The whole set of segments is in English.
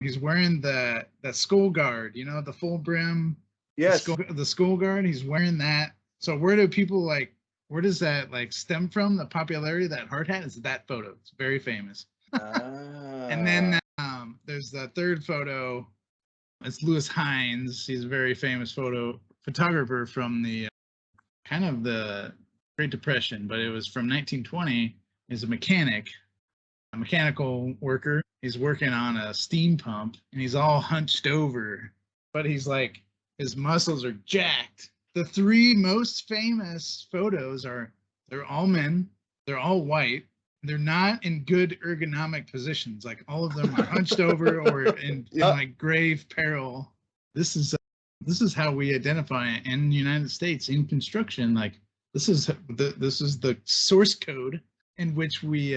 He's wearing the skull guard, you know, the full brim. Yes. The skull guard. He's wearing that. So where do people like? Where does that like stem from? The popularity of that hard hat is that photo. It's very famous. And then there's the third photo. It's Lewis Hines. He's a very famous photographer from the kind of the Great Depression, but it was from 1920. He's a mechanical worker. He's working on a steam pump, and he's all hunched over, but he's like, his muscles are jacked. The three most famous photos they're all men, they're all white, they're not in good ergonomic positions. Like all of them are hunched over or in like grave peril. This is how we identify in the United States in construction. Like this is the source code in which we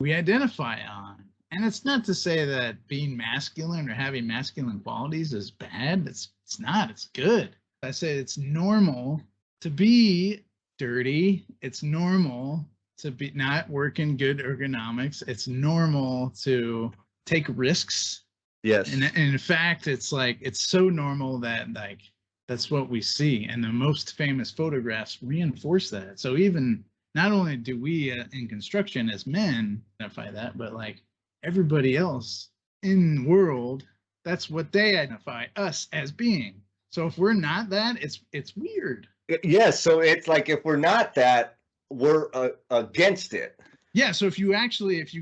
identify on. And it's not to say that being masculine or having masculine qualities is bad. It's not. It's good. I say it's normal to be dirty. It's normal to be not working good ergonomics. It's normal to take risks. Yes. And in fact, it's like, it's so normal that like, that's what we see. And the most famous photographs reinforce that. So even not only do we in construction as men identify that, but like everybody else in the world, that's what they identify us as being. So if we're not that, it's weird. Yes. So it's like, if we're not that, we're against it. Yeah. So if you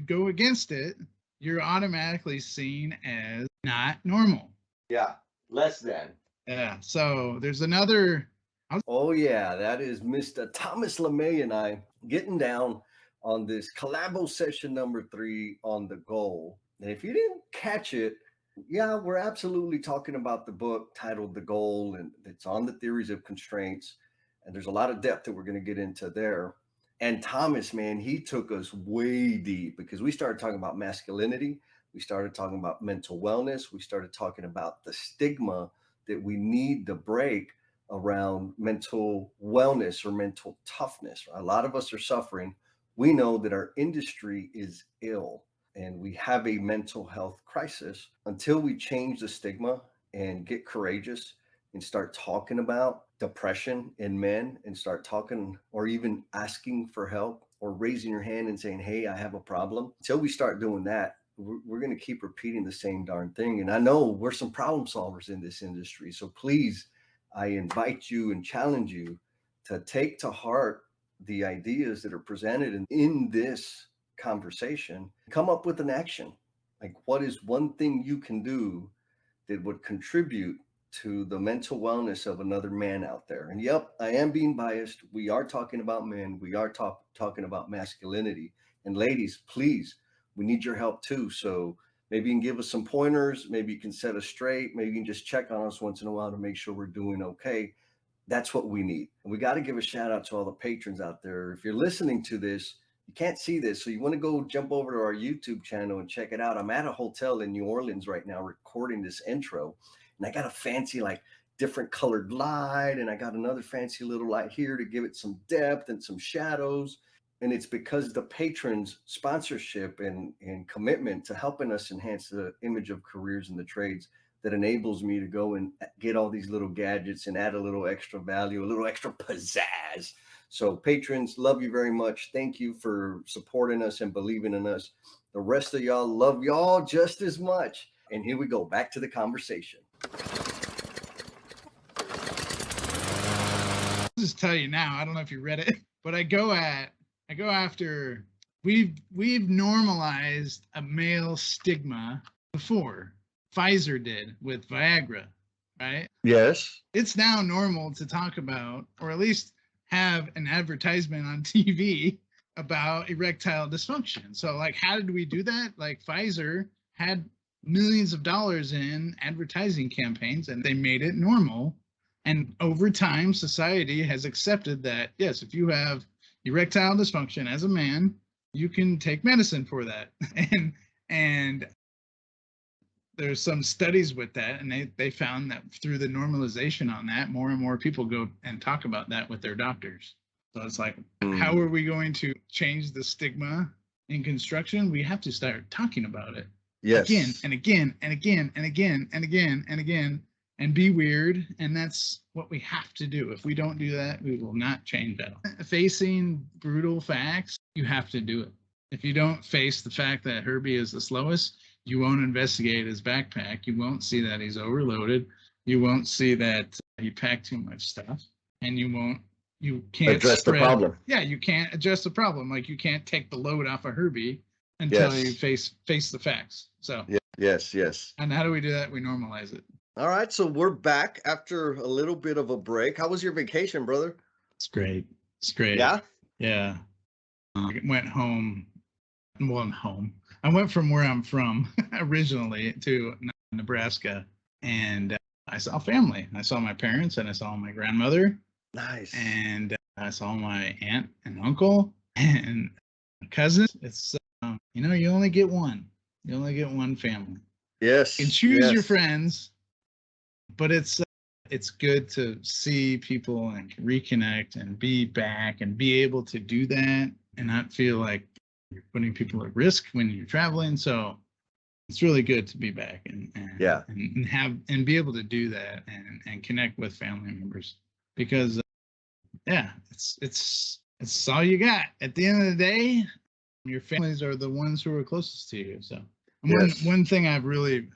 go against it, you're automatically seen as not normal. Yeah. Less than. Yeah. So there's another. Oh yeah, that is Mr. Thomas Lamay and I getting down on this Calabosession number 3 on the goal. And if you didn't catch it, yeah, we're absolutely talking about the book titled The Goal, and it's on the theories of constraints. And there's a lot of depth that we're going to get into there. And Thomas, man, he took us way deep because we started talking about masculinity. We started talking about mental wellness. We started talking about the stigma that we need to break around mental wellness or mental toughness. A lot of us are suffering. We know that our industry is ill and we have a mental health crisis. Until we change the stigma and get courageous and start talking about depression in men and start talking or even asking for help or raising your hand and saying, hey, I have a problem. Until we start doing that, we're going to keep repeating the same darn thing. And I know we're some problem solvers in this industry. So please, I invite you and challenge you to take to heart the ideas that are presented in this conversation. Come up with an action. Like, what is one thing you can do that would contribute to the mental wellness of another man out there? And yep, I am being biased. We are talking about men. We are talking about masculinity. And ladies, please, we need your help too. So maybe you can give us some pointers. Maybe you can set us straight. Maybe you can just check on us once in a while to make sure we're doing okay. That's what we need. And we got to give a shout out to all the patrons out there. If you're listening to this, you can't see this, so you want to go jump over to our YouTube channel and check it out. I'm at a hotel in New Orleans right now recording this intro, and I got a fancy like different colored light, and I got another fancy little light here to give it some depth and some shadows. And it's because the patrons' sponsorship and commitment to helping us enhance the image of careers in the trades that enables me to go and get all these little gadgets and add a little extra value, a little extra pizzazz. So patrons, love you very much. Thank you for supporting us and believing in us. The rest of y'all love y'all just as much. And here we go, back to the conversation. I'll just tell you now, I don't know if you read it, but I go after, we've normalized a male stigma before. Pfizer did with Viagra, right? Yes. It's now normal to talk about, or at least have an advertisement on TV about erectile dysfunction. So like, how did we do that? Like Pfizer had millions of dollars in advertising campaigns and they made it normal. And over time, society has accepted that, yes, if you have erectile dysfunction as a man, you can take medicine for that. And there's some studies with that, and they found that through the normalization on that, more and more people go and talk about that with their doctors. So it's like, how are we going to change the stigma in construction? We have to start talking about it. again Yes. and again and again and again and again and again, and be weird. And that's what we have to do. If we don't do that, we will not change at all. Facing brutal facts, you have to do it. If you don't face the fact that Herby is the slowest, you won't investigate his backpack. You won't see that he's overloaded. You won't see that he packed too much stuff, and you can't Address the problem. Yeah, you can't address the problem. Like, you can't take the load off of Herby until you Yes. face the facts. So Yes. and how do we do that? We normalize it. All right, so we're back after a little bit of a break. How was your vacation, brother? It's great. It's great. Yeah. Yeah. I went home. Well, I'm home. I went from where I'm from originally to Nebraska, and I saw family. I saw my parents, and I saw my grandmother, Nice. and I saw my aunt and uncle and cousins. It's you only get one. You only get one family. Yes. You can choose your yes. friends, but it's good to see people and reconnect and be back and be able to do that and not feel like you're putting people at risk when you're traveling. So it's really good to be back and have and be able to do that and connect with family members, because it's all you got. At the end of the day, your families are the ones who are closest to you. So one thing I've really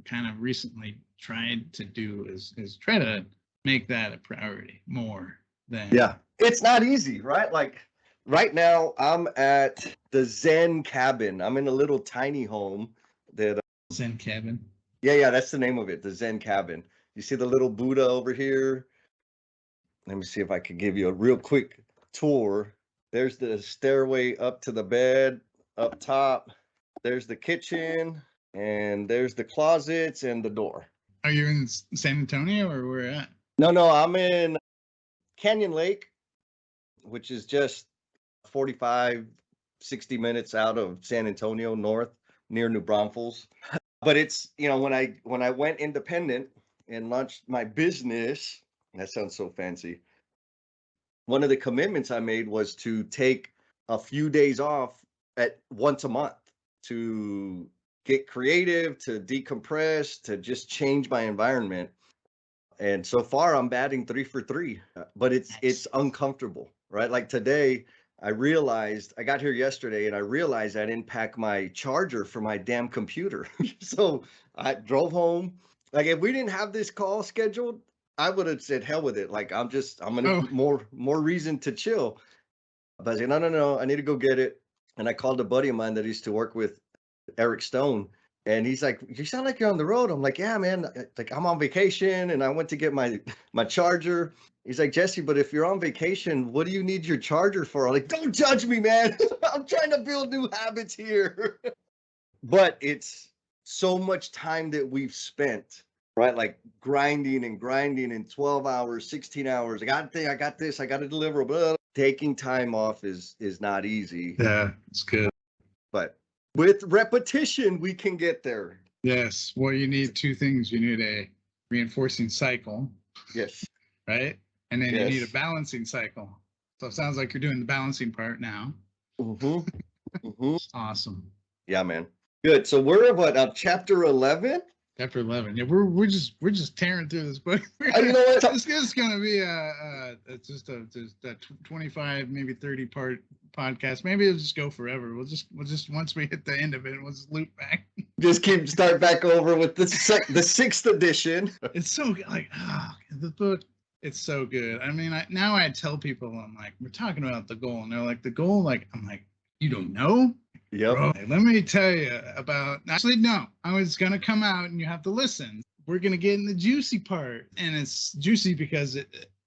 kind of recently tried to do is try to make that a priority more than. Yeah, it's not easy, right? Like right now I'm at the Zen cabin. I'm in a little tiny home that Zen cabin. Yeah, that's the name of it, the Zen cabin. You see the little Buddha over here? Let me see if I can give you a real quick tour. There's the stairway up to the bed up top. There's the kitchen, and there's the closets and the door. Are you in San Antonio or where at? No, I'm in Canyon Lake, which is just 45, 60 minutes out of San Antonio north, near New Braunfels. But it's, when I went independent and launched my business, that sounds so fancy. One of the commitments I made was to take a few days off at once a month to get creative, to decompress, to just change my environment. And so far I'm batting 3 for 3, but it's uncomfortable, right? Like today, I got here yesterday and I realized I didn't pack my charger for my damn computer. So I drove home. Like if we didn't have this call scheduled, I would have said hell with it. Like I'm gonna more reason to chill. But I said, no, I need to go get it. And I called a buddy of mine that used to work with Eric Stone. And he's like, you sound like you're on the road. I'm like, yeah, man, like I'm on vacation and I went to get my charger. He's like, Jesse, but if you're on vacation, what do you need your charger for? I'm like, don't judge me, man. I'm trying to build new habits here. But it's so much time that we've spent, right? Like grinding in 12 hours, 16 hours. I got this, I got to deliver. Blah. Taking time off is not easy. Yeah, it's good. But with repetition, we can get there. Yes. Well, you need two things. You need a reinforcing cycle. Yes. Right? And then you need a balancing cycle. So it sounds like you're doing the balancing part now. Awesome. Yeah, man. Good. So we're about chapter 11. Chapter 11. Yeah, we're just tearing through this book. You know what? This is going to be just a 25, maybe 30 part podcast. Maybe it'll just go forever. We'll just once we hit the end of it, we'll just loop back. Just start back over with the 6th edition. It's so like the book. It's so good. I mean, now I tell people, I'm like, we're talking about the goal, and they're like, the goal. Like, I'm like, you don't know? Yep. Bro, let me tell you about. Actually, no. I was gonna come out, and you have to listen. We're gonna get in the juicy part, and it's juicy because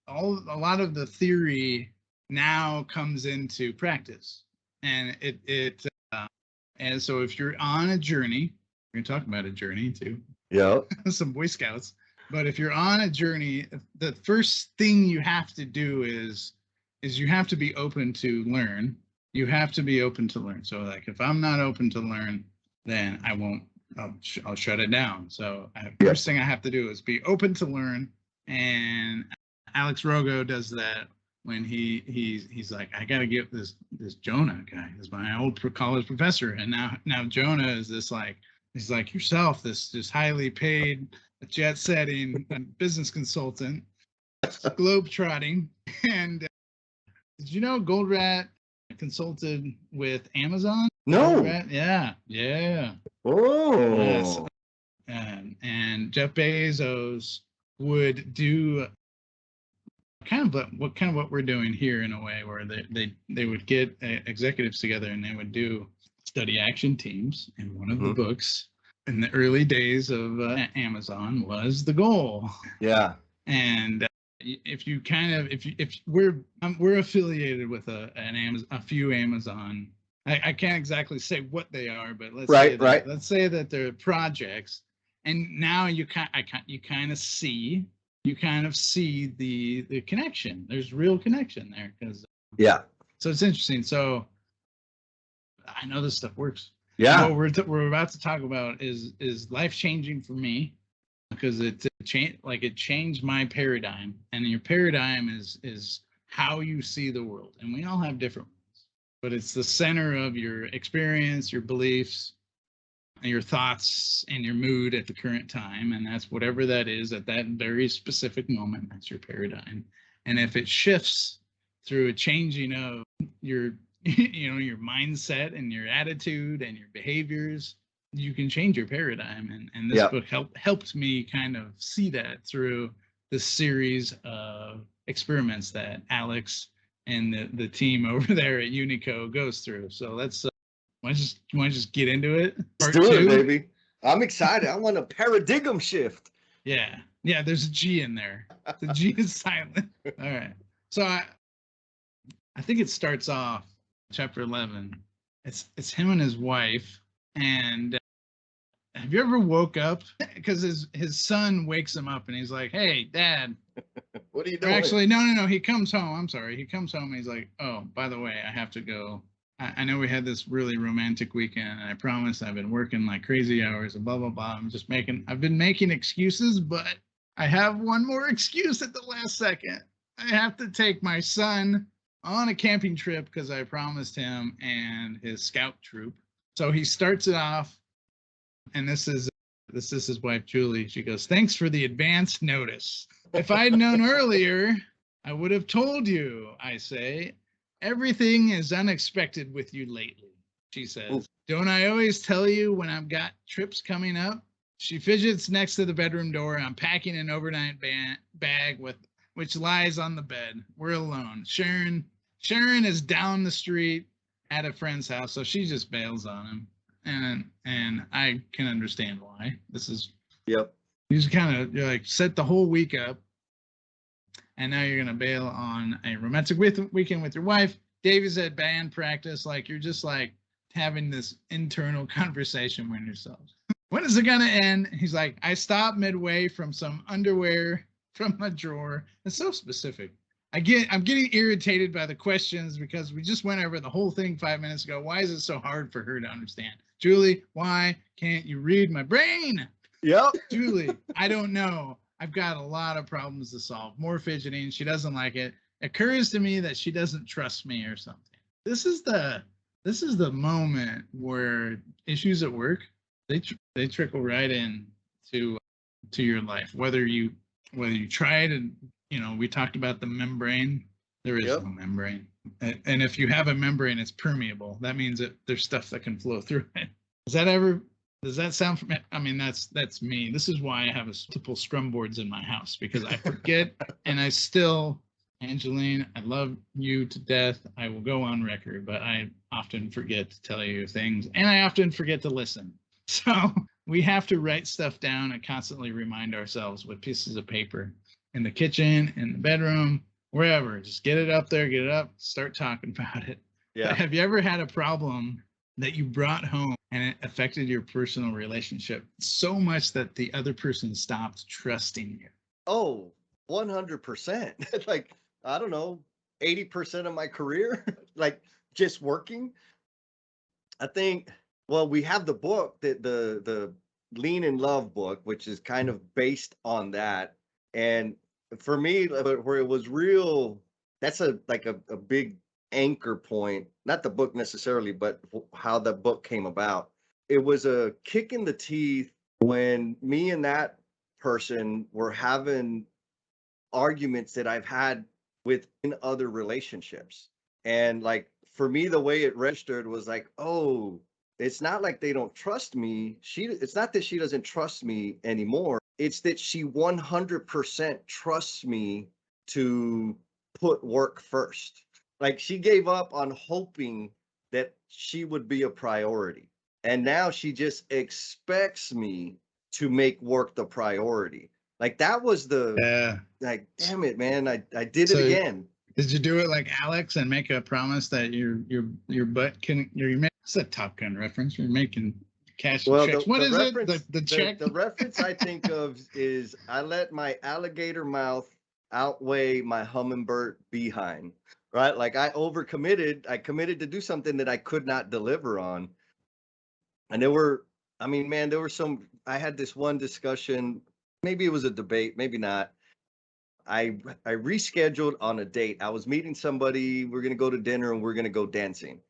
a lot of the theory now comes into practice, and and so if you're on a journey, we're gonna talk about a journey too. Yeah. Some Boy Scouts. But if you're on a journey, the first thing you have to do is you have to be open to learn. You have to be open to learn. So like if I'm not open to learn, then I won't. I'll shut it down. So first thing I have to do is be open to learn. And Alex Rogo does that when he's like, I got to get this Jonah guy. He's my old college professor, and now Jonah is this like He's like, yourself, this highly paid, jet setting business consultant, globe trotting. And did you know Gold Rat consulted with Amazon? Gold No. Rat? Yeah. Yes. Oh. And Jeff Bezos would do kind of what we're doing here in a way, where they would get executives together and they would do study action teams. And one of the books in the early days of Amazon was The Goal. Yeah. And if we're affiliated with a few Amazon. I can't exactly say what they are, but let's say that they're projects. And now you kind of see the connection. There's real connection there, because so it's interesting. So I know this stuff works. Yeah. What we're about to talk about is life changing for me, because it changed my paradigm. And your paradigm is how you see the world, and we all have different ones, but it's the center of your experience, your beliefs, your thoughts, and your mood at the current time. And that's whatever that is at that very specific moment. That's your paradigm. And if it shifts through a changing of your your mindset and your attitude and your behaviors, you can change your paradigm. And this book helped me kind of see that through this series of experiments that Alex and the team over there at Unico goes through. So let's you want to just get into it? Let's do it, baby. I'm excited. I want a paradigm shift. Yeah, there's a G in there. The G is silent. All right. So I think it starts off chapter 11. It's him and his wife. And have you ever woke up? Because his son wakes him up and he's like, "Hey, Dad." What are you doing? Actually, no. He comes home. I'm sorry. He comes home and he's like, "Oh, by the way, I have to go. I know we had this really romantic weekend, and I promise I've been working like crazy hours and blah, blah, blah. I've been making excuses, but I have one more excuse at the last second. I have to take my son on a camping trip because I promised him and his scout troop." So he starts it off, and this is his wife, Julie. She goes, "Thanks for the advance notice. If I'd known earlier, I would have told you," I say. "Everything is unexpected with you lately," she says. "Ooh. Don't I always tell you when I've got trips coming up?" She fidgets next to the bedroom door. I'm packing an overnight bag which lies on the bed. We're alone. Sharon is down the street at a friend's house, so she just bails on him. And I can understand why. This is you just you're like set the whole week up. And now you're going to bail on a romantic weekend with your wife. Davey's at band practice. Like, you're just like having this internal conversation with yourself. When is it going to end? He's like, "I stopped midway from some underwear from a drawer." It's so specific. I'm getting irritated by the questions because we just went over the whole thing 5 minutes ago. Why is it so hard for her to understand? Julie, why can't you read my brain? Yep. Julie, I don't know. I've got a lot of problems to solve. More fidgeting. She doesn't like it. Occurs to me that she doesn't trust me or something. This is the moment where issues at work, they trickle right in to your life. Whether you try it, and we talked about the membrane. There is no membrane. And if you have a membrane, it's permeable. That means that there's stuff that can flow through it. Does that sound familiar? I mean, that's me. This is why I have multiple scrum boards in my house, because I forget. And I still, Angeline, I love you to death. I will go on record, but I often forget to tell you things, and I often forget to listen. So we have to write stuff down and constantly remind ourselves with pieces of paper in the kitchen, in the bedroom, wherever. Just get it up there, get it up, start talking about it. Yeah. Have you ever had a problem that you brought home and it affected your personal relationship so much that the other person stopped trusting you? Oh, 100%. Like, I don't know, 80% of my career, like just working. I think, well, we have the book, the Lean in Love book, which is kind of based on that. And for me, where it was real, that's a big anchor point, not the book necessarily, but how the book came about. it was a kick in the teeth when me and that person were having arguments that I've had within other relationships. And like for me, the way it registered was like, oh, it's not like they don't trust me. It's not that she doesn't trust me anymore. It's that she 100% trusts me to put work first. Like she gave up on hoping that she would be a priority. And now she just expects me to make work the priority. Like that was Yeah. like, damn it, man, I did it So again. did you do it like Alex and make a promise that your butt can it's a Top Gun reference. You're making cash Well, checks. What is reference, it? The check? the reference I think of is I let my alligator mouth outweigh my hummingbird behind, right? Like I overcommitted. I committed to do something that I could not deliver on. And I mean, man, I had this one discussion, maybe it was a debate, maybe not. I rescheduled on a date. I was meeting somebody. We're gonna go to dinner and we're gonna go dancing.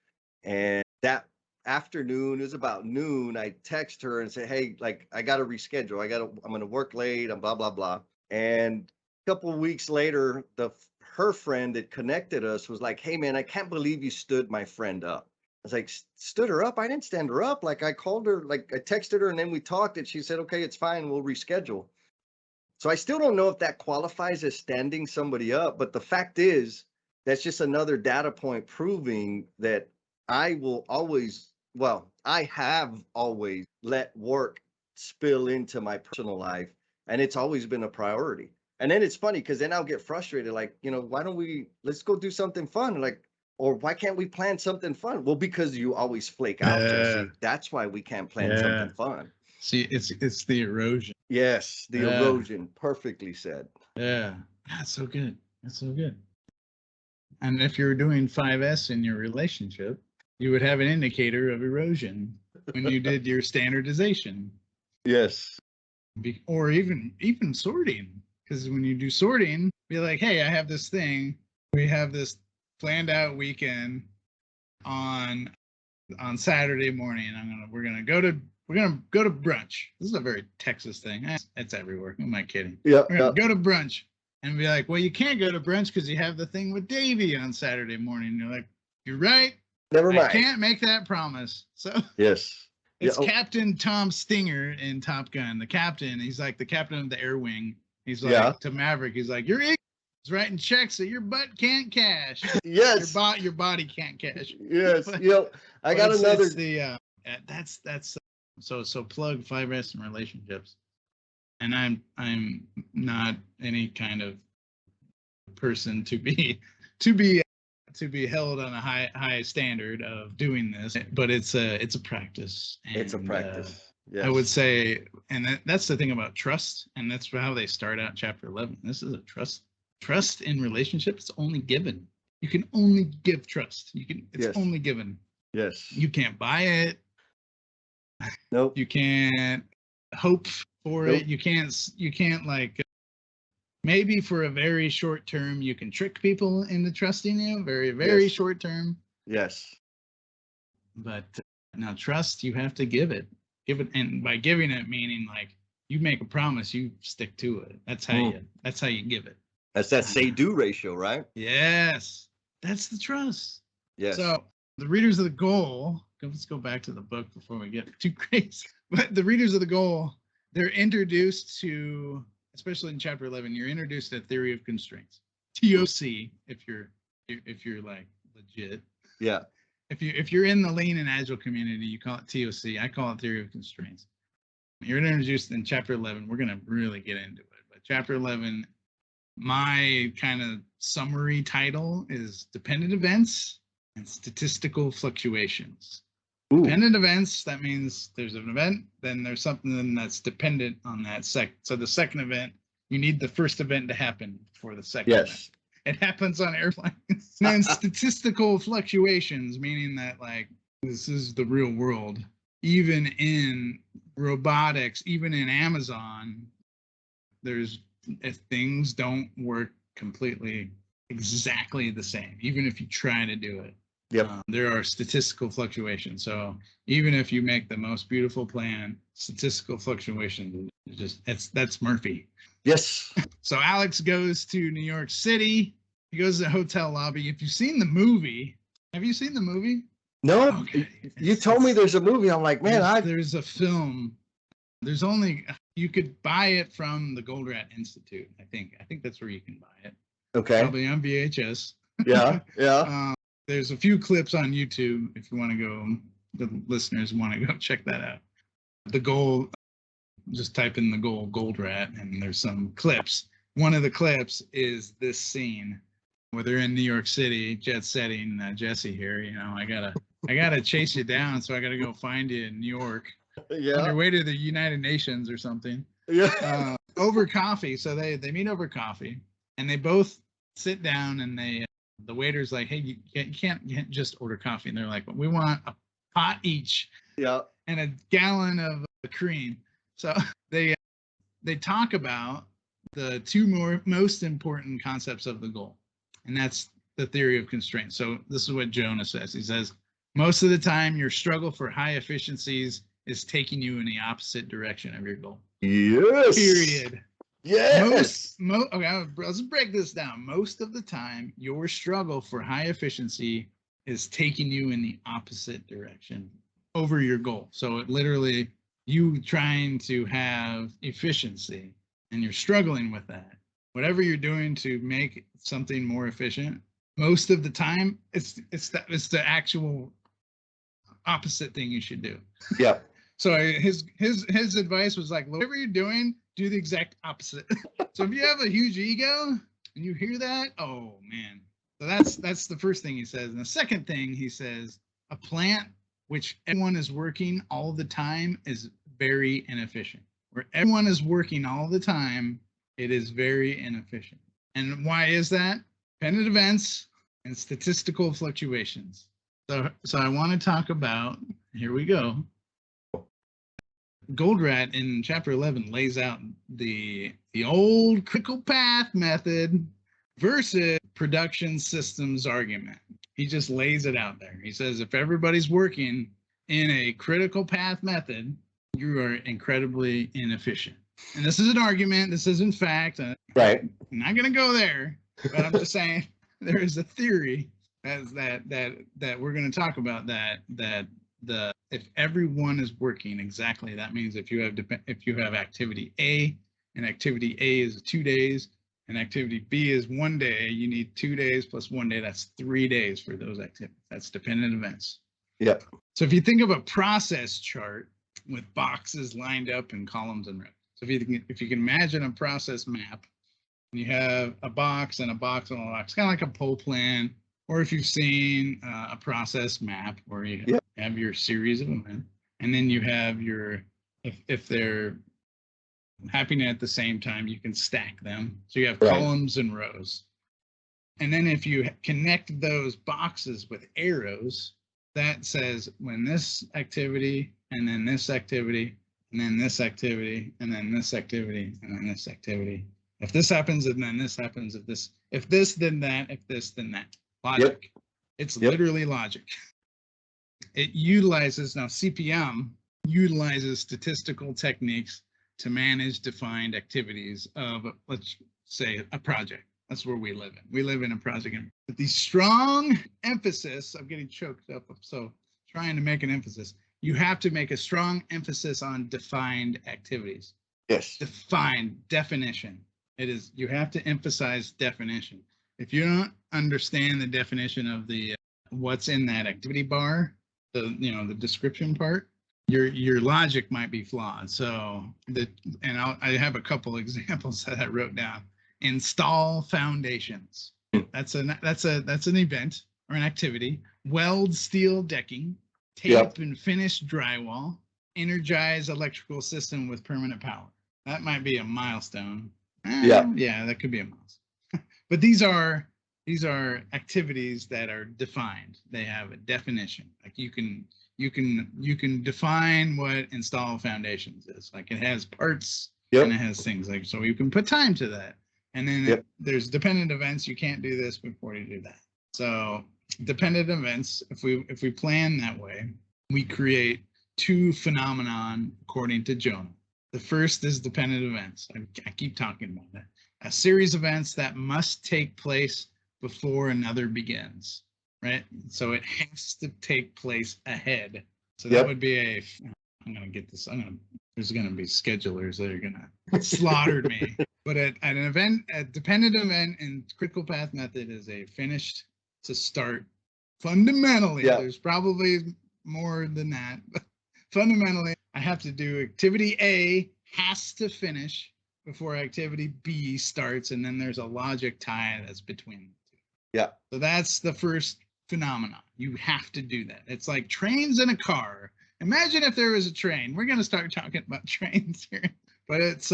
And that afternoon, it was about noon. I text her and say, "Hey, like I gotta reschedule. I'm gonna work late. I'm blah blah blah." And a couple of weeks later, her friend that connected us was like, "Hey man, I can't believe you stood my friend up." I was like, "Stood her up? I didn't stand her up. Like I called her, like I texted her, and then we talked, and she said, okay, it's fine. We'll reschedule." So I still don't know if that qualifies as standing somebody up, but the fact is, that's just another data point proving that I will always, well, I have always let work spill into my personal life, and it's always been a priority. And then it's funny because then I'll get frustrated, like, why don't let's go do something fun? Like, or why can't we plan something fun? Well, because you always flake out, Jesse. That's why we can't plan something fun. See, it's the erosion. Yes, the erosion. Perfectly said. Yeah. That's so good. That's so good. And if you're doing 5S in your relationship, you would have an indicator of erosion when you did your standardization. Yes. Or even sorting. Because when you do sorting, be like, hey, I have this thing. We have this planned out weekend on Saturday morning. We're gonna go to brunch. This is a very Texas thing. It's everywhere. Who am I kidding? Yeah. We're gonna go to brunch and be like, well, you can't go to brunch because you have the thing with Davey on Saturday morning. And you're like, you're right. Never mind. I can't make that promise. So yes. It's Captain Tom Stinger in Top Gun. The captain, he's like the captain of the air wing. He's like to Maverick, he's like, you're writing checks that your butt can't cash. Yes. Your body can't cash. Yes. But, I got another. It's the that's so plug 5S in relationships. And I'm not any kind of person to be held on a high standard of doing this, but it's a practice. And, it's a practice. Yes. I would say, and that's the thing about trust, and that's how they start out chapter 11. This is a trust in relationships. It's only given. You can only give trust. It's only given. Yes. You can't buy it. Nope. You can't hope for it. You can't like. Maybe for a very short term, you can trick people into trusting you. Very, very short term. Yes. But now trust, you have to give it. And by giving it, meaning like you make a promise, you stick to it. That's how you give it. That's that say-do ratio, right? Yes. That's the trust. Yes. So the readers of the Goal, let's go back to the book before we get too crazy. But the readers of the Goal, they're introduced to, especially in chapter 11, you're introduced to theory of constraints. TOC, if you're like legit. Yeah. If you're in the lean and agile community, you call it TOC. I call it theory of constraints. You're introduced in chapter 11. We're going to really get into it. But chapter 11, my kind of summary title is Dependent Events and Statistical Fluctuations. Ooh. Dependent events, that means there's an event, then there's something that's dependent on that second. So the second event, you need the first event to happen for the second event. It happens on airplanes. And then statistical fluctuations, meaning that like this is the real world. Even in robotics, even in Amazon, things don't work completely exactly the same, even if you try to do it. Yep. There are statistical fluctuations. So even if you make the most beautiful plan, statistical fluctuations, that's Murphy. Yes. So Alex goes to New York City. He goes to the hotel lobby. If you've seen the movie, have you seen the movie? No, Okay. you told me there's a movie. I'm like, man, there's a film. There's only, you could buy it from the Gold Rat Institute. I think that's where you can buy it. Okay. Probably on VHS. Yeah. Yeah. There's a few clips on YouTube if you want to go. The listeners want to go check that out. The Gold. Just type in the Gold Rat, and there's some clips. One of the clips is this scene where they're in New York City, jet setting. Jesse here, I gotta chase you down, so I gotta go find you in New York. Yeah. On your way to the United Nations or something. Yeah. Over coffee. So they meet over coffee, and they both sit down, and the waiter's like, hey, you can't just order coffee. And they're like, well, we want a pot each. Yeah. And a gallon of cream. So they talk about the two most important concepts of the goal, and that's the theory of constraints. So this is what Jonah says. He says, most of the time, your struggle for high efficiencies is taking you in the opposite direction of your goal. Yes. Period. Yes. Okay, let's break this down. Most of the time, your struggle for high efficiency is taking you in the opposite direction over your goal. So it literally, you trying to have efficiency and you're struggling with that. Whatever you're doing to make something more efficient, most of the time it's the actual opposite thing you should do. Yeah. So his advice was like, whatever you're doing, do the exact opposite. So if you have a huge ego and you hear that, oh man. So that's the first thing he says. And the second thing he says, a plant which everyone is working all the time is very inefficient. Where everyone is working all the time, it is very inefficient. And why is that? Dependent events and statistical fluctuations. So I want to talk about, here we go. Gold Rat in chapter 11 lays out the old critical path method versus production systems argument. He just lays it out there. He says, if everybody's working in a critical path method, you are incredibly inefficient. And this is an argument. This isn't fact. Right. I'm not going to go there, but I'm just saying there is a theory as that we're going to talk about that if everyone is working exactly, that means if you have activity A and activity A is 2 days and activity B is 1 day, you need 2 days plus 1 day. That's 3 days for those activities. That's dependent events. Yep. So if you think of a process chart with boxes lined up in columns and rows. So if you can imagine a process map, and you have a box and a box and a box, kind of like a pole plan, or if you've seen a process map where you have your series of events, and then you have your, if they're happening at the same time, you can stack them. So you have columns and rows. And then if you connect those boxes with arrows, that says when this activity, and then this activity, and then this activity, and then this activity, and then this activity. If this happens, and then this happens, if this, then that, if this, then that. Logic. Yep. It's literally logic. It utilizes, now CPM utilizes statistical techniques to manage defined activities of, let's say, a project. That's where we live in. We live in a project. With the strong emphasis, I'm getting choked up, so trying to make an emphasis. You have to make a strong emphasis on defined activities. Yes. Defined, definition. It is, you have to emphasize definition. If you don't understand the definition of the what's in that activity bar, the description part, your logic might be flawed. So I have a couple examples that I wrote down. Install foundations. That's an event or an activity. Weld steel decking. Tape and finish drywall. Energize electrical system with permanent power. That might be a milestone. Yeah, that could be a milestone. But these are activities that are defined. They have a definition. Like you can define what install foundations is. Like it has parts and it has things like, so you can put time to that. And then there's dependent events. You can't do this before you do that. So dependent events, if we plan that way, we create two phenomenon according to Jonah. The first is dependent events. I keep talking about that. A series of events that must take place before another begins, right? So it has to take place ahead. So that would be I'm going to get this. There's going to be schedulers that are going to slaughter me. But a dependent event in critical path method is a finished to start. Fundamentally, there's probably more than that. But fundamentally, I have to do activity A has to finish before activity B starts, and then there's a logic tie that's between the two. Yeah. So that's the first phenomenon. You have to do that. It's like trains in a car. Imagine if there was a train. We're going to start talking about trains here. But it's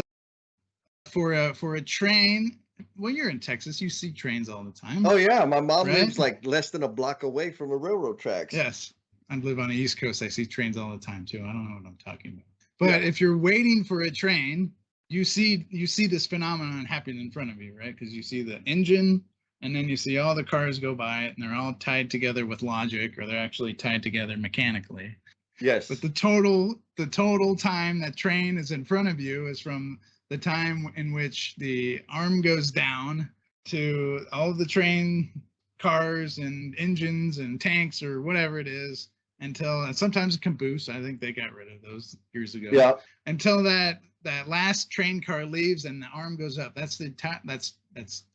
for a train. Well, you're in Texas. You see trains all the time. Oh, yeah. My mom lives like less than a block away from the railroad tracks. Yes. I live on the East Coast. I see trains all the time, too. I don't know what I'm talking about. But if you're waiting for a train, you see this phenomenon happening in front of you, right? Because you see the engine, and then you see all the cars go by it, and they're all tied together with logic, or they're actually tied together mechanically. Yes. But the total time that train is in front of you is from the time in which the arm goes down to all of the train cars and engines and tanks or whatever it is, until, and sometimes caboose. I think they got rid of those years ago. Yeah. Until that last train car leaves and the arm goes up. That's the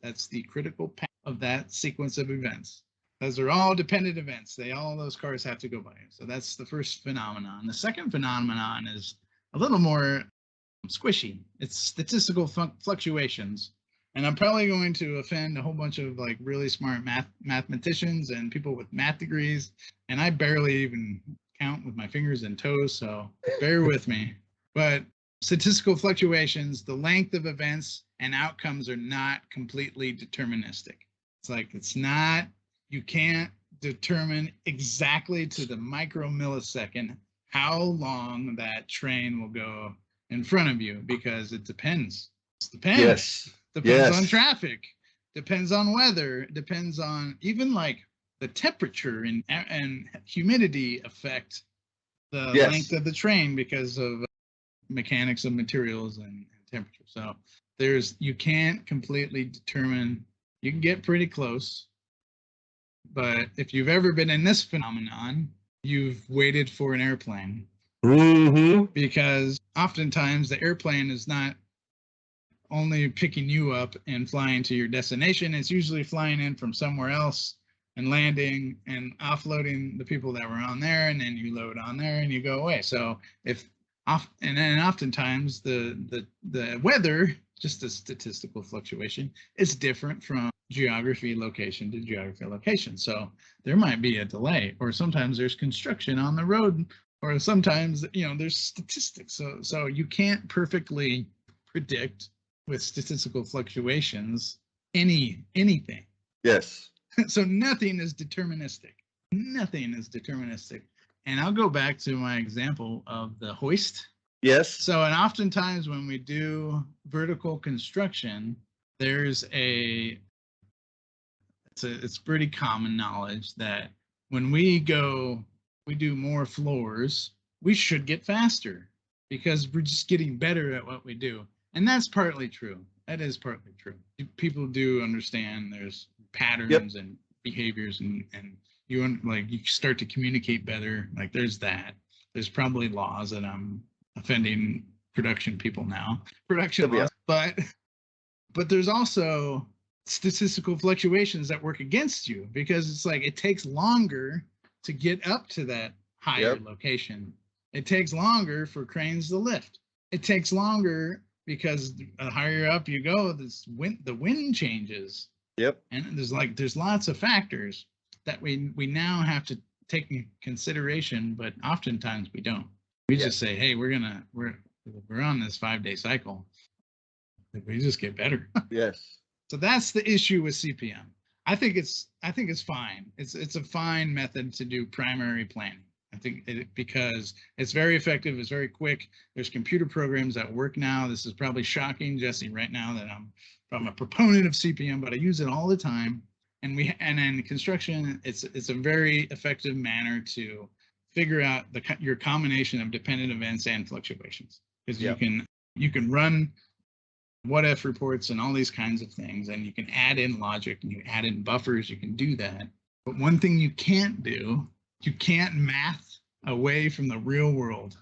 that's the critical path of that sequence of events. Those are all dependent events. All those cars have to go by. So that's the first phenomenon. The second phenomenon is a little more squishy. It's statistical fluctuations. And I'm probably going to offend a whole bunch of like really smart mathematicians and people with math degrees. And I barely even count with my fingers and toes, so bear with me. But statistical fluctuations, the length of events and outcomes are not completely deterministic. It's not, you can't determine exactly to the micromillisecond how long that train will go in front of you, because it depends. It depends. Yes. Depends on traffic, depends on weather, depends on even like the temperature and humidity affect the length of the train because of mechanics of materials and temperature. So you can't completely determine. You can get pretty close, but if you've ever been in this phenomenon, you've waited for an airplane. Mm-hmm. Because oftentimes the airplane is not only picking you up and flying to your destination. It's usually flying in from somewhere else and landing and offloading the people that were on there, and then you load on there and you go away. So and then oftentimes the weather, just a statistical fluctuation, is different from geography location to geography location. So there might be a delay, or sometimes there's construction on the road, or sometimes there's statistics. So you can't perfectly predict with statistical fluctuations anything. Yes. So nothing is deterministic. Nothing is deterministic. And I'll go back to my example of the hoist. Yes. So, and oftentimes when we do vertical construction, there's it's pretty common knowledge that when we do more floors, we should get faster because we're just getting better at what we do. And that's partly true. That is partly true. People do understand there's patterns and behaviors, and you start to communicate better. Like there's that. There's probably laws that I'm offending production people now. Production laws. But there's also statistical fluctuations that work against you, because it's like it takes longer to get up to that higher location. It takes longer for cranes to lift. It takes longer because the higher up you go, the wind changes. Yep. And there's lots of factors that we now have to take in consideration, but oftentimes we don't. We just say, hey, we're on this 5-day cycle. We just get better. Yes. So that's the issue with CPM. I think it's fine. It's a fine method to do primary planning. I think because it's very effective, it's very quick. There's computer programs that work now. This is probably shocking, Jesse, right now, that I'm a proponent of CPM, but I use it all the time. And in construction, it's a very effective manner to figure out your combination of dependent events and fluctuations, because you can run what if reports and all these kinds of things, and you can add in logic and you add in buffers. You can do that, but one thing you can't do, you can't math away from the real world.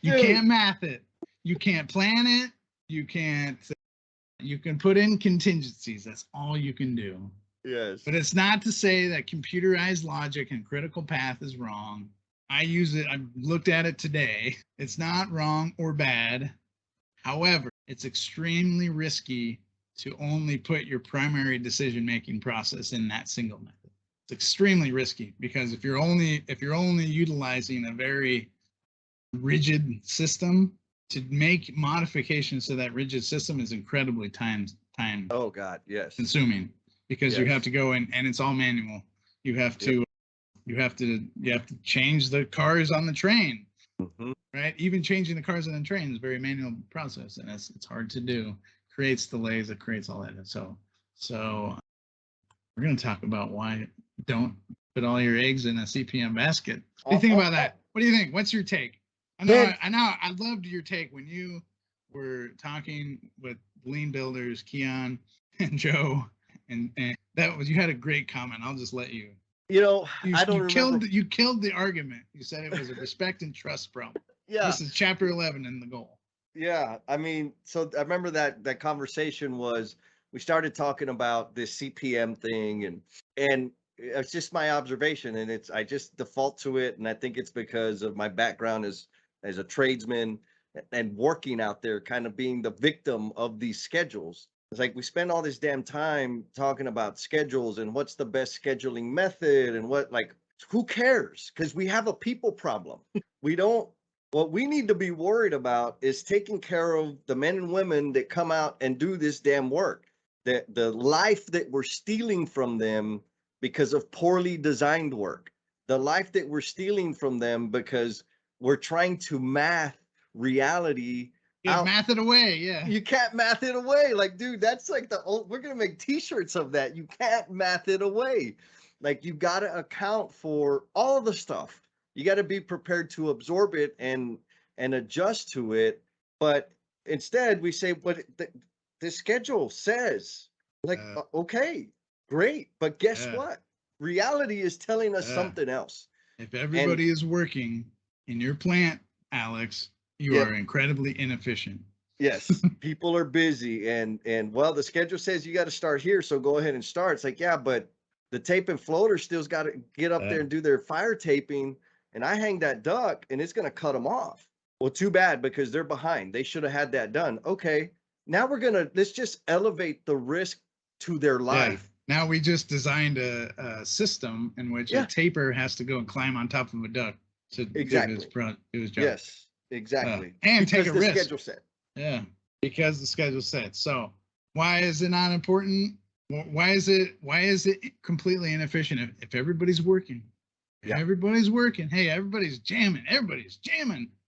You can't math it. You can't plan it. You can't. You can put in contingencies. That's all you can do. Yes. But it's not to say that computerized logic and critical path is wrong. I use it. I've looked at it today. It's not wrong or bad. However, it's extremely risky to only put your primary decision-making process in that single method. It's extremely risky, because if you're only utilizing a very rigid system, to make modifications to that rigid system is incredibly time Oh God, yes. consuming, because you have to go in, and it's all manual. You have to change the cars on the train. Mm-hmm. Right? Even changing the cars on the train is a very manual process, and it's hard to do. Creates delays, it creates all that. So we're going to talk about why don't put all your eggs in a CPM basket. What do you think about that? What do you think? What's your take? I know I loved your take when you were talking with Lean Builders, Keon and Joe, and that was, you had a great comment. I'll just let you. I don't remember. You killed the argument. You said it was a respect and trust problem. Yeah. This is chapter 11 in the goal. Yeah. I mean, so I remember that conversation was, we started talking about this CPM thing, and it's just my observation, and I just default to it. And I think it's because of my background as a tradesman and working out there, kind of being the victim of these schedules. It's like we spend all this damn time talking about schedules and what's the best scheduling method and who cares? Because we have a people problem. What we need to be worried about is taking care of the men and women that come out and do this damn work. The life that we're stealing from them because of poorly designed work. The life that we're stealing from them because we're trying to math reality. Math it away, yeah. You can't math it away. Like, dude, that's like we're going to make t-shirts of that. You can't math it away. Like, you got to account for all the stuff. You got to be prepared to absorb it and adjust to it. But instead, we say, but the schedule says, okay, great. But guess what? Reality is telling us something else. If everybody is working in your plant, Alex, you are incredibly inefficient. Yes, people are busy, and well, the schedule says you got to start here, so go ahead and start. It's like, yeah, but the tape and floater still's got to get up there and do their fire taping, and I hang that duct, and it's going to cut them off. Well, too bad, because they're behind. They should have had that done. Okay, now let's just elevate the risk to their life. Yeah. Now we just designed a system in which a taper has to go and climb on top of a duct to do his job. Yes, exactly. And take a risk. Schedule set. Yeah, because the schedule set. So why is it not important? Why is it completely inefficient if everybody's working? Yeah. Everybody's working. Hey, everybody's jamming.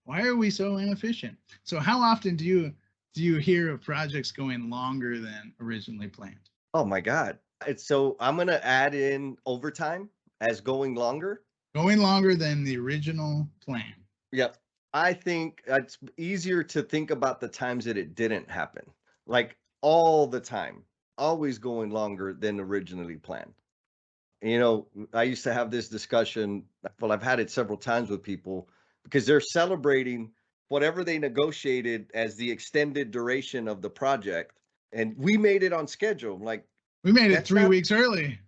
Why are we so inefficient? So how often do you hear of projects going longer than originally planned? Oh my God. So I'm going to add in overtime as going longer. Going longer than the original plan. Yep. I think it's easier to think about the times that it didn't happen. Like all the time, always going longer than originally planned. I used to have this discussion. Well, I've had it several times with people because they're celebrating whatever they negotiated as the extended duration of the project. And we made it on schedule. Like, we made it 3 weeks early.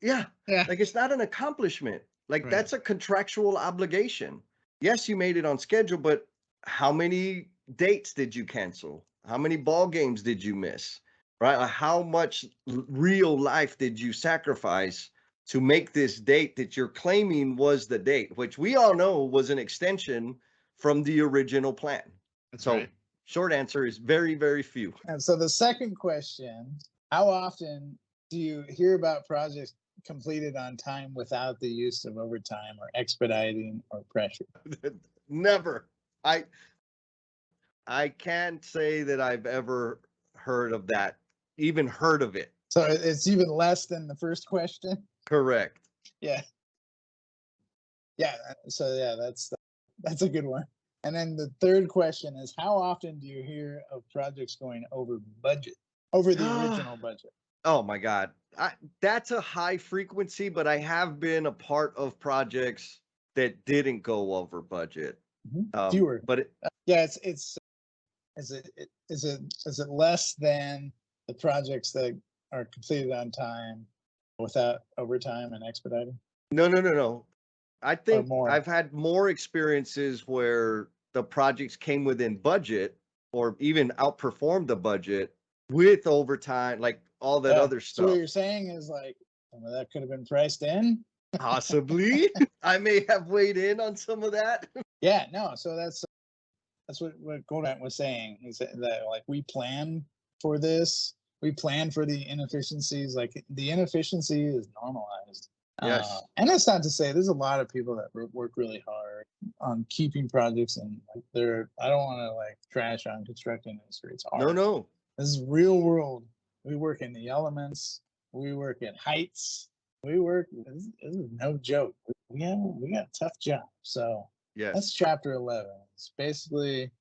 Yeah. Like, it's not an accomplishment. Like, that's a contractual obligation. Yes, you made it on schedule, but how many dates did you cancel? How many ball games did you miss? Right? How much real life did you sacrifice to make this date that you're claiming was the date, which we all know was an extension from the original plan? That's right. Short answer is very, very few. And so the second question, how often do you hear about projects completed on time without the use of overtime or expediting or pressure? Never. I can't say that I've ever heard of that, even heard of it. So it's even less than the first question. Correct. Yeah. Yeah. So yeah, that's a good one. And then the third question is, how often do you hear of projects going over budget, over the original budget? Oh my God. That's a high frequency, but I have been a part of projects that didn't go over budget. Fewer. But yeah, is it less than the projects that are completed on time without overtime and expediting? No. I think more? I've had more experiences where the projects came within budget or even outperformed the budget with overtime, like all that other So stuff. what you're saying is like some of that could have been priced in. Possibly. I may have weighed in on some of that. Yeah, no. So that's what Goldant was saying. He said that like we plan for this. We plan for the inefficiencies. Like the inefficiency is normalized. Yes. And that's not to say there's a lot of people that work really hard on keeping projects, and like I don't want to like trash on construction industry. It's hard. No. This is real world. We work in the elements. We work at heights. We work. This is no joke. We got a tough job. So yes, that's chapter 11. It's basically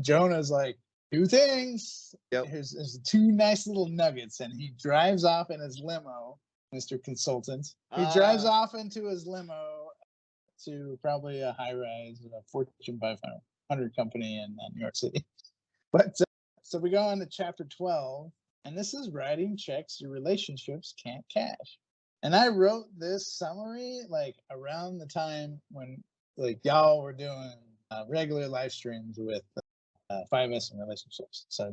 Jonah's like, two things. Yep. There's two nice little nuggets, and he drives off in his limo. Mr. Consultant. He drives off into his limo to probably a high-rise, Fortune 500 company in New York City. But so we go on to chapter 12, and this is writing checks your relationships can't cash. And I wrote this summary like around the time when like y'all were doing regular live streams with 5S and relationships. So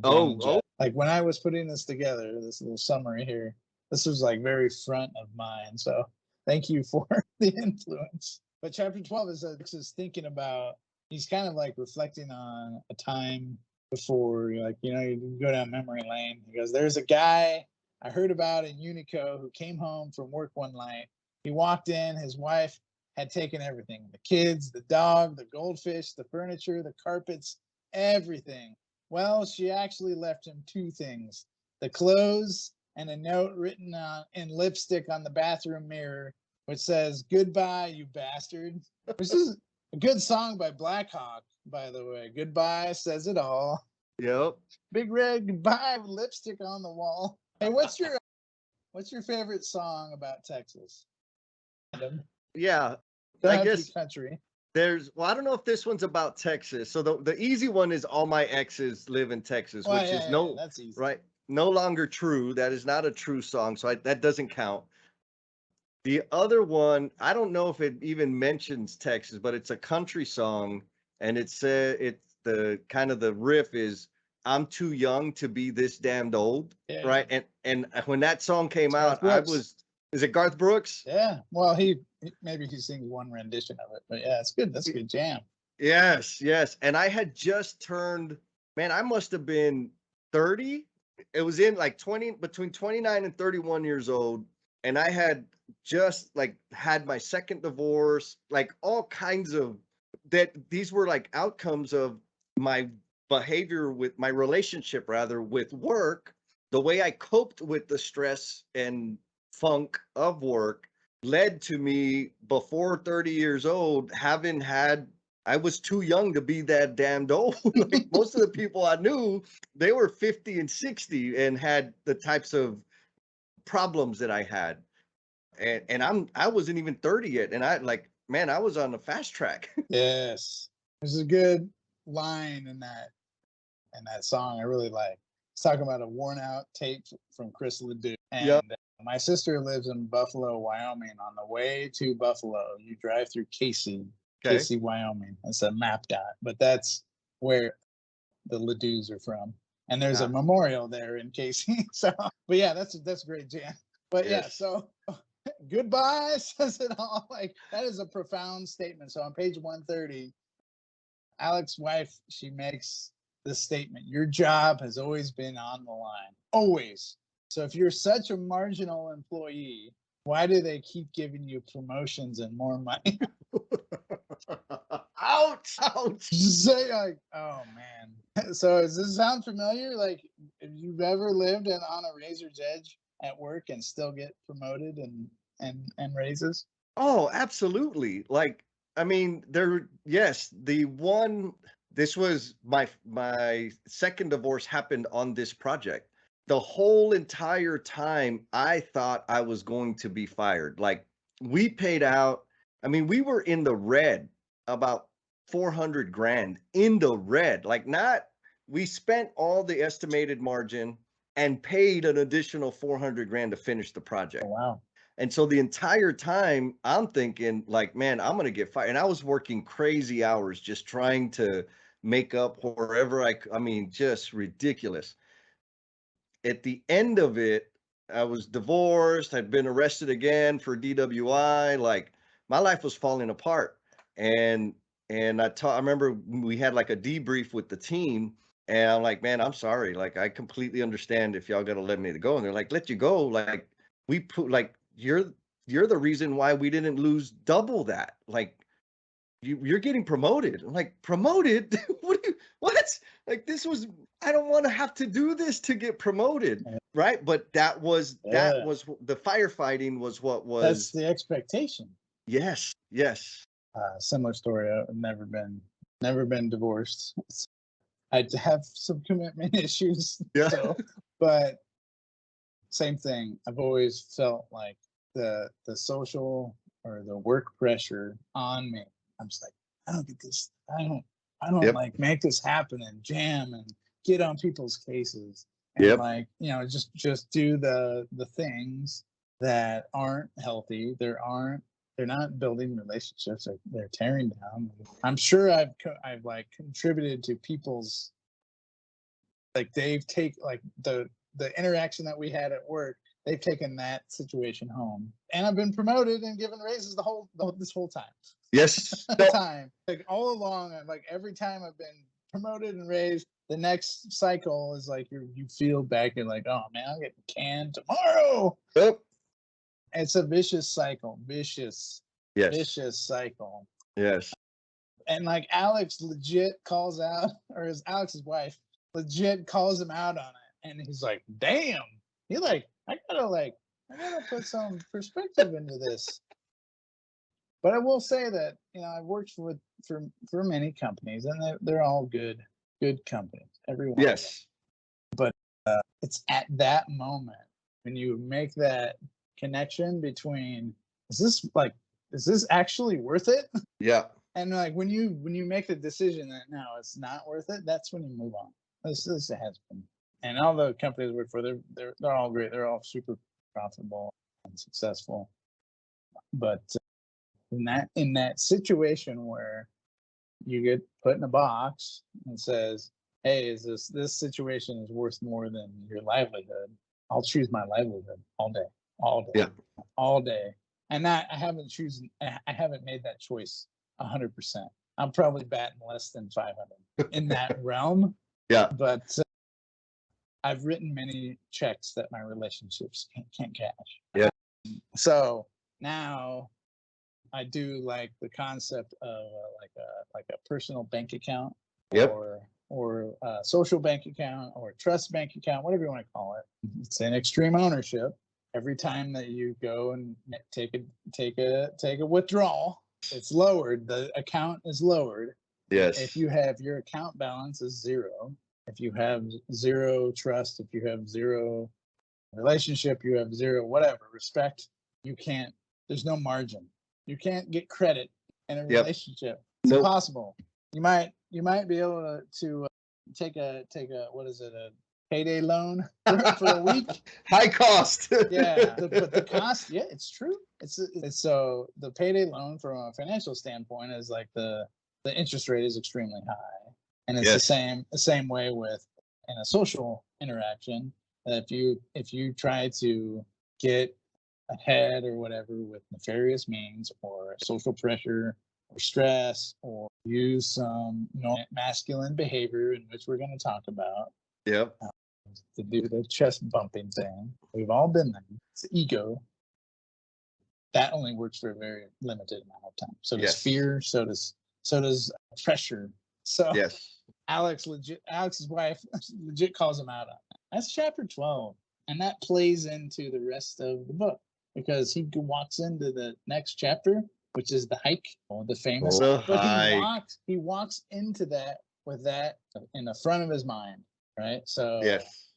like when I was putting this together, this little summary here, this was like very front of mind. So thank you for the influence. But chapter 12 is thinking about, he's kind of like reflecting on a time before, like, you go down memory lane. He goes, there's a guy I heard about in Unico who came home from work one night. He walked in, his wife had taken everything, the kids, the dog, the goldfish, the furniture, the carpets, everything. Well, she actually left him two things, the clothes and a note written in lipstick on the bathroom mirror, which says, "Goodbye, you bastard." Which is a good song by Black Hawk, by the way. Goodbye says it all. Yep. Big red goodbye with lipstick on the wall. Hey, what's your favorite song about Texas? Adam? Yeah. I guess country. I don't know if this one's about Texas. So the easy one is All My Exes Live in Texas, which is that's easy. Right. No longer true. That is not a true song. So that doesn't count. The other one, I don't know if it even mentions Texas, but it's a country song. And it's the kind of the riff is, I'm too young to be this damned old. Yeah. Right. And when that song came out, is it Garth Brooks? Yeah. Well, maybe he sings one rendition of it, but yeah, it's good. That's a good jam. Yes. And I had just turned, I must have been 30. It was in like between 29 and 31 years old. And I had just like had my second divorce, like all kinds of these were like outcomes of my behavior with my relationship, rather, with work. The way I coped with the stress and funk of work led to me before 30 years old, I was too young to be that damned old. Like most of the people I knew, they were 50 and 60 and had the types of problems that I had. And I wasn't even 30 yet. And I was on the fast track. Yes. There's a good line in that song I really like. It's talking about a worn out tape from Chris Ledoux. And my sister lives in Buffalo, Wyoming. On the way to Buffalo, you drive through Casey, Wyoming. It's a map dot, but that's where the Ledouxs are from. And there's a memorial there in Casey. So, but yeah, that's a great jam. But yeah, so goodbye says it all. Like that is a profound statement. So on page 130, Alex's wife, she makes this statement: your job has always been on the line. Always. So if you're such a marginal employee, why do they keep giving you promotions and more money? Ouch! Say like, oh man. So does this sound familiar? Like, if you've ever lived on a razor's edge at work and still get promoted and raises? Oh, absolutely. Like, I mean, yes, this was my second divorce happened on this project. The whole entire time I thought I was going to be fired. Like, we paid out, I mean, we were in the red about 400 grand in the red. Like, not, we spent all the estimated margin and paid an additional 400 grand to finish the project. Oh, wow. And so the entire time I'm thinking like, man, I'm going to get fired. And I was working crazy hours just trying to make up wherever I mean, just ridiculous. At the end of it, I was divorced. I'd been arrested again for DWI. Like, my life was falling apart. And I remember we had like a debrief with the team, and I'm like, man, I'm sorry. Like, I completely understand if y'all got to let me go. And they're like, let you go. Like, we put like, you're the reason why we didn't lose double that. Like, you're getting promoted. I'm like, promoted? What? Like, this was, I don't want to have to do this to get promoted, right? But that was the firefighting was what was. That's the expectation. Yes. Similar story. I've never been divorced. I have some commitment issues. Yeah. So, but same thing. I've always felt like the social or the work pressure on me. I'm just like, I don't get this. I don't Yep. like make this happen and jam and get on people's cases and Yep. like, just do the things that aren't healthy. They're not building relationships. They're tearing down. I'm sure I've like contributed to people's, like, they've taken like the interaction that we had at work. They've taken that situation home, and I've been promoted and given raises this whole time. Yes. Time, like all along, like every time I've been promoted and raised, the next cycle is like you feel back, you're like, oh man, I'll get canned tomorrow. Yep. It's a vicious cycle. Vicious cycle. Yes. And like Alex legit calls out, or Alex's wife legit calls him out on it, and he's like, damn. He's like, I gotta put some perspective into this. But I will say that, I've worked for many companies, and they're all good companies. Everyone. Yes. But it's at that moment when you make that connection between, is this actually worth it? Yeah. And like when you make the decision that no, it's not worth it, that's when you move on. This has been, and all the companies I work for, they're all great. They're all super profitable and successful. But in that situation where you get put in a box and says, hey, is this situation is worth more than your livelihood? I'll choose my livelihood all day. Yeah. All day. And I haven't made that choice 100%. I'm probably batting less than 500 in that realm. Yeah. But I've written many checks that my relationships can't cash. Yeah. So now I do like the concept of like a personal bank account, Yep. or a social bank account, or a trust bank account, whatever you want to call it. It's an extreme ownership. Every time that you go and take a withdrawal, it's lowered. The account is lowered. Yes. If you have your account balance is zero, if you have zero trust, if you have zero relationship, you have zero whatever respect, you can't. There's no margin. You can't get credit in a relationship. It's impossible. You might be able to take a what is it, a payday loan for a week. High cost. Yeah, but the cost, yeah, it's true. It's so the payday loan from a financial standpoint is like the interest rate is extremely high, and it's the same way with in a social interaction. If you try to get ahead or whatever with nefarious means or social pressure or stress or use some masculine behavior, in which we're going to talk about. Yep. To do the chest bumping thing. We've all been there. It's ego. That only works for a very limited amount of time. So does fear. So does pressure. So Alex's wife legit calls him out on that. That's chapter 12. And that plays into the rest of the book because he walks into the next chapter, which is the hike, the famous. But he walks into that with that in the front of his mind, right? So yes.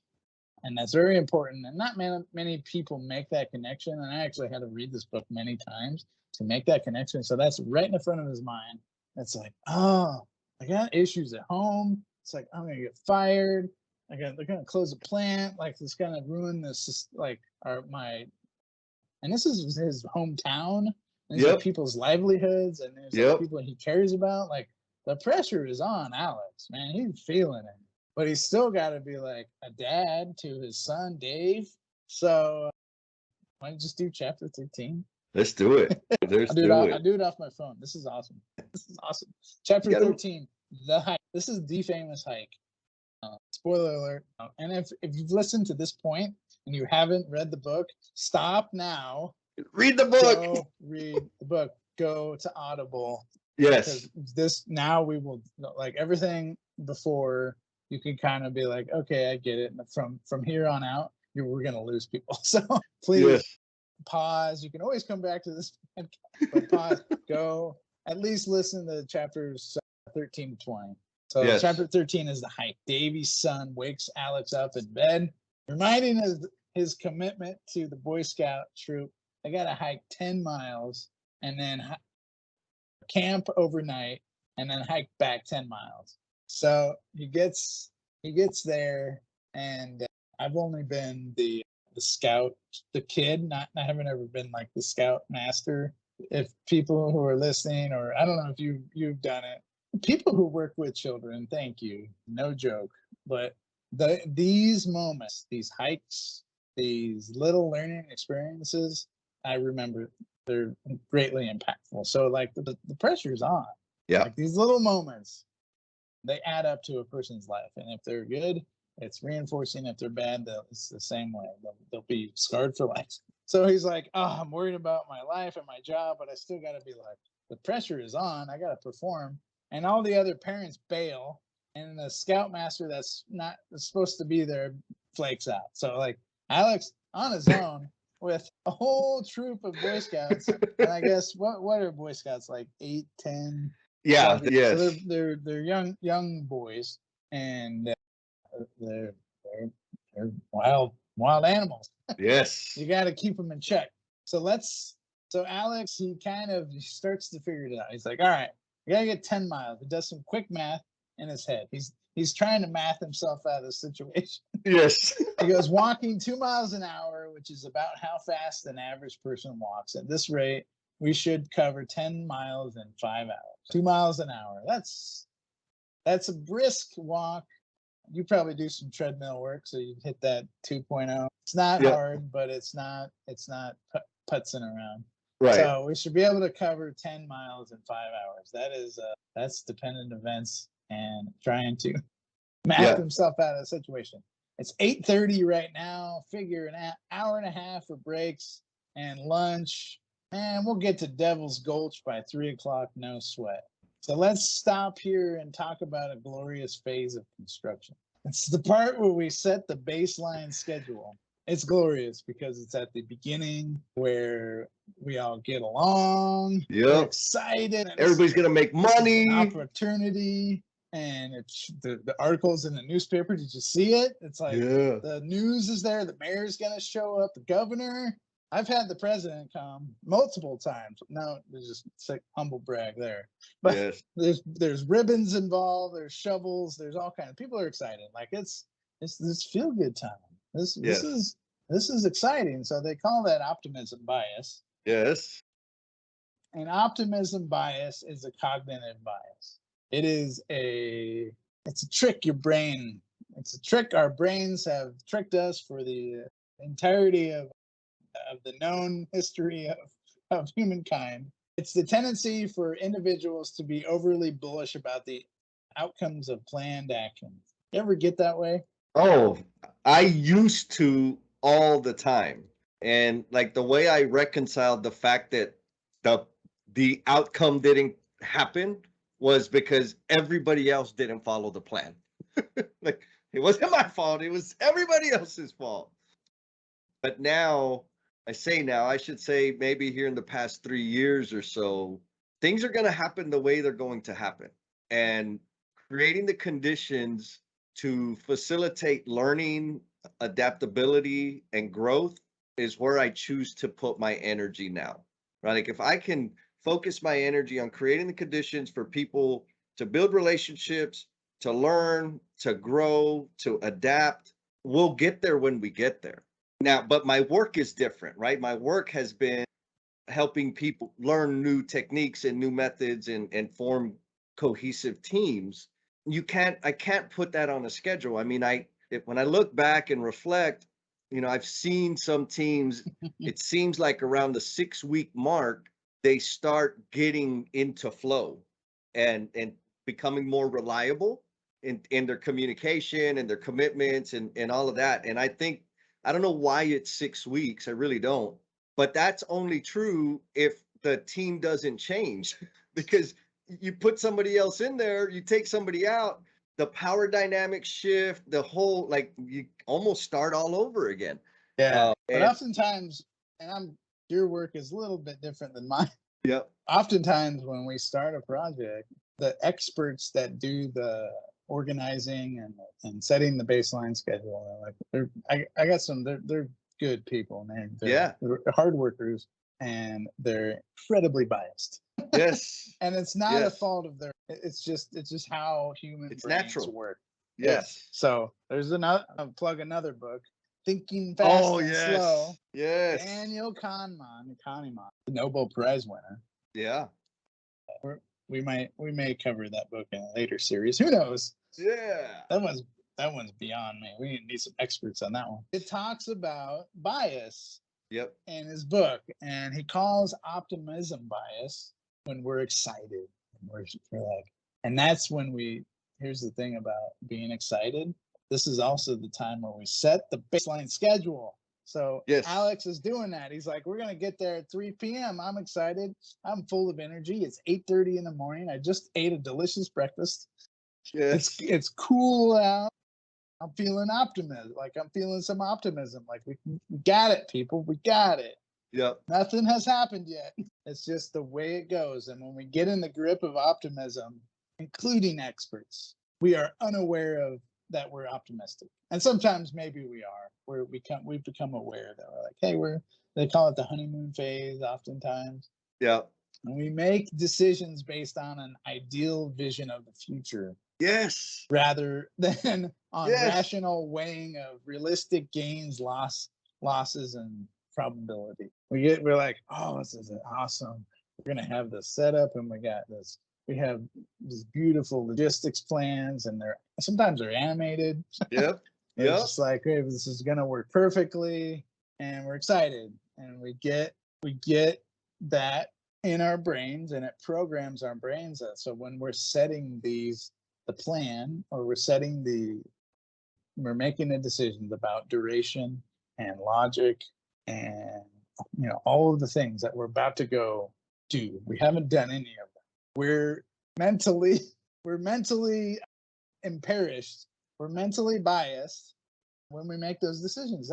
And that's very important. And not many people make that connection. And I actually had to read this book many times to make that connection. So that's right in the front of his mind. It's like, oh, I got issues at home. It's like, I'm going to get fired. They're going to close a plant. Like, it's going to ruin this, like, and this is his hometown. And these are people's livelihoods. And there's people he cares about. Like, the pressure is on Alex, man. He's feeling it. But he's still got to be like a dad to his son, Dave. So why don't you just do chapter 13? Let's do it. I'll do it off my phone. This is awesome. Chapter 13, the hike. This is the famous hike. Spoiler alert. And if you've listened to this point and you haven't read the book, stop now. Read the book. Go read the book. Go to Audible. Yes. Because now we will, like everything before, you can kind of be like, okay, I get it. And from here on out, we're going to lose people. So please pause. You can always come back to this, but pause, go, at least listen to chapters 13 to 20. So chapter 13 is the hike. Davy's son wakes Alex up in bed, reminding his commitment to the Boy Scout troop. They got to hike 10 miles and then camp overnight and then hike back 10 miles. So he gets there, and I've only been the scout, the kid, not having ever been like the scout master. If people who are listening, or I don't know if you've done it, people who work with children, thank you, no joke. But these moments, these hikes, these little learning experiences, I remember they're greatly impactful. So like the pressure's on. Yeah. Like these little moments, they add up to a person's life. And if they're good, it's reinforcing. If they're bad, it's the same way. They'll be scarred for life. So he's like, oh, I'm worried about my life and my job, but I still got to be like, the pressure is on. I got to perform. And all the other parents bail. And the scoutmaster that's supposed to be there flakes out. So like Alex on his own with a whole troop of Boy Scouts. And I guess what are Boy Scouts, like 8, 10? Yeah, yes. So they're young boys, and they're wild animals. Yes. You got to keep them in check. So Alex, he starts to figure it out. He's like, all right, we got to get 10 miles. He does some quick math in his head. He's trying to math himself out of the situation. Yes. He goes walking 2 miles an hour, which is about how fast an average person walks. At this rate, we should cover 10 miles in 5 hours. 2 miles an hour. That's a brisk walk. You probably do some treadmill work, so you hit that 2.0. It's not hard, but it's not putzing around. Right. So we should be able to cover 10 miles in 5 hours. That's dependent events and trying to map himself out of the situation. It's 8:30 right now. Figure an hour and a half for breaks and lunch. And we'll get to Devil's Gulch by 3 o'clock, no sweat. So let's stop here and talk about a glorious phase of construction. It's the part where we set the baseline schedule. It's glorious because it's at the beginning where we all get along. We're excited. Everybody's going to make money. Opportunity. And it's the articles in the newspaper. Did you see it? It's like the news is there. The mayor's going to show up. The governor. I've had the president come multiple times. No, there's just like humble brag there. But there's ribbons involved. There's shovels. There's all kinds of people are excited. Like it's this feel good time. This is exciting. So they call that optimism bias. Yes. And optimism bias is a cognitive bias. It's a trick your brain. It's a trick our brains have tricked us for the entirety of the known history of humankind. It's the tendency for individuals to be overly bullish about the outcomes of planned actions. You ever get that way? Oh, I used to all the time. And like the way I reconciled the fact that the outcome didn't happen was because everybody else didn't follow the plan. Like, it wasn't my fault. It was everybody else's fault. But now, I should say maybe here in the past 3 years or so, things are going to happen the way they're going to happen. And creating the conditions to facilitate learning, adaptability, and growth is where I choose to put my energy now, right? Like if I can focus my energy on creating the conditions for people to build relationships, to learn, to grow, to adapt, we'll get there when we get there. Now, but my work is different, right? My work has been helping people learn new techniques and new methods and form cohesive teams. I can't put that on a schedule. I mean, when I look back and reflect, I've seen some teams, it seems like around the 6-week mark, they start getting into flow and becoming more reliable in their communication and their commitments and all of that. And I don't know why it's 6 weeks. I really don't. But that's only true if the team doesn't change, because you put somebody else in there, you take somebody out, the power dynamics shift, the whole, like, you almost start all over again. Yeah. But oftentimes, your work is a little bit different than mine. Yep. Oftentimes when we start a project, the experts that do the organizing and setting the baseline schedule, I got some, they're good people, and they're hard workers, and they're incredibly biased. Yes. And it's not a fault of it's just how human brains natural. work. Yes. Yeah. So there's I'll plug another book, Thinking Fast and Slow. Yes. Daniel Kahneman, the Nobel Prize winner. Yeah. We may cover that book in a later series. Who knows? Yeah. That one's beyond me. We need some experts on that one. It talks about bias. Yep. In his book, and he calls optimism bias when we're excited. We're like, and that's when here's the thing about being excited. This is also the time where we set the baseline schedule. So Alex is doing that. He's like, we're going to get there at 3 p.m. I'm excited. I'm full of energy. It's 8:30 in the morning. I just ate a delicious breakfast. Yes. It's cool out. I'm feeling optimism. Like I'm feeling some optimism. Like we got it, people. We got it. Yep. Nothing has happened yet. It's just the way it goes. And when we get in the grip of optimism, including experts, we are unaware of that we're optimistic. And sometimes maybe we are. We've become aware that we're like, hey, they call it the honeymoon phase oftentimes. Yeah. And we make decisions based on an ideal vision of the future. Yes. Rather than on rational weighing of realistic gains, losses, and probability. We're like, oh, this is awesome. We're gonna have this setup, and we have these beautiful logistics plans, and sometimes they're animated. Yep. It's just like, hey, this is gonna work perfectly, and we're excited, and we get that in our brains, and it programs our brains. So when we're setting the plan, or we're making the decisions about duration and logic and all of the things that we're about to go do. We haven't done any of them. We're mentally imperished. We're mentally biased when we make those decisions.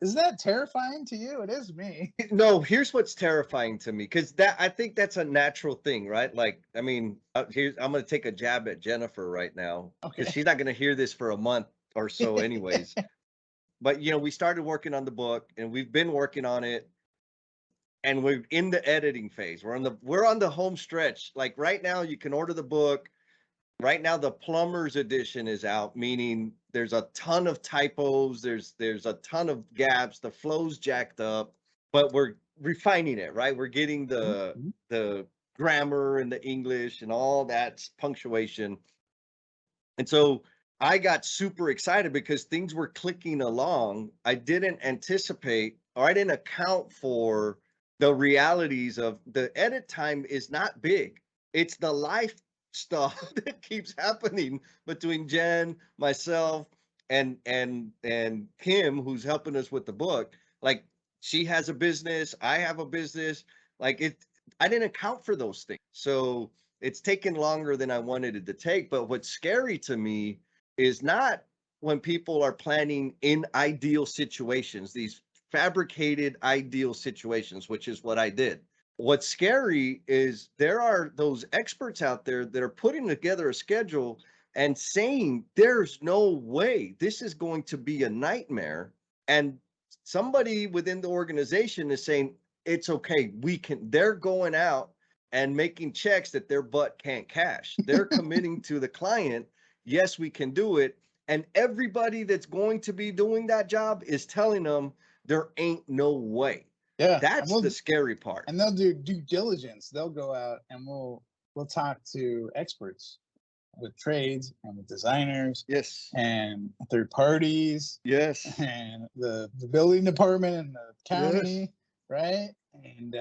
Is that terrifying to you? It is me. No, here's what's terrifying to me, because I think that's a natural thing, right? Like, I mean, I'm going to take a jab at Jennifer right now, because she's not going to hear this for a month or so anyways. But, we started working on the book, and we've been working on it, and we're in the editing phase. We're on the home stretch. Like right now, you can order the book. Right now, the plumber's edition is out, meaning there's a ton of typos. There's a ton of gaps. The flow's jacked up, but we're refining it, right? We're getting the grammar and the English and all that punctuation. And so I got super excited because things were clicking along. I didn't anticipate, or I didn't account for the realities of the edit time is not big. It's the life stuff that keeps happening between Jen, myself, and Kim, who's helping us with the book. Like, she has a business, I have a business. Like, I didn't account for those things. So it's taken longer than I wanted it to take. But what's scary to me is not when people are planning in ideal situations, these fabricated ideal situations, which is what I did. What's scary is there are those experts out there that are putting together a schedule and saying there's no way this is going to be a nightmare. And somebody within the organization is saying it's okay. They're going out and making checks that their butt can't cash. They're committing to the client. Yes, we can do it. And everybody that's going to be doing that job is telling them there ain't no way. Yeah, That's the scary part. And they'll do due diligence. They'll go out and we'll talk to experts with trades and with designers. Yes. And third parties. Yes. And the building department and the county, Yes. right? And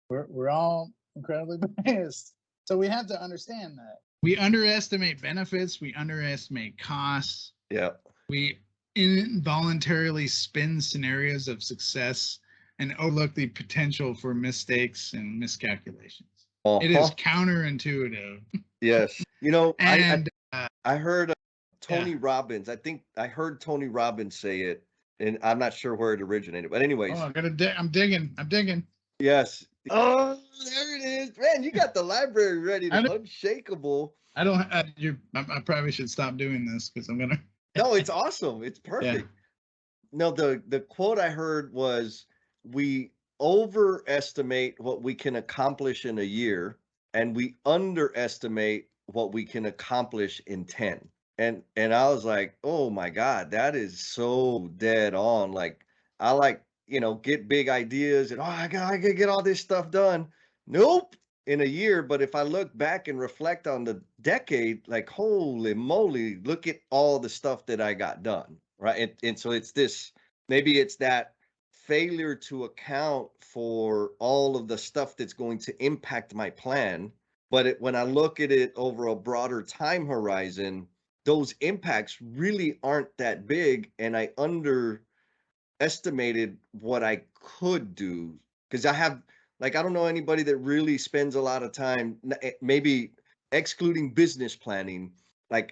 we're all incredibly biased. So we have to understand that. We underestimate benefits. We underestimate costs. Yeah. We involuntarily spin scenarios of success and overlook the potential for mistakes and miscalculations. It is counterintuitive. Yes. You know, And I heard Tony Robbins. I think I heard Tony Robbins say it, and I'm not sure where it originated. But anyways, I'm digging. Yes. Oh, there it is, man! You got the library ready to unshakable. I probably should stop doing this because I'm gonna. No, it's awesome. It's perfect. Yeah. No, the quote I heard was, "We overestimate what we can accomplish in a year, and we underestimate what we can accomplish in 10." And I was like, oh my God, that is so dead on. Like, I like, get big ideas and I gotta get all this stuff done. Nope, in a year. But if I look back and reflect on the decade, like, holy moly, look at all the stuff that I got done, right? And so maybe it's that failure to account for all of the stuff that's going to impact my plan. But when I look at it over a broader time horizon, those impacts really aren't that big. And I underestimated what I could do. Because I don't know anybody that really spends a lot of time, maybe excluding business planning,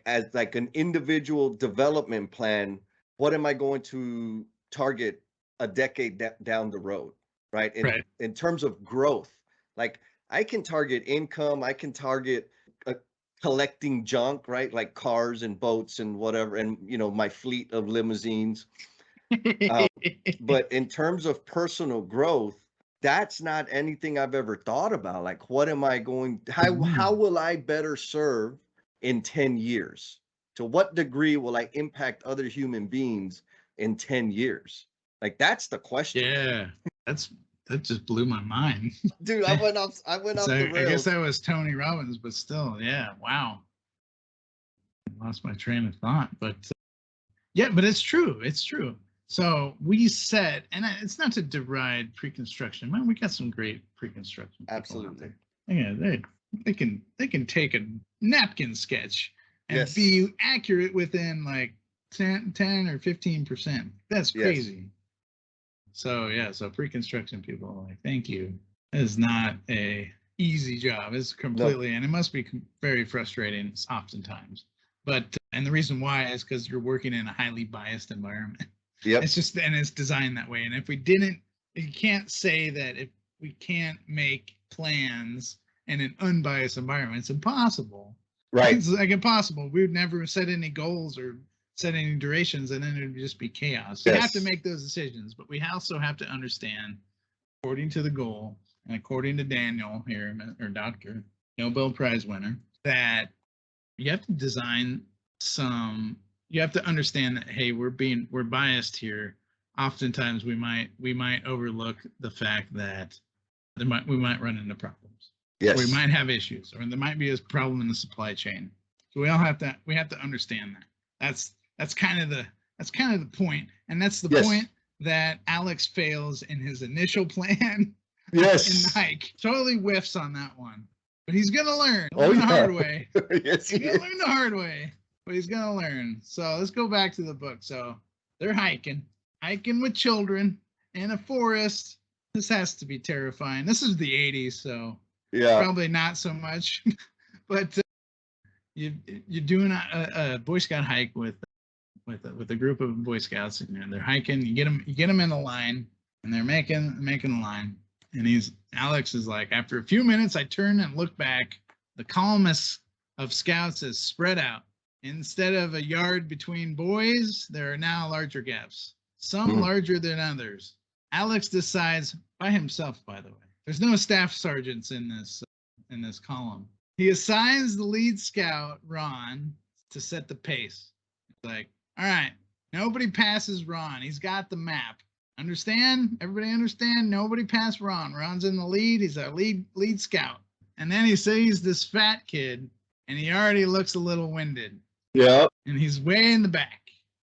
as an individual development plan. What am I going to target a decade down the road, right? In terms of growth, like I can target income, I can target collecting junk, right? Like cars and boats and whatever, and my fleet of limousines. But in terms of personal growth, that's not anything I've ever thought about. Like, what am I how will I better serve in 10 years? To what degree will I impact other human beings in 10 years? Like, that's the question. Yeah, that just blew my mind. Dude, I went off the rails. I guess that was Tony Robbins, but still, yeah, wow. I lost my train of thought, but but it's true. It's true. So we set, and it's not to deride pre-construction. Man, we got some great pre-construction. Absolutely. Yeah, they can take a napkin sketch and Yes. be accurate within like 10 or 15%. That's crazy. Yes. So pre-construction people, like, thank you. It is not a easy job. It's completely, and it must be very frustrating oftentimes. But and the reason why is because you're working in a highly biased environment. Yep. It's just, and it's designed that way. And if we didn't, you can't say that if we can't make plans in an unbiased environment, it's impossible. Right. It's like impossible. We would never set any goals or set any durations, and then it would just be chaos. Yes. You have to make those decisions, but we also have to understand, according to the goal and according to Daniel here, or Dr. Nobel Prize winner, that you have to design you have to understand that, hey, we're biased here. Oftentimes we might overlook the fact that we might run into problems. Yes. Or we might have issues, or there might be a problem in the supply chain. So we have to understand that. That's kind of the point. And that's the point that Alex fails in his initial plan. Yes. In the hike. Totally whiffs on that one. But he's gonna learn. The hard way. Yes, he's gonna learn the hard way. But he's gonna learn. So let's go back to the book. So they're hiking with children in a forest. This has to be terrifying. This is the 80s, so probably not so much. But you're doing a Boy Scout hike with a group of Boy Scouts, and they're hiking. You get them in a line, and they're making the line. And Alex is like, after a few minutes, I turn and look back. The columns of Scouts is spread out. Instead of a yard between boys, there are now larger gaps, some larger than others. Alex decides by himself, by the way. There's no staff sergeants in this column. He assigns the lead scout, Ron, to set the pace. He's like, all right, nobody passes Ron. He's got the map. Understand? Everybody understand? Nobody pass Ron. Ron's in the lead. He's our lead scout. And then he sees this fat kid, and he already looks a little winded. Yeah. And he's way in the back.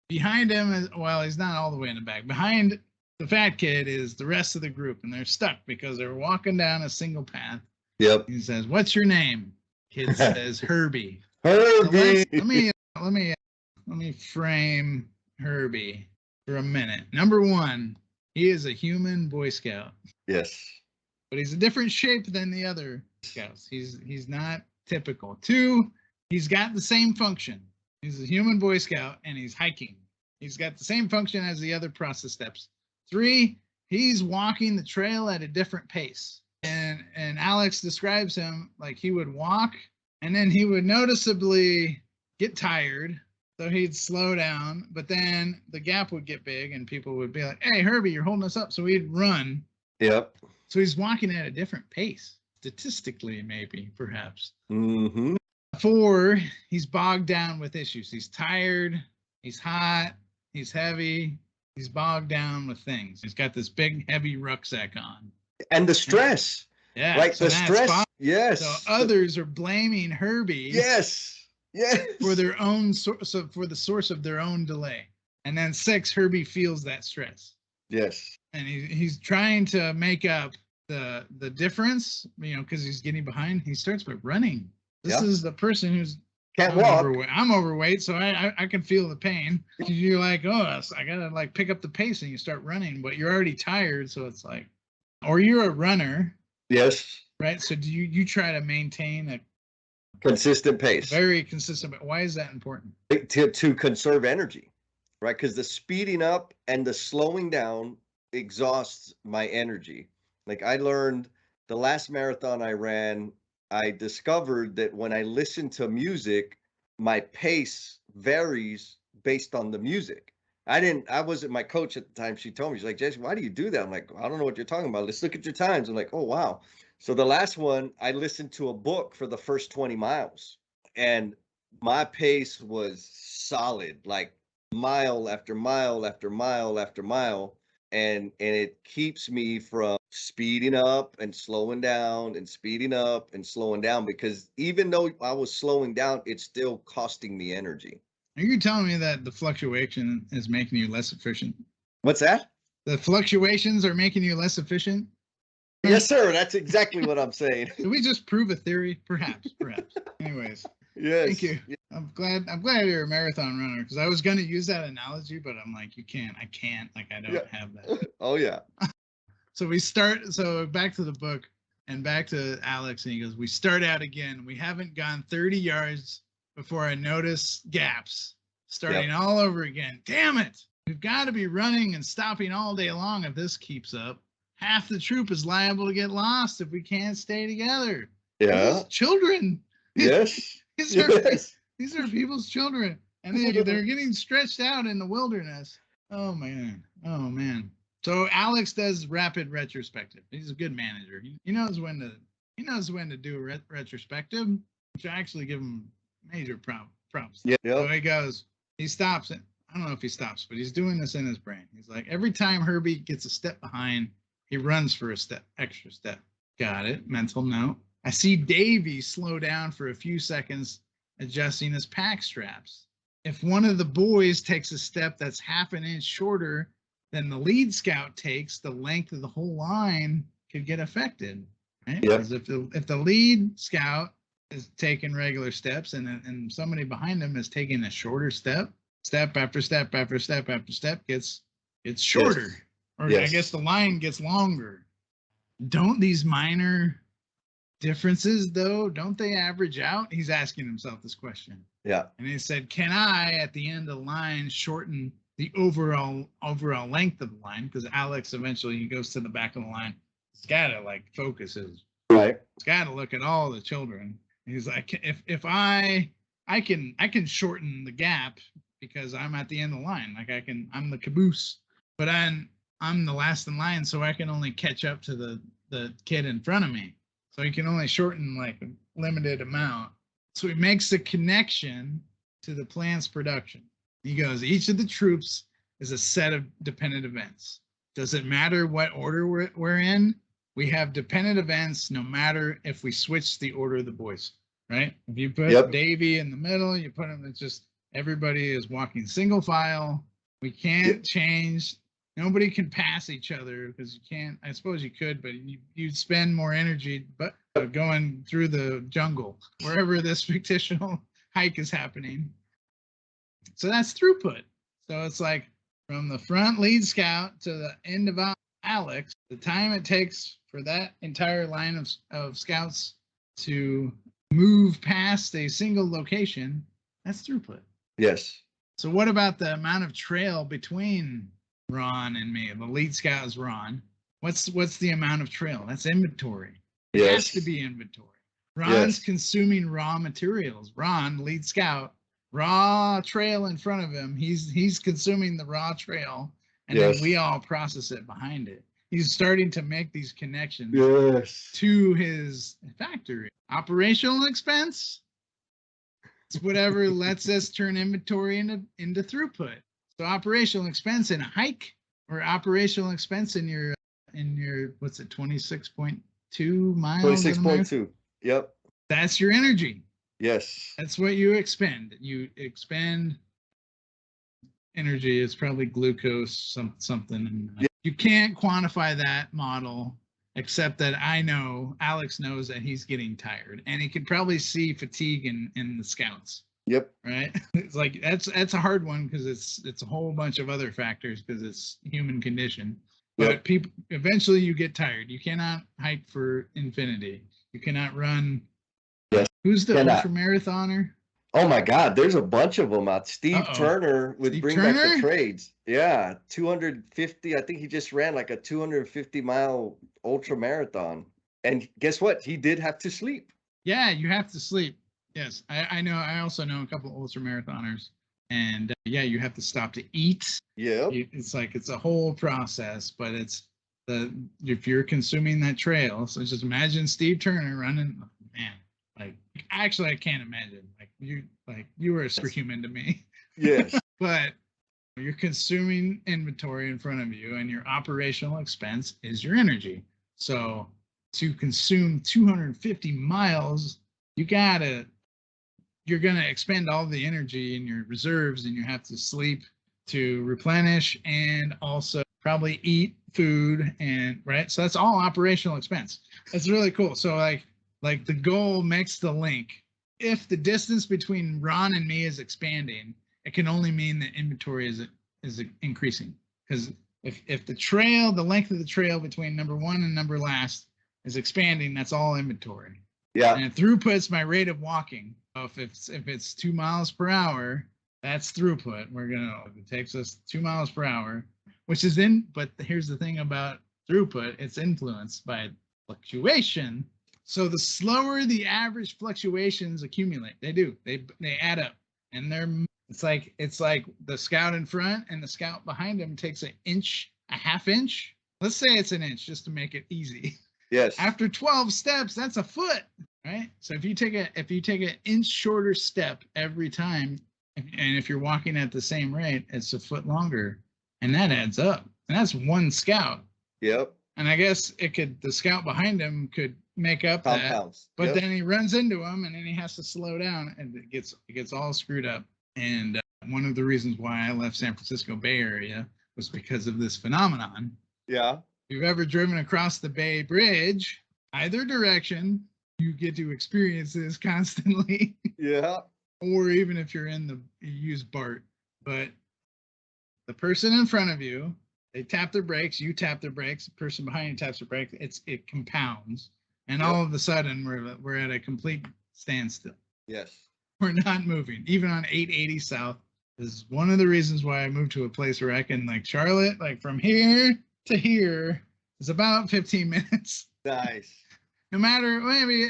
Behind him he's not all the way in the back. Behind the fat kid is the rest of the group, and they're stuck because they're walking down a single path. Yep. He says, "What's your name?" Kid says, "Herbie." Herbie. So let me frame Herbie for a minute. Number one, he is a human Boy Scout. Yes. But he's a different shape than the other Scouts. He's not typical. Two, he's got the same function. He's a human Boy Scout, and he's hiking. He's got the same function as the other process steps. Three, he's walking the trail at a different pace. And Alex describes him like he would walk, and then he would noticeably get tired, so he'd slow down, but then the gap would get big, and people would be like, "Hey, Herbie, you're holding us up," so he'd run. Yep. So he's walking at a different pace, statistically, maybe, perhaps. Mm-hmm. 4, he's bogged down with issues. He's tired, he's hot, he's heavy, he's bogged down with things. He's got this big, heavy rucksack on. And the stress. Yeah. Like so the stress. Yes. So others are blaming Herbie. Yes. Yes. For their own for the source of their own delay. And then 6, Herbie feels that stress. Yes. And he's trying to make up the difference, because he's getting behind. He starts by running. This is the person who's can't walk. I'm overweight, so I can feel the pain. You're like, oh, I gotta like pick up the pace, and you start running, but you're already tired, so it's like, or you're a runner. Yes. Right. So do you try to maintain a consistent pace? Very consistent. But why is that important? To conserve energy, right? Because the speeding up and the slowing down exhausts my energy. Like I learned the last marathon I ran, I discovered that when I listen to music, my pace varies based on the music. I wasn't my coach at the time. She told me, she's like, "Jason, why do you do that?" I'm like, "I don't know what you're talking about. Let's look at your times." I'm like, "Oh, wow." So the last one, I listened to a book for the first 20 miles, and my pace was solid, like mile after mile after mile after mile. And it keeps me from speeding up and slowing down and speeding up and slowing down, because even though I was slowing down, it's still costing me energy. Are you telling me that the fluctuation is making you less efficient? What's that? The fluctuations are making you less efficient? Yes, sir. That's exactly what I'm saying. Did we just prove a theory? Perhaps. Anyways. Yes. Thank you. I'm glad you're a marathon runner, because I was going to use that analogy, but I'm like, I can't, like, I don't have that. Oh yeah. So back to the book and back to Alex, and he goes, we start out again. We haven't gone 30 yards before I notice gaps, starting all over again. Damn it. We've got to be running and stopping all day long if this keeps up. Half the troop is liable to get lost if we can't stay together. Yeah. Children. Yes. These are people's children, and they're getting stretched out in the wilderness. Oh man. So Alex does rapid retrospective. He's a good manager. He knows when to do a retrospective, which I actually give him major props. Yeah. So he stops it. I don't know if he stops, but he's doing this in his brain. He's like, every time Herbie gets a step behind, he runs for extra step. Got it. Mental note. I see Davy slow down for a few seconds, adjusting his pack straps. If one of the boys takes a step that's half an inch shorter than the lead scout takes, the length of the whole line could get affected. Right? Because if the lead scout is taking regular steps and somebody behind him is taking a shorter step after step after step after step gets shorter. Or I guess the line gets longer. Don't these minor differences, though, don't they average out? He's asking himself this question. Yeah. And he said, can I, at the end of the line, shorten the overall length of the line? Because Alex eventually he goes to the back of the line. He's got to like focus his. Right. He's got to look at all the children. He's like, if I can shorten the gap because I'm at the end of the line. Like I'm the caboose, but I'm the last in line, so I can only catch up to the kid in front of me. So he can only shorten like a limited amount. So he makes the connection to the plan's production. He goes, each of the troops is a set of dependent events. Does it matter what order we're in? We have dependent events no matter if we switch the order of the boys, right? If you put Davy in the middle, you put him, it's just everybody is walking single file. We can't change. Nobody can pass each other because you can't. I suppose you could, but you'd spend more energy but going through the jungle, wherever this fictional hike is happening. So that's throughput. So it's like from the front lead scout to the end of Alex, the time it takes for that entire line of scouts to move past a single location, that's throughput. Yes. So what about the amount of trail between Ron and me? The lead scout is Ron. What's the amount of trail? That's inventory. It has to be inventory. Ron's consuming raw materials. Ron, lead scout, raw trail in front of him. He's consuming the raw trail, and then we all process it behind it. He's starting to make these connections to his factory. Operational expense, it's whatever lets us turn inventory into throughput. So operational expense in a hike or operational expense in your what's it, 26.2 miles? 26.2. Yep. That's your energy. Yes. That's what you expend. You expend energy. It's probably glucose, something. You can't quantify that model, except that I know Alex knows that he's getting tired, and he could probably see fatigue in the scouts. Yep. Right. It's like that's a hard one because it's a whole bunch of other factors because it's human condition. But people eventually you get tired. You cannot hike for infinity. You cannot run. Yes. Who's the ultra marathoner? Oh my God, there's a bunch of them out. Steve Turner would bring back the trades. Yeah, 250. I think he just ran like a 250-mile ultra marathon. And guess what? He did have to sleep. Yeah, you have to sleep. Yes, I know. I also know a couple of ultra marathoners, and you have to stop to eat. Yeah, it's like it's a whole process, but it's if you're consuming that trail. So just imagine Steve Turner running. Man, like actually, I can't imagine. You were a superhuman to me. Yes, but you're consuming inventory in front of you, and your operational expense is your energy. So to consume 250 miles, you're going to expend all the energy in your reserves, and you have to sleep to replenish and also probably eat food, and right. So that's all operational expense. That's really cool. So like the goal makes the link. If the distance between Ron and me is expanding, it can only mean that inventory is increasing. Because if the length of the trail between number one and number last is expanding, that's all inventory. Yeah. And throughput's my rate of walking. So if it's 2 miles per hour, that's throughput. If it takes us 2 miles per hour, which is but here's the thing about throughput, it's influenced by fluctuation. So the slower the average fluctuations accumulate, they add up, and it's like the scout in front and the scout behind him takes a half inch. Let's say it's an inch just to make it easy. Yes. After 12 steps, that's a foot, right? So if you take an inch shorter step every time, and if you're walking at the same rate, it's a foot longer, and that adds up. And that's one scout. Yep. And I guess the scout behind him could make up compounds. But then he runs into him, and then he has to slow down, and it gets all screwed up. And one of the reasons why I left San Francisco Bay Area was because of this phenomenon. Yeah. If you've ever driven across the Bay Bridge, either direction, you get to experience this constantly. Yeah. Or even if you use BART. But the person in front of you, they tap their brakes, you tap their brakes, the person behind you taps their brakes, it compounds. and Yep. all of a sudden we're at a complete standstill. Yes. We're not moving, even on 880 South. This is one of the reasons why I moved to a place where I can, like Charlotte, like from here to here is about 15 minutes. Nice. No matter, maybe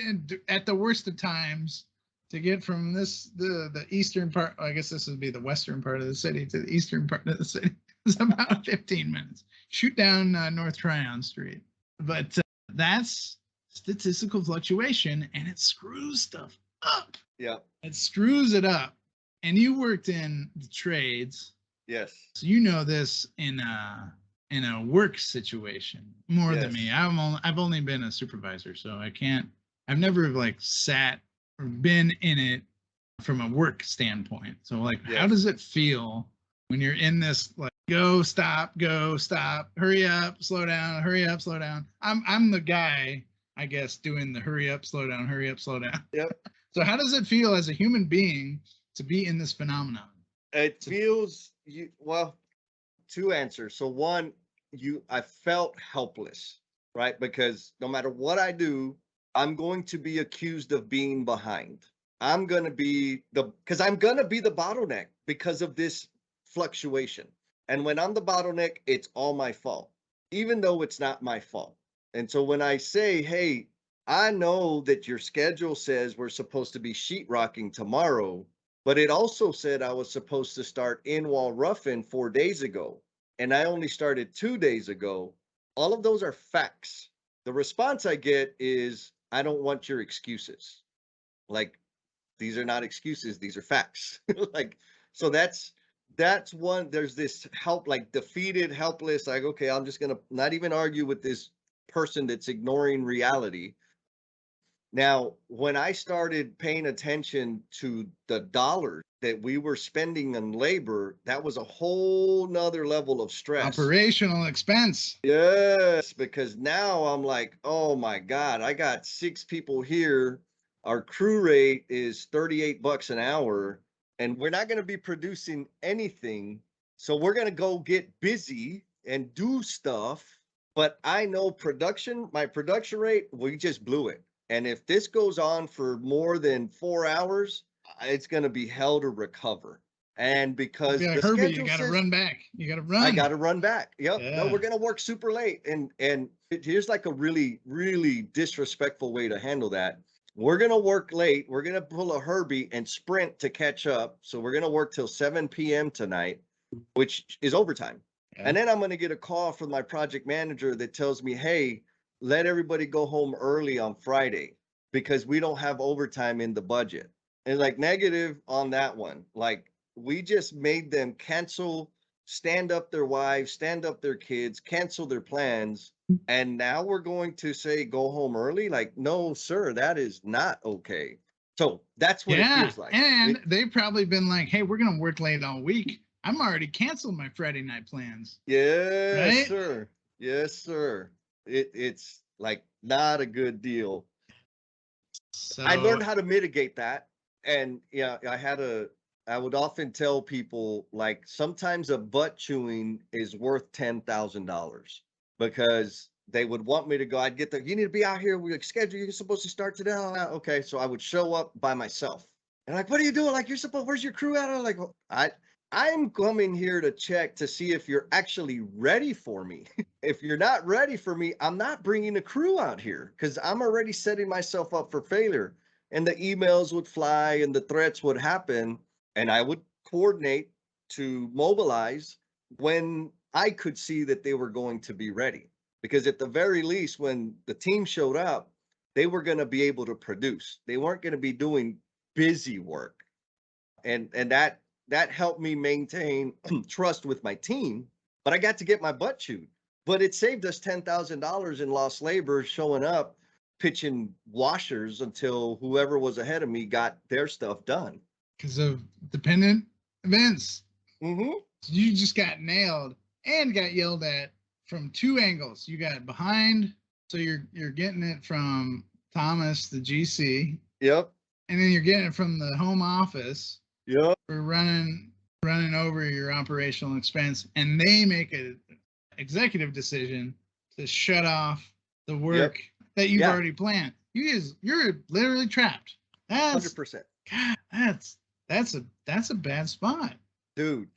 at the worst of times, to get from the eastern part, I guess this would be the western part of the city, to the eastern part of the city, is about 15 minutes. Shoot down North Tryon Street. But that's statistical fluctuation, and it screws stuff up. Yep. It screws it up. And you worked in the trades, Yes. so you know this in a work situation more than me. Yes. I've only been a supervisor, so I've never like sat or been in it from a work standpoint. So like, how Yes. does it feel when you're in this like go, stop, hurry up, slow down, hurry up, slow down? I'm the guy, I guess, doing the hurry up, slow down, hurry up, slow down. Yep. So how does it feel as a human being to be in this phenomenon? It feels well, two answers. So one, I felt helpless, right? Because no matter what I do, I'm going to be accused of being behind. I'm going to be the bottleneck because of this fluctuation. And when I'm the bottleneck, it's all my fault, even though it's not my fault. And so when I say, hey, I know that your schedule says we're supposed to be sheetrocking tomorrow, but it also said I was supposed to start in-wall roughing 4 days ago, and I only started 2 days ago. All of those are facts. The response I get is, I don't want your excuses. Like, these are not excuses, these are facts. Like, so that's one. There's this defeated, helpless, like, okay, I'm just gonna not even argue with this person that's ignoring reality. Now, when I started paying attention to the dollars that we were spending on labor, that was a whole nother level of stress. Operational expense. Yes, because now I'm like, oh my God, I got 6 people here. Our crew rate is $38 an hour, and we're not going to be producing anything. So we're going to go get busy and do stuff. But I know my production rate, we just blew it. And if this goes on for more than 4 hours, it's going to be hell to recover. And because Yeah, the Herby, schedule you got to says, run back. You got to run. I got to run back. Yep. No, Yeah. we're going to work super late. And here's like a really, really disrespectful way to handle that. We're going to work late. We're going to pull a Herby and sprint to catch up. So we're going to work till 7 p.m. tonight, which is overtime. Yeah. And then I'm going to get a call from my project manager that tells me, hey, let everybody go home early on Friday because we don't have overtime in the budget. And like negative on that one, like we just made them stand up their wives, stand up their kids, cancel their plans. And now we're going to say, go home early. Like, no, sir, that is not okay. So that's what it feels like. And they've probably been like, hey, we're going to work late all week. I'm already canceled my Friday night plans. Yes, right? sir. Yes, sir. It's like not a good deal. So I learned how to mitigate that. And yeah, I would often tell people, like, sometimes a butt chewing is worth $10,000 because they would want me to go. I'd get there. You need to be out here. We're like, schedule. You're supposed to start today. Okay. So I would show up by myself. And like, what are you doing? Like, where's your crew at? I'm like, I'm coming here to check to see if you're actually ready for me. If you're not ready for me, I'm not bringing a crew out here because I'm already setting myself up for failure. And the emails would fly and the threats would happen. And I would coordinate to mobilize when I could see that they were going to be ready. Because at the very least, when the team showed up, they were going to be able to produce. They weren't going to be doing busy work. And that helped me maintain trust with my team. But I got to get my butt chewed. But it saved us $10,000 in lost labor showing up, pitching washers until whoever was ahead of me got their stuff done. Because of dependent events. Mm-hmm. You just got nailed and got yelled at from 2 angles. You got behind, so you're getting it from Thomas, the GC. Yep. And then you're getting it from the home office. Yep. For running over your operational expense, and they make an executive decision to shut off the work that you've Yeah. already planned. You're literally trapped. That's 100%. God, that's a bad spot. Dude,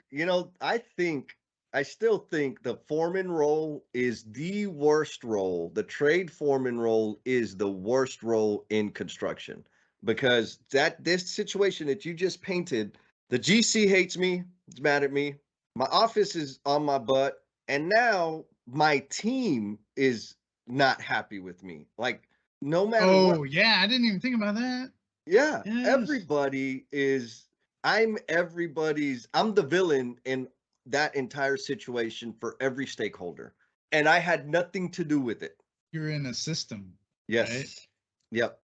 I still think the foreman role is the worst role. The trade foreman role is the worst role in construction because this situation that you just painted, the GC hates me, it's mad at me. My office is on my butt, and now my team is not happy with me. Like no matter what. Oh yeah, I didn't even think about that. Yeah, Yes. everybody is. I'm the villain in that entire situation for every stakeholder. And I had nothing to do with it. You're in a system, Yes. right? Yep.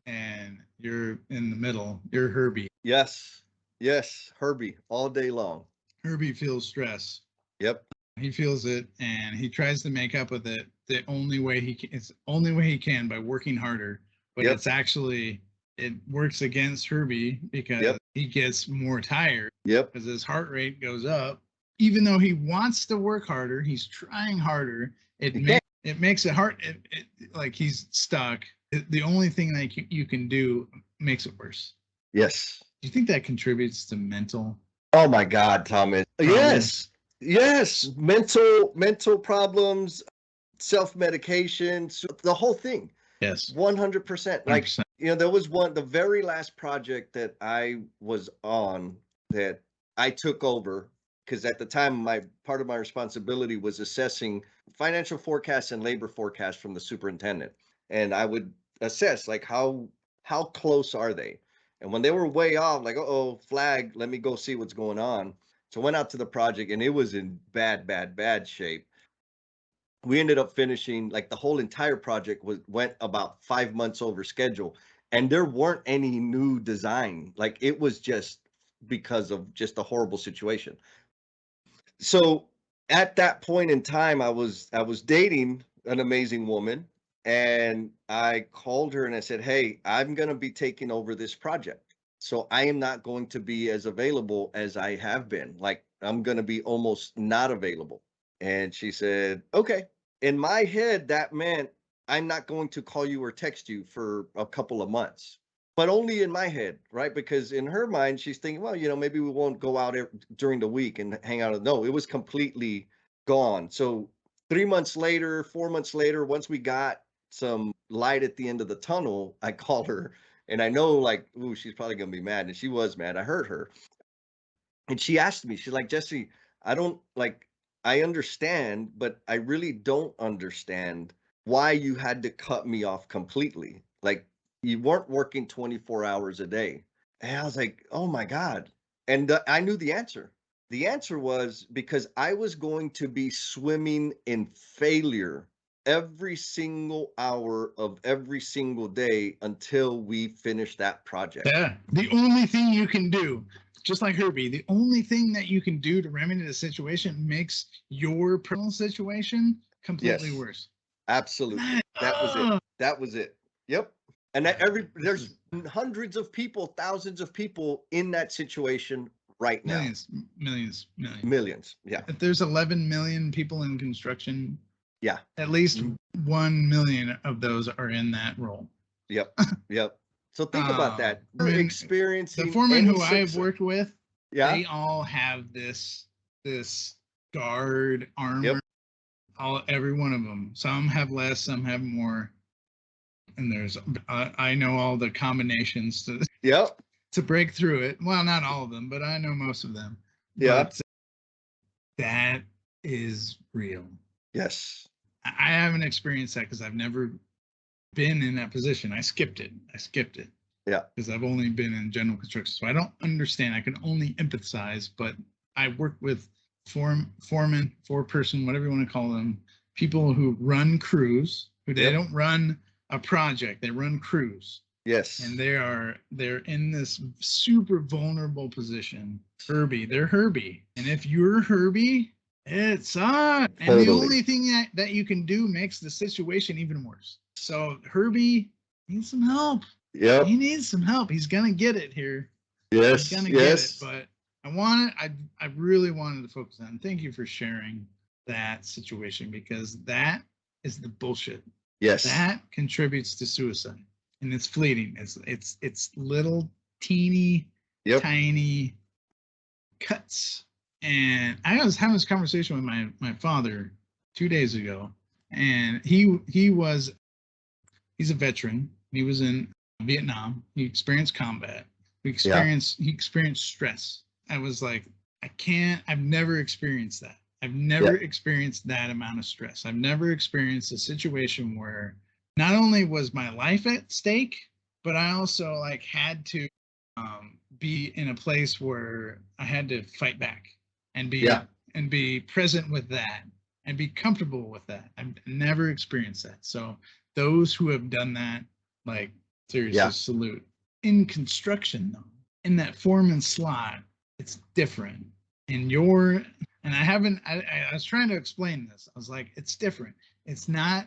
And you're in the middle. You're Herby. Yes. Yes. Herby all day long. Herby feels stress. Yep. He feels it, and he tries to make up with it the only way he can. It's the only way he can by working harder. But Yep. it's actually it works against Herby because Yep. he gets more tired Yep. because his heart rate goes up. Even though he wants to work harder, he's trying harder. It makes it hard. Like he's stuck. The only thing that you can do makes it worse. Yes. Do you think that contributes to mental? Oh my God, Thomas. Problems? Yes. Mental problems, self-medication, the whole thing. Yes. 100%. Like, 100%. there was the very last project that I was on that I took over because at the time, part of my responsibility was assessing financial forecasts and labor forecasts from the superintendent. And I would assess like how close are they? And when they were way off, like, oh, flag, let me go see what's going on. So I went out to the project and it was in bad shape. We ended up finishing like the whole entire project went about 5 months over schedule, and there weren't any new design. Like it was just because of just a horrible situation. So at that point in time, I was dating an amazing woman, and I called her and I said, "Hey, I'm going to be taking over this project. So I am not going to be as available as I have been. Like I'm going to be almost not available." And she said, "Okay." In my head, that meant I'm not going to call you or text you for a couple of months, but only in my head, right? Because in her mind, she's thinking, well, maybe we won't go out during the week and hang out. No, it was completely gone. So 3 months later, 4 months later, once we got some light at the end of the tunnel, I called her and I know like, ooh, she's probably going to be mad. And she was mad. I heard her. And she asked me, she's like, "Jesse, I understand, but I really don't understand why you had to cut me off completely. Like you weren't working 24 hours a day." And I was like, "Oh my God." And I knew the answer. The answer was because I was going to be swimming in failure every single hour of every single day until we finish that project. Yeah. The only thing you can do, just like Herby, the only thing that you can do to remedy the situation makes your personal situation completely Yes. worse. Absolutely. That was it. That was it. Yep. And there's hundreds of people, thousands of people in that situation right now. Millions. Yeah. If there's 11 million people in construction, yeah, at least 1 million of those are in that role. Yep. Yep. So think about that. Experiencing the foremen who I've worked with, yeah, they all have this guard armor. Yep. Every one of them. Some have less, some have more. And there's I know all the combinations to break through it. Well, not all of them, but I know most of them. Yeah. But that is real. Yes. I haven't experienced that because I've never been in that position. I skipped it. Yeah. Because I've only been in general construction. So I don't understand. I can only empathize, but I work with foreman, four-person, whatever you want to call them, people who run crews, who they don't run a project, they run crews. Yes. And they're in this super vulnerable position. They're Herby. And if you're Herby, it sucks. And the only thing that you can do makes the situation even worse. So Herby needs some help. Yeah. He needs some help. He's gonna get it here. Yes. He's gonna get it. But I really wanted to focus on. Thank you for sharing that situation because that is the bullshit. Yes. that contributes to suicide, and it's fleeting. It's little teeny Yep. tiny cuts. And I was having this conversation with my father 2 days ago, and he's a veteran. He was in Vietnam. He experienced combat. He experienced stress. I was like, I've never experienced that. I've never experienced that amount of stress. I've never experienced a situation where not only was my life at stake, but I also like had to be in a place where I had to fight back and be present with that and be comfortable with that. I've never experienced that. So those who have done that, like, seriously, salute. In construction, though, in that foreman slot, it's different. I was trying to explain this. I was like, it's different. It's not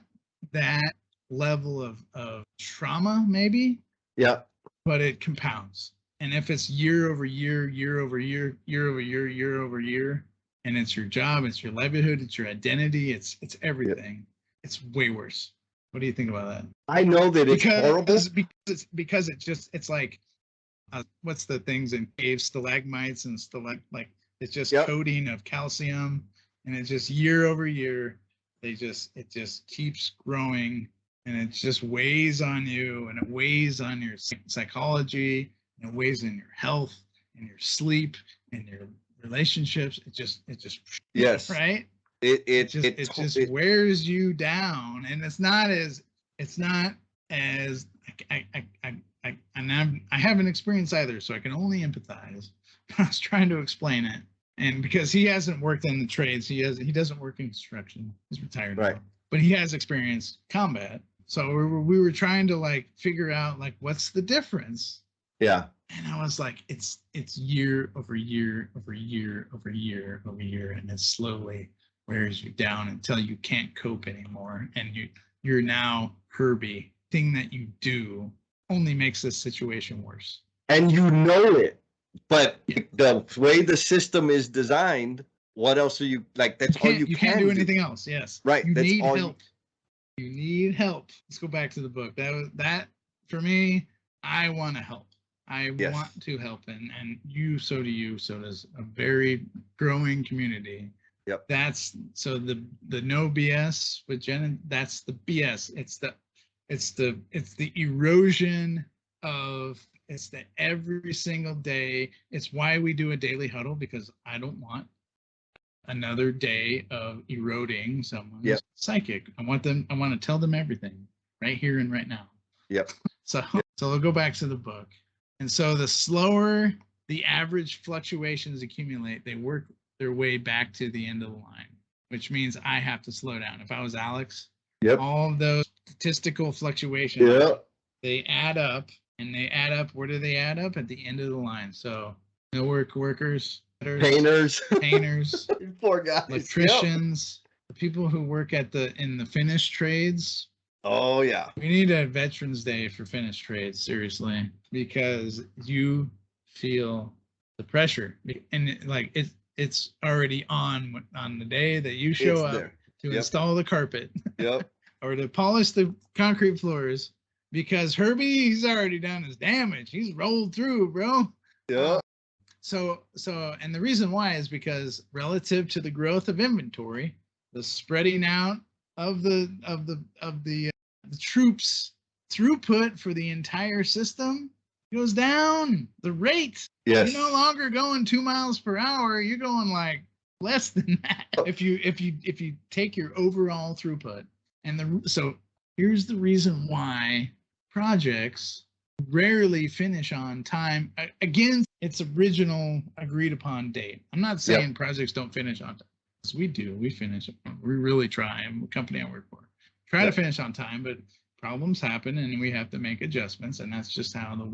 that level of trauma, maybe. Yeah. But it compounds. And if it's year over year, year over year, year over year, year over year, and it's your job, it's your livelihood, it's your identity, it's everything. It's way worse. What do you think about that? I know that it's horrible. Because it's like, what's the things in caves, stalagmites and like it's just coating of calcium, and it's just year over year, it just keeps growing, and it just weighs on you, and it weighs on your psychology, and it weighs in your health, and your sleep, and your relationships. It just yes, right. It just wears you down, and it's not as I haven't experienced either, so I can only empathize. I was trying to explain it, and because he hasn't worked in the trades, he doesn't work in construction. He's retired now, but he has experienced combat. So we were trying to like figure out like what's the difference. Yeah. And I was like, it's year over year over year over year over year, and it slowly wears you down until you can't cope anymore, and you're now Herby. Thing that you do only makes this situation worse. And you know it, but the way the system is designed, what else are you like? That's all you can't do anything else. Yes, right. You that's need all help. You need help. Let's go back to the book. That for me. I want to help. I want to help, and you. So do you. So does a very growing community. Yep. That's so the no BS with Jen. That's the BS. It's the erosion of, it's the every single day. It's why we do a daily huddle, because I don't want another day of eroding someone's psychic. I want to tell them everything right here and right now. Yep. So we'll go back to the book. And so the slower the average fluctuations accumulate, they work their way back to the end of the line, which means I have to slow down. If I was Alex, all of those statistical fluctuations, they add up, and they add up. Where do they add up? At the end of the line. So workers, painters, poor guys, electricians, the people who work in the finished trades. Oh yeah, we need a Veterans Day for finished trades, seriously, because you feel the pressure, and it's already on the day that you show up to install the carpet. Or to polish the concrete floors, because Herby, he's already done his damage. He's rolled through, bro. So and the reason why is because relative to the growth of inventory, the spreading out of the troops throughput for the entire system goes down. The rate. You're no longer going 2 miles per hour. You're going like less than that. If you take your overall throughput. So here's the reason why projects rarely finish on time against its original agreed upon date. I'm not saying projects don't finish on time. Because we do. We finish. We really try. And the company I work for try to finish on time, but problems happen and we have to make adjustments, and that's just how the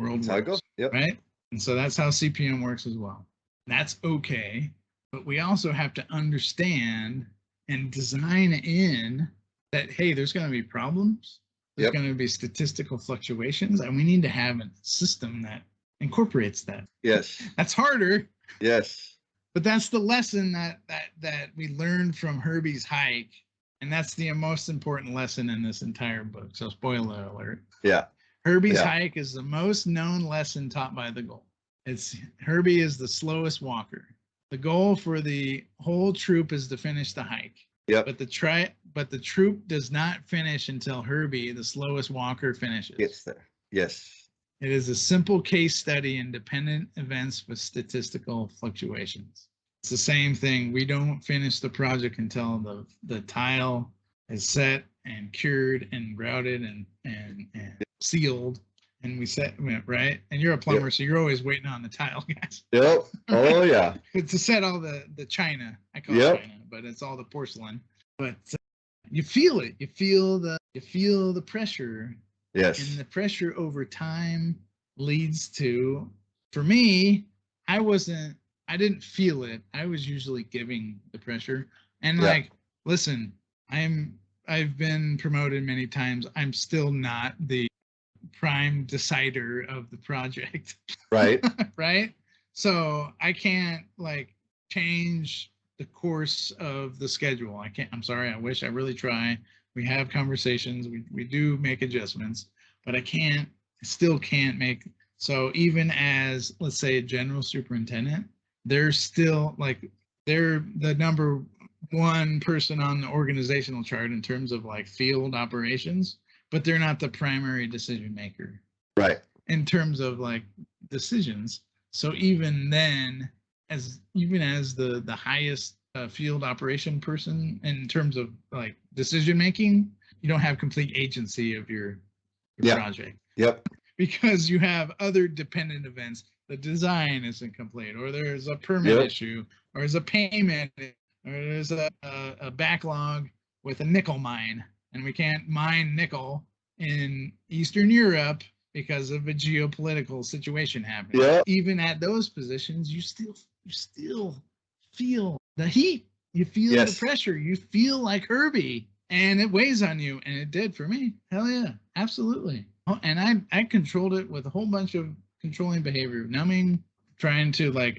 world works. Right? And so that's how CPM works as well. That's okay, but we also have to understand and design in that, hey, there's going to be problems. There's going to be statistical fluctuations, and we need to have a system that incorporates that. That's harder. But that's the lesson that we learned from Herby's hike And that's the most important lesson in this entire book. So spoiler alert. Yeah. Herby's Yeah. hike is the most known lesson taught by the goal. Herby is the slowest walker. The goal for the whole troop is to finish the hike. Yep. But the troop does not finish until Herby, the slowest walker, finishes. Gets there. Yes. It is a simple case study in dependent events with statistical fluctuations. It's the same thing. We don't finish the project until the tile is set and cured and grouted and sealed. And we set, right? And you're a plumber, Yep. so you're always waiting on the tile, guys. Yep. Oh yeah. To set all the china. I call Yep. it china, but it's all the porcelain. But you feel it. You feel the pressure. Yes. And the pressure over time leads to, for me, I didn't feel it. I was usually giving the pressure. And Yeah. listen, I've been promoted many times. I'm still not the prime decider of the project. Right. Right? So I can't change the course of the schedule. I can't. I'm sorry. I wish. I really try. We have conversations. We do make adjustments, but I still can't make. So even as, let's say, a general superintendent, they're still they're the number one person on the organizational chart in terms of field operations, but they're not the primary decision maker. Right. In terms of decisions. So even then, as the highest field operation person in terms of decision making, you don't have complete agency of your project. Yep. Because you have other dependent events. The design isn't complete, or there's a permit issue, or there's a payment, or there's a backlog with a nickel mine, and we can't mine nickel in Eastern Europe because of a geopolitical situation happening. Yeah. Even at those positions, you still feel the heat. You feel the pressure. You feel like Herby, and it weighs on you. And it did for me. Hell yeah, absolutely. Oh, and I controlled it with a whole bunch of controlling behavior, numbing, trying to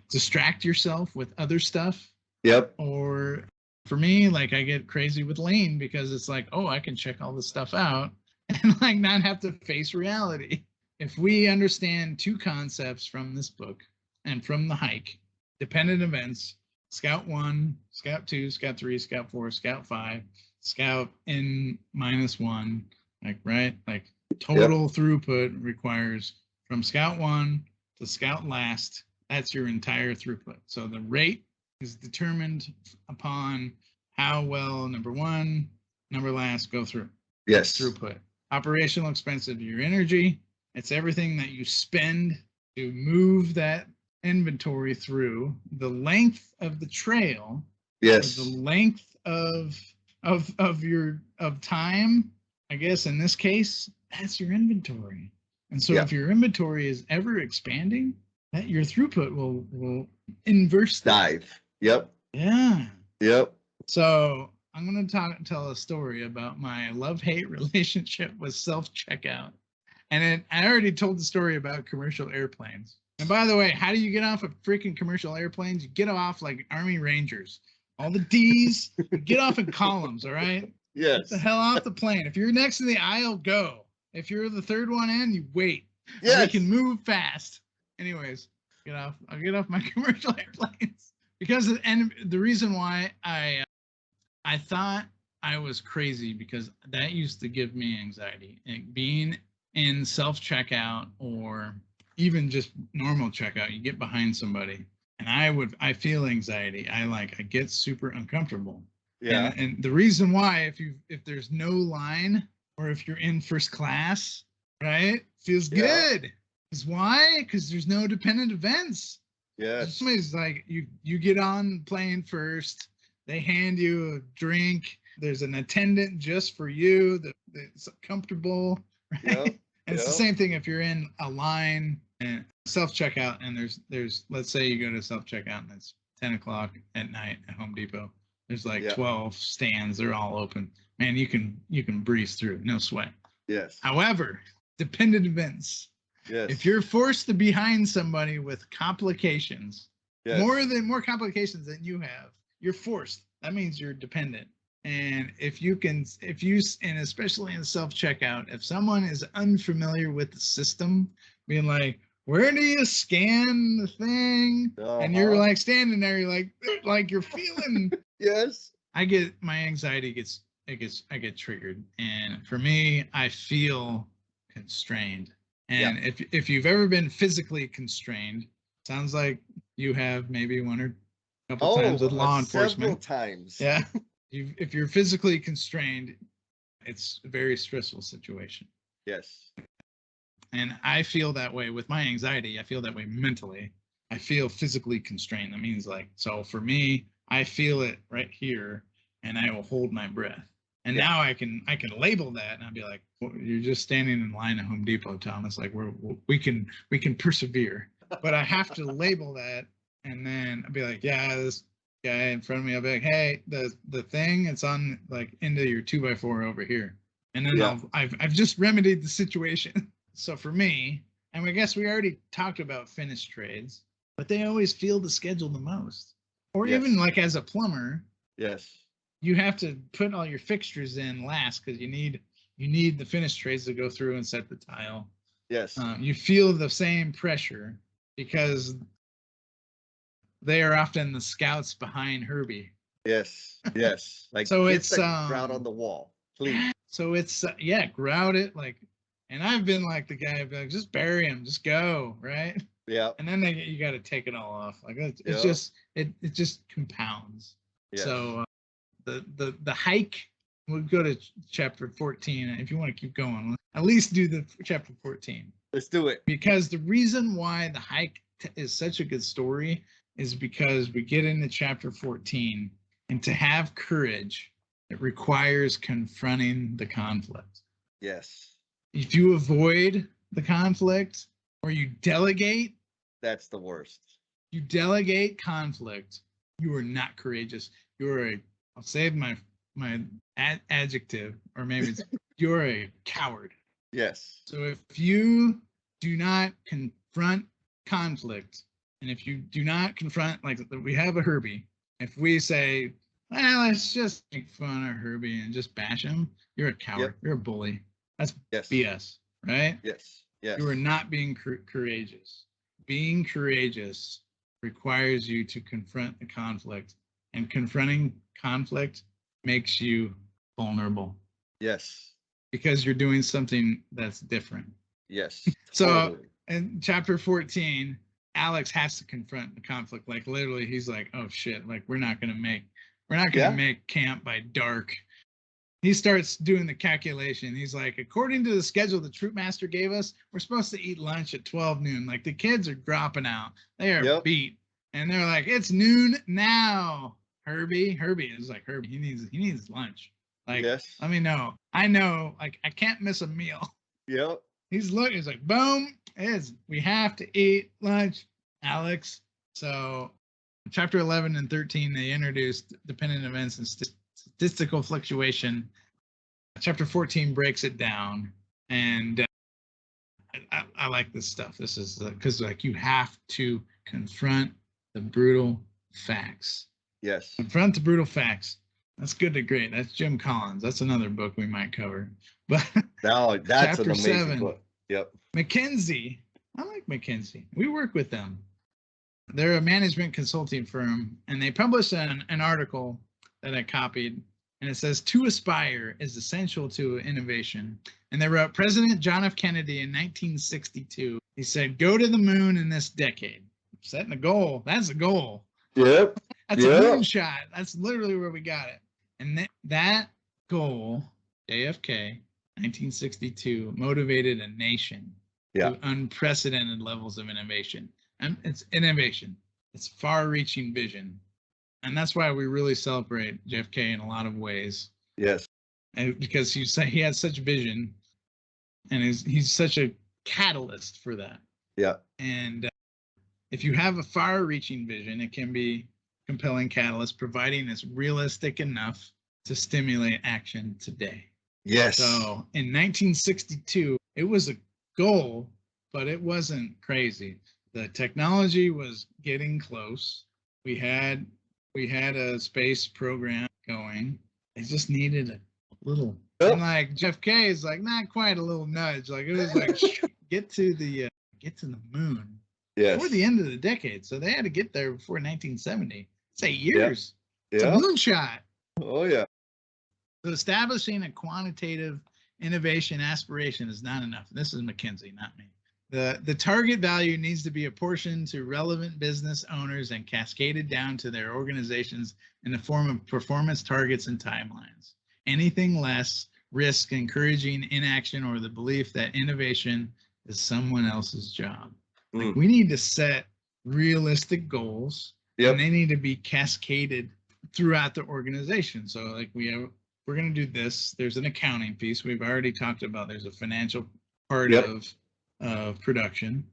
distract yourself with other stuff. Yep. Or for me, I get crazy with lean because it's I can check all this stuff out and not have to face reality. If we understand two concepts from this book and from the hike, dependent events, Scout 1, Scout 2, Scout 3, Scout 4, Scout 5, Scout N-1, total throughput requires from Scout 1 to Scout last. That's your entire throughput. So the rate is determined upon how well number 1, number last go through. Yes. Throughput. Operational expense of your energy. It's everything that you spend to move that inventory through. The length of the trail. Yes. The length of time. I guess in this case, that's your inventory. And so if your inventory is ever expanding, that your throughput will inverse dive. Yep. Yeah. Yep. So I'm going to tell a story about my love-hate relationship with self-checkout. And I already told the story about commercial airplanes. And by the way, how do you get off of freaking commercial airplanes? You get off like Army Rangers. All the D's, get off in columns, all right? Yes. Get the hell off the plane. If you're next to the aisle, go. If you're the third one in, you wait. Yes. We can move fast. Anyways, I'll get off my commercial airplanes. And the reason why I thought I was crazy because that used to give me anxiety. And being in self-checkout or even just normal checkout, you get behind somebody and I feel anxiety. I get super uncomfortable. Yeah. And the reason why, if there's no line or if you're in first class, right, feels good. Because why? Because there's no dependent events. Yes. Somebody's you get on plane first. They hand you a drink. There's an attendant just for you that's comfortable. Right? Yep. And it's the same thing if you're in a line and self-checkout and there's let's say you go to self-checkout and it's 10 o'clock at night at Home Depot. There's 12 stands. They're all open. Man, you can breeze through. No sweat. Yes. However, dependent events. Yes. If you're forced to behind somebody with complications, more complications than you have, you're forced. that means you're dependent. And and especially in self checkout, if someone is unfamiliar with the system, being like, where do you scan the thing? And you're like standing there, you're like you're feeling. Yes. I get my anxiety I get triggered, and for me, I feel constrained. And if you've ever been physically constrained, sounds like you have maybe one or couple times with law enforcement. Several times. Yeah. If you're physically constrained, it's a very stressful situation. Yes. And I feel that way with my anxiety. I feel that way mentally. I feel physically constrained. That means so for me, I feel it right here, and I will hold my breath. And now I can label that, and I'll be like, well, you're just standing in line at Home Depot, Thomas. Like we can persevere. But I have to label that, and then I'll be like, yeah, this guy in front of me, I'll be like, hey, the thing, it's on into your 2x4 over here. And then I've just remedied the situation. So for me, and I guess we already talked about finished trades, but they always feel the schedule the most. Or even as a plumber, you have to put all your fixtures in last because you need the finished trades to go through and set the tile. Yes. You feel the same pressure because they are often the scouts behind Herby. Yes. Like, so get it's the grout on the wall, please. So it's grout it and I've been like the guy be like, just bury him, just go, right? Yeah. And then you got to take it all off. It's just it just compounds. Yes. So the hike. We'll go to chapter 14 if you want to keep going. At least do the chapter 14. Let's do it. Because the reason why the hike is such a good story is because we get into chapter 14, and to have courage, it requires confronting the conflict. Yes. If you avoid the conflict or you delegate, that's the worst. You delegate conflict, you are not courageous. I'll save my adjective, or maybe it's you're a coward. Yes. So if you do not confront conflict, and if you do not confront, we have a Herby, if we say, well, let's just make fun of Herby and just bash him, you're a coward. You're a bully. That's BS, right? Yes. You are not being courageous. Being courageous requires you to confront the conflict, and confronting conflict makes you vulnerable. Yes. Because you're doing something that's different. Yes. So in chapter 14, Alex has to confront the conflict. Literally, he's like, oh shit, we're not gonna make camp by dark. He starts doing the calculation. He's like, according to the schedule the troop master gave us, we're supposed to eat lunch at 12 noon. The kids are dropping out. They are beat. And they're like, it's noon now. Herby is like, Herby, he needs lunch. Let me know. I know, I can't miss a meal. Yep. He's like, boom, we have to eat lunch, Alex. So chapter 11 and 13, they introduced dependent events and statistical fluctuation. Chapter 14 breaks it down, and I like this stuff. This is because you have to confront the brutal facts. Yes. Confront the brutal facts. That's good to great. That's Jim Collins. That's another book we might cover. But that's an amazing 7, book. Yep. McKinsey. I like McKinsey. We work with them. They're a management consulting firm, and they published an article that I copied, and it says, to aspire is essential to innovation. And they wrote, President John F. Kennedy in 1962, he said, go to the moon in this decade. Setting a goal. That's a goal. Yep. That's a moonshot. That's literally where we got it. And that goal, JFK, 1962, motivated a nation to unprecedented levels of innovation. And it's innovation. It's far-reaching vision. And that's why we really celebrate JFK in a lot of ways. Yes. And because he had such vision, and he's such a catalyst for that. Yeah. And if you have a far-reaching vision, it can be a compelling catalyst, providing it's realistic enough to stimulate action today. Yes. So in 1962, it was a goal, but it wasn't crazy. The technology was getting close. We had We had a space program going. They just needed a little. Yep. And like Jeff K is like not quite a little nudge. Like it was like get to the moon Yes. before the end of the decade. So they had to get there before 1970. It's 8 years. It's a Yeah. moonshot. Oh yeah. So establishing a quantitative innovation aspiration is not enough. This is McKinsey, not me. The target value needs to be apportioned to relevant business owners and cascaded down to their organizations in the form of performance targets and timelines. Anything less risk encouraging inaction or the belief that innovation is someone else's job. Like we need to set realistic goals, and they need to be cascaded throughout the organization. So like we're going to do this. There's an accounting piece. We've already talked about there's a financial part of production.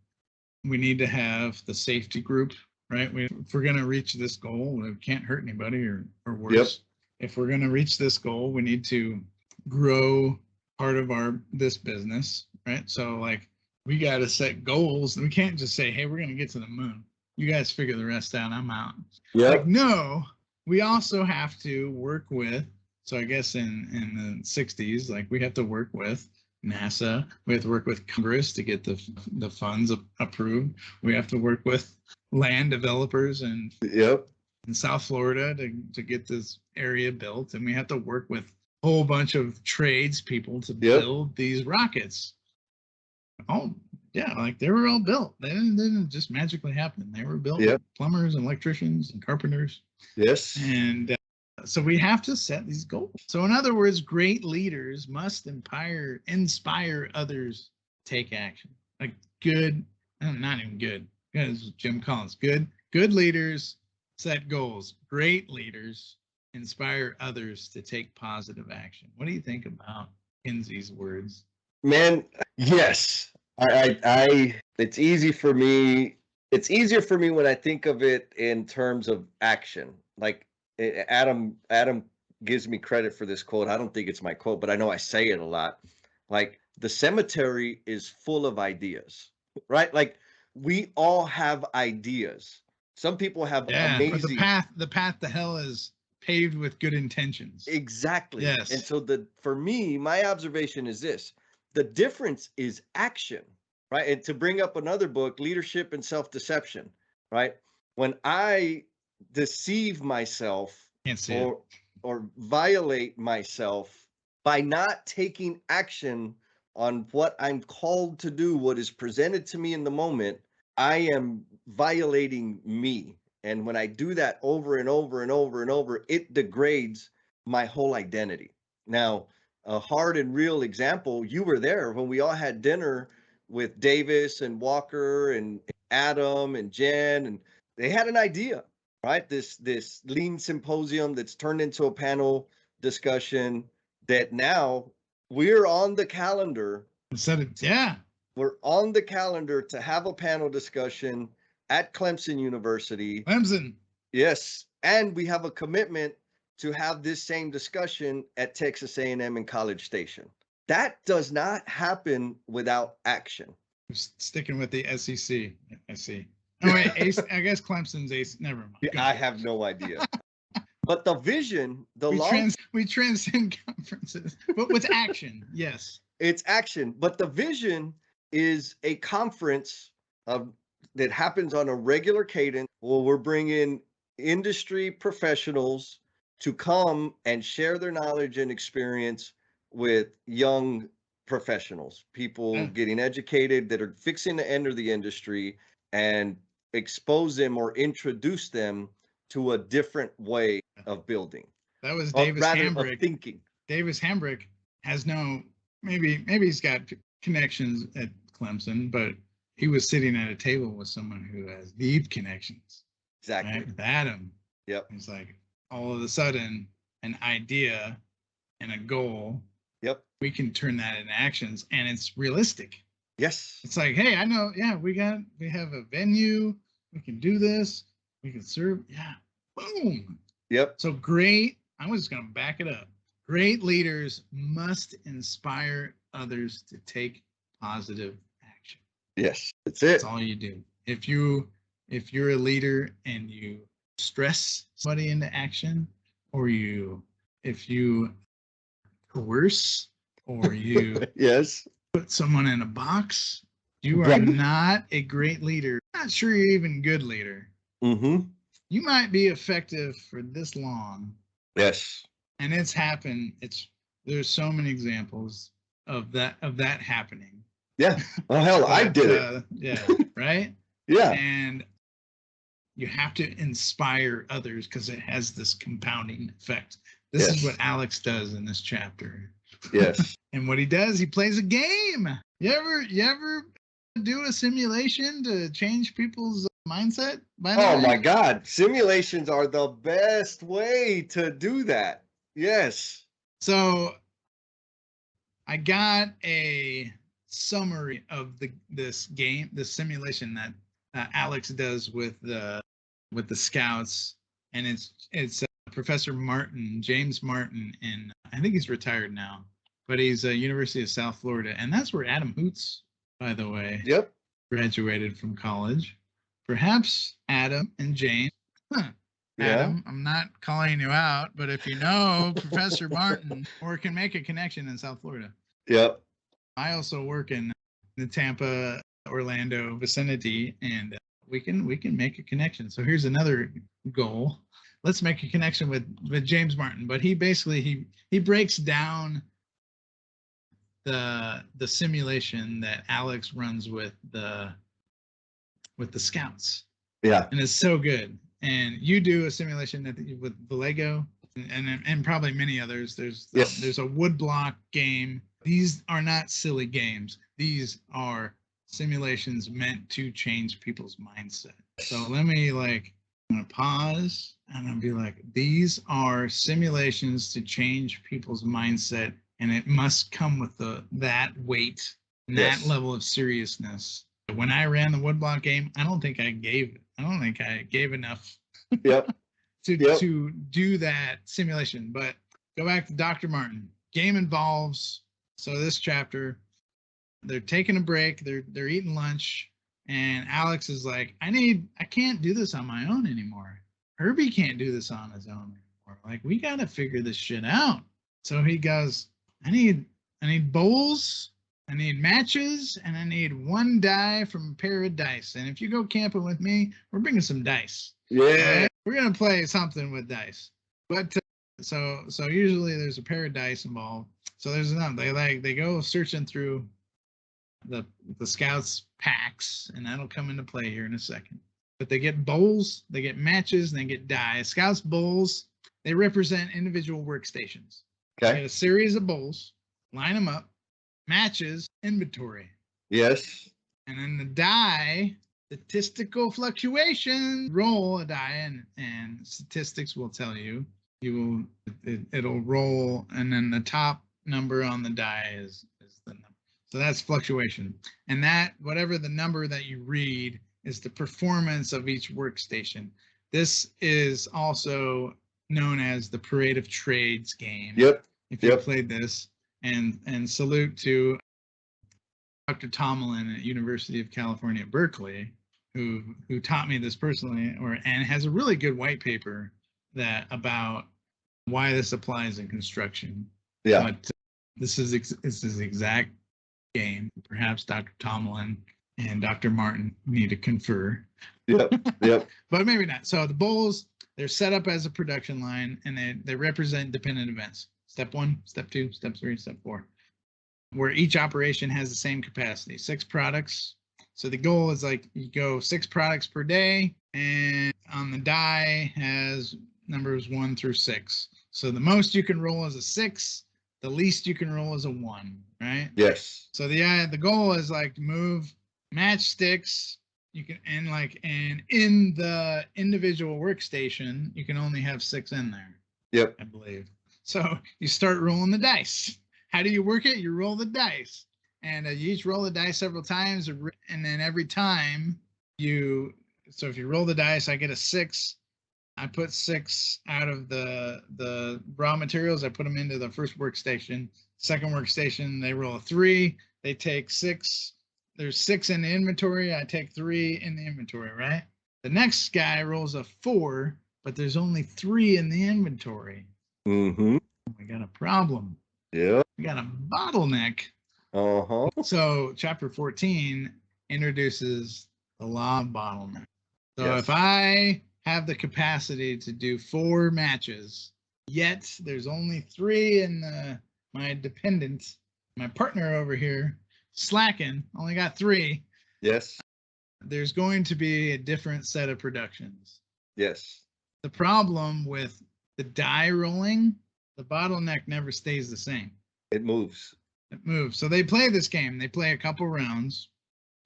We need to have the safety group, right? If we're going to reach this goal, we can't hurt anybody or worse. If we're going to reach this goal, we need to grow part of this business, right? So like we got to set goals. We can't just say, hey, we're going to get to the moon. You guys figure the rest out. I'm out. Like, no, we also have to work with, so I guess in the 60s, like we have to work with NASA. We have to work with Congress to get the funds approved. We have to work with land developers in South Florida to get this area built. And we have to work with a whole bunch of tradespeople to build these rockets. Oh, yeah, like they were all built. They didn't just magically happen. They were built with plumbers and electricians and carpenters. Yes. And so we have to set these goals. So in other words, great leaders must inspire others to take action. Like not even good, because Jim Collins, good leaders set goals. Great leaders inspire others to take positive action. What do you think about Kinsey's words? Man, yes. I it's easy for me. It's easier for me when I think of it in terms of action. Like Adam gives me credit for this quote. I don't think it's my quote, but I know I say it a lot. Like the cemetery is full of ideas, right? Like we all have ideas. Some people have amazing. But the path to hell is paved with good intentions. Exactly. Yes. And so for me, my observation is this: the difference is action, right? And to bring up another book, Leadership and Self-Deception, right? When I deceive myself or violate myself by not taking action on what I'm called to do, what is presented to me in the moment, I am violating me. And when I do that over and over and over and over, it degrades my whole identity. Now, a hard and real example, you were there when we all had dinner with Davis and Walker and Adam and Jen, and they had an idea, right? This lean symposium that's turned into a panel discussion that now we're on the calendar. We're on the calendar to have a panel discussion at Clemson University. Clemson. Yes. And we have a commitment to have this same discussion at Texas A&M and College Station. That does not happen without action. Sticking with the SEC, I see. Oh, wait, I guess Clemson's ace. Never mind. I have no idea. But the vision, we transcend conferences, but with action, yes. It's action. But the vision is a conference that happens on a regular cadence where we're bringing industry professionals to come and share their knowledge and experience with young professionals, people getting educated that are fixing to enter the industry, and expose them or introduce them to a different way of building. That was Davis Hambrick. Of thinking. Davis Hambrick has maybe he's got connections at Clemson, but he was sitting at a table with someone who has deep connections. Exactly. Right? With Adam. Yep. It's like all of a sudden an idea and a goal. Yep. We can turn that into actions, and it's realistic. Yes. It's like, hey, I know. Yeah, we have a venue. We can do this. We can serve. Yeah. Boom. Yep. So great. I'm just going to back it up. Great leaders must inspire others to take positive action. Yes. That's it. That's all you do. If you're a leader and you stress somebody into action, or if you coerce, or you Yes. put someone in a box, you are Right. not a great leader. Not sure you're even a good leader. Mm-hmm. You might be effective for this long, Yes. and it's happened. There's so many examples of that happening. Yeah. Oh hell, I But, did it. yeah, right. Yeah. And you have to inspire others because it has this compounding effect. This is Yes. what Alex does in this chapter. Yes. And what he does, he plays a game. You ever do a simulation to change people's mindset? By the Oh way? my God. Simulations are the best way to do that. Yes. So I got a summary of this simulation that Alex does with the scouts, and it's Professor Martin, James Martin, and I think he's retired now, but he's University of South Florida, and that's where Adam Hoots, by the way, Yep. graduated from college. Perhaps Adam and James. Huh. Yeah. Adam, I'm not calling you out, but if you know Professor Martin or can make a connection in South Florida. Yep. I also work in the Tampa, Orlando vicinity, and we can make a connection. So here's another goal. Let's make a connection with James Martin. But he basically he breaks down the simulation that Alex runs with the scouts. Yeah. And it's so good. And you do a simulation with the Lego and probably many others. There's a woodblock game. These are not silly games. These are simulations meant to change people's mindset. So let me I'm gonna pause and I'll be like, these are simulations to change people's mindset, and it must come with that weight and that level of seriousness. When I ran the woodblock game, I don't think I gave enough Yep. to do that simulation. But go back to Dr. Martin. Game involves, so this chapter, they're taking a break, they're eating lunch, and Alex is like, I can't do this on my own anymore. Herby can't do this on his own anymore. Like, we gotta figure this shit out. So he goes, I need bowls, I need matches, and I need one die from a pair of dice. And if you go camping with me, we're bringing some dice. Yeah. Right? We're gonna play something with dice. But so usually there's a pair of dice involved. So there's enough. They go searching through the scouts packs, and that'll come into play here in a second. But they get bowls, they get matches, and they get dice. Scouts bowls, they represent individual workstations. Okay. Get a series of bowls, line them up. Matches, inventory. Yes. And then the die, statistical fluctuation. Roll a die, and statistics will tell you. It'll roll, and then the top number on the die is the number. So that's fluctuation. And that, whatever the number that you read, is the performance of each workstation. This is also known as the Parade of Trades game. Yep. If you played this. And salute to Dr. Tomlin at University of California, Berkeley, who taught me this personally, and has a really good white paper about why this applies in construction. Yeah. But this is the exact game. Perhaps Dr. Tomlin and Dr. Martin need to confer. Yep. Yep. But maybe not. So the bowls, they're set up as a production line, and they represent dependent events. Step 1, step 2, step 3, step 4, where each operation has the same capacity, 6 products. So the goal is you go 6 products per day, and on the die has numbers 1 through 6. So the most you can roll is a 6, the least you can roll is a 1, right? Yes. So the goal is to move matchsticks. You can and in the individual workstation, you can only have 6 in there. Yep. I believe. So you start rolling the dice. How do you work it? You roll the dice, and you each roll the dice several times, and then every time so if you roll the dice, I get a 6. I put 6 out of the raw materials. I put them into the first workstation. Second workstation, they roll a 3. They take 6. There's 6 in the inventory. I take 3 in the inventory, right? The next guy rolls a 4. but there's only 3 in the inventory. Mm-hmm. We got a problem. Yeah. We got a bottleneck. Uh-huh. So chapter 14 introduces the law of bottleneck. So Yes. if I have the capacity to do 4 matches, yet there's only 3 in my dependent, my partner over here, slacking, only got 3, Yes. there's going to be a different set of productions. Yes. The problem with the die rolling, the bottleneck never stays the same. It moves. It moves. So they play this game. They play a couple rounds,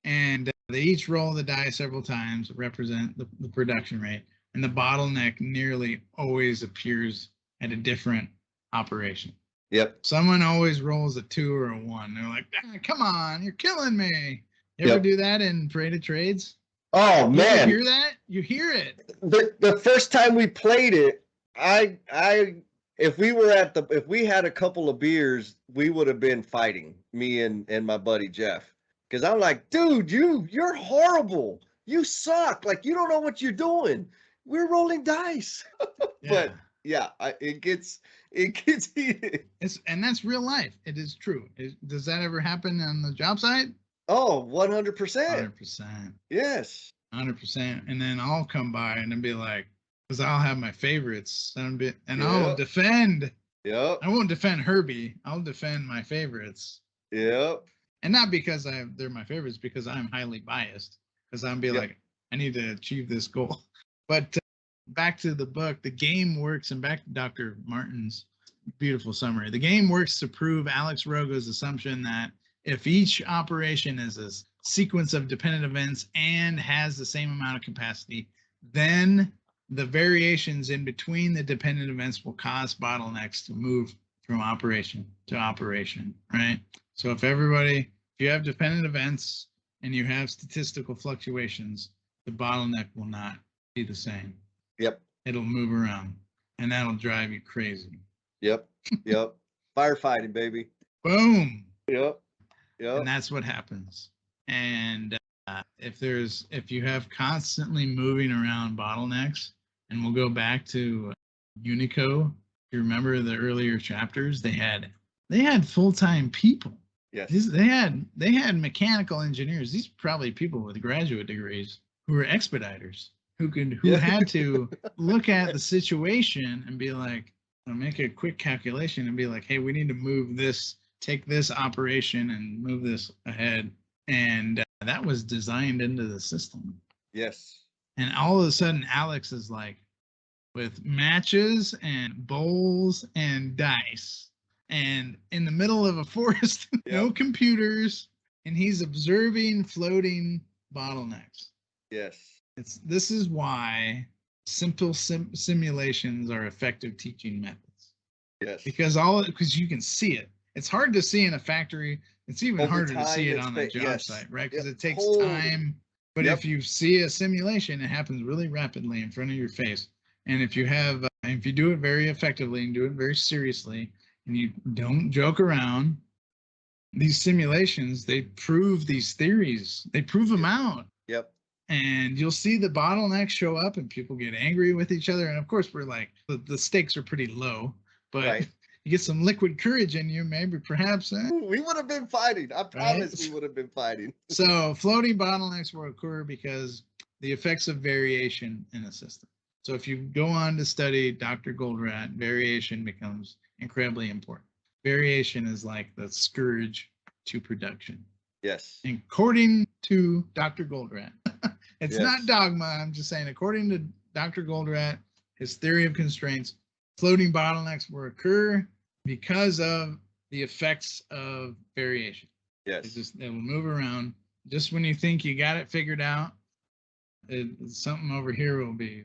and they each roll the die several times to represent the production rate. And the bottleneck nearly always appears at a different operation. Yep. Someone always rolls a 2 or a 1. They're like, come on, you're killing me. You ever Yep. do that in Parade of Trades? Oh You man. hear that? You hear it. The first time we played it, if we had a couple of beers, we would have been fighting, me and my buddy Jeff. Because I'm like, dude, you're horrible. You suck. Like, you don't know what you're doing. We're rolling dice. But yeah, it gets heated. And that's real life. It is true. Does that ever happen on the job site? Oh, 100%. 100%. Yes. 100%. And then I'll come by and then be like, because I'll have my favorites and Yeah. I'll defend. Yep. I won't defend Herby. I'll defend my favorites. Yep. And not because they're my favorites, because I'm highly biased. Because I'm Yep. like, I need to achieve this goal. But back to the book, the game works, and back to Dr. Martin's beautiful summary. The game works to prove Alex Rogo's assumption that if each operation is a sequence of dependent events and has the same amount of capacity, then the variations in between the dependent events will cause bottlenecks to move from operation to operation, right? So if you have dependent events and you have statistical fluctuations, the bottleneck will not be the same. Yep. It'll move around, and that'll drive you crazy. Yep. Yep. Firefighting, baby. Boom. Yep. Yep. And that's what happens. And if you have constantly moving around bottlenecks, and we'll go back to Unico. If you remember the earlier chapters, they had full-time people. Yes. They had mechanical engineers. These are probably people with graduate degrees who were expediters who had to look at the situation and be like, make a quick calculation and be like, hey, we need to move this, take this operation and move this ahead. And that was designed into the system. Yes. And all of a sudden, Alex is like, with matches and bowls and dice, and in the middle of a forest, no computers, and he's observing floating bottlenecks. Yes. This is why simple simulations are effective teaching methods. Yes. Because you can see it. It's hard to see in a factory. It's even Over harder to see it time, on a job yes. site, right? Because Yep. it takes Totally. time. But Yep. if you see a simulation, it happens really rapidly in front of your face. And if you do it very effectively and do it very seriously, and you don't joke around, these simulations, they prove these theories. They prove them out. Yep. And you'll see the bottlenecks show up and people get angry with each other. And of course, we're like, the stakes are pretty low, but Right. you get some liquid courage in you, maybe perhaps. We would have been fighting. I promise we would have been fighting. So floating bottlenecks will occur because the effects of variation in a system. So if you go on to study Dr. Goldratt, variation becomes incredibly important. Variation is like the scourge to production. Yes. According to Dr. Goldratt, it's Yes. not dogma. I'm just saying, according to Dr. Goldratt, his theory of constraints, floating bottlenecks will occur because of the effects of variation. Yes. It will move around. Just when you think you got it figured out, something over here will be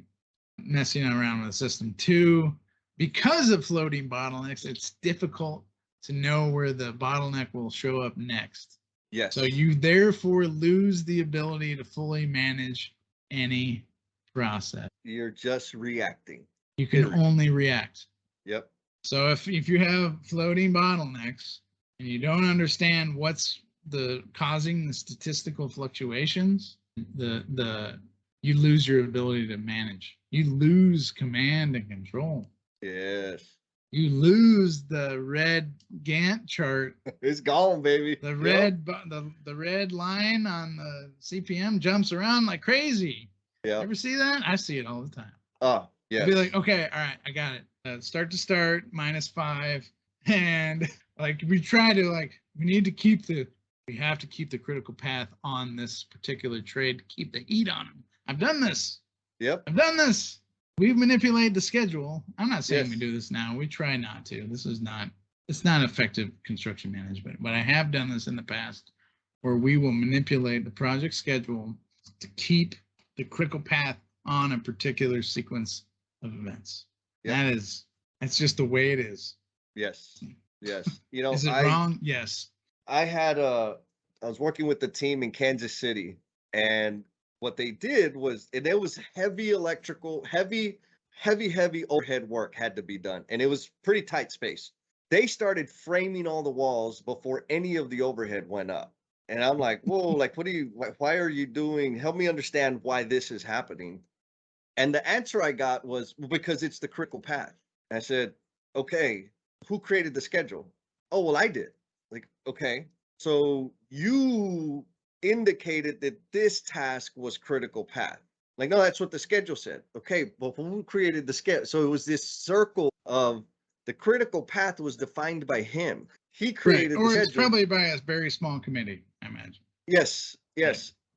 messing around with the system. 2, because of floating bottlenecks, it's difficult to know where the bottleneck will show up next. Yes. So you therefore lose the ability to fully manage any process. You're just reacting. You can only react. Yep. So if you have floating bottlenecks and you don't understand what's causing the statistical fluctuations, you lose your ability to manage. You lose command and control. Yes. You lose the red Gantt chart. It's gone, baby. The red the red line on the CPM jumps around like crazy. Yeah. Ever see that? I see it all the time. Oh, yes. I'd be like, okay, all right, I got it. Start to start, -5. And like we try to we have to keep the critical path on this particular trade to keep the heat on them. I've done this. Yep. I've done this. We've manipulated the schedule. I'm not saying Yes. we do this now. We try not to. It's not effective construction management. But I have done this in the past where we will manipulate the project schedule to keep the critical path on a particular sequence of events. Yep. That's just the way it is. Yes. Yes. You know, Is it wrong? Yes. I was working with the team in Kansas City, and what they did was, and it was heavy electrical, heavy overhead work had to be done. And it was pretty tight space. They started framing all the walls before any of the overhead went up. And I'm like, whoa, like, why are you doing, help me understand why this is happening. And the answer I got was because it's the critical path. I said, okay, who created the schedule? Oh, well, I did. Like, okay, so you indicated that this task was critical path. Like, no, that's what the schedule said. Okay, but who created the schedule? So it was this circle of the critical path was defined by him. He created the or schedule. it's probably by a very small committee, I imagine. Yes.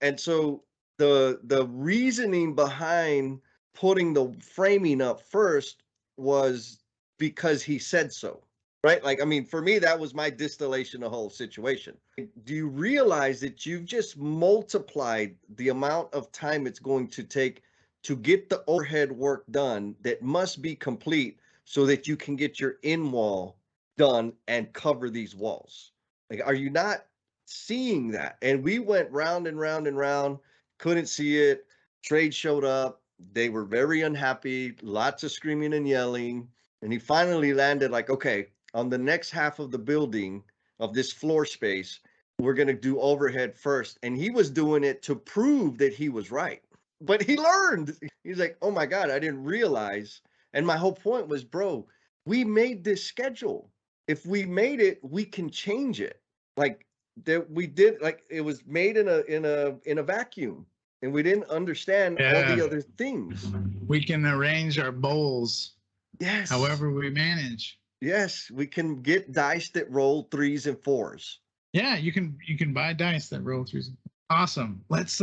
And so the reasoning behind putting the framing up first was because he said so, right? Like, I mean, for me, that was my distillation of the whole situation. Do you realize that you've just multiplied the amount of time it's going to take to get the overhead work done that must be complete so that you can get your in wall done and cover these walls? Like, are you not seeing that? And we went round and round and round, couldn't see it. Trade showed up. They were very unhappy, lots of screaming and yelling. And he finally landed like, okay, on the next half of the building of this floor space, we're going to do overhead first. And he was doing it to prove that he was right. But he learned. He's like, oh my God, I didn't realize. And my whole point was, bro, we made this schedule. If we made it, we can change it. Like that we did, like it was made in a vacuum. And we didn't understand all the other things. We can arrange our bowls. Yes. However we manage. Yes, we can get dice that roll 3s and 4s. Yeah, you can buy dice that roll 3s. Awesome. Let's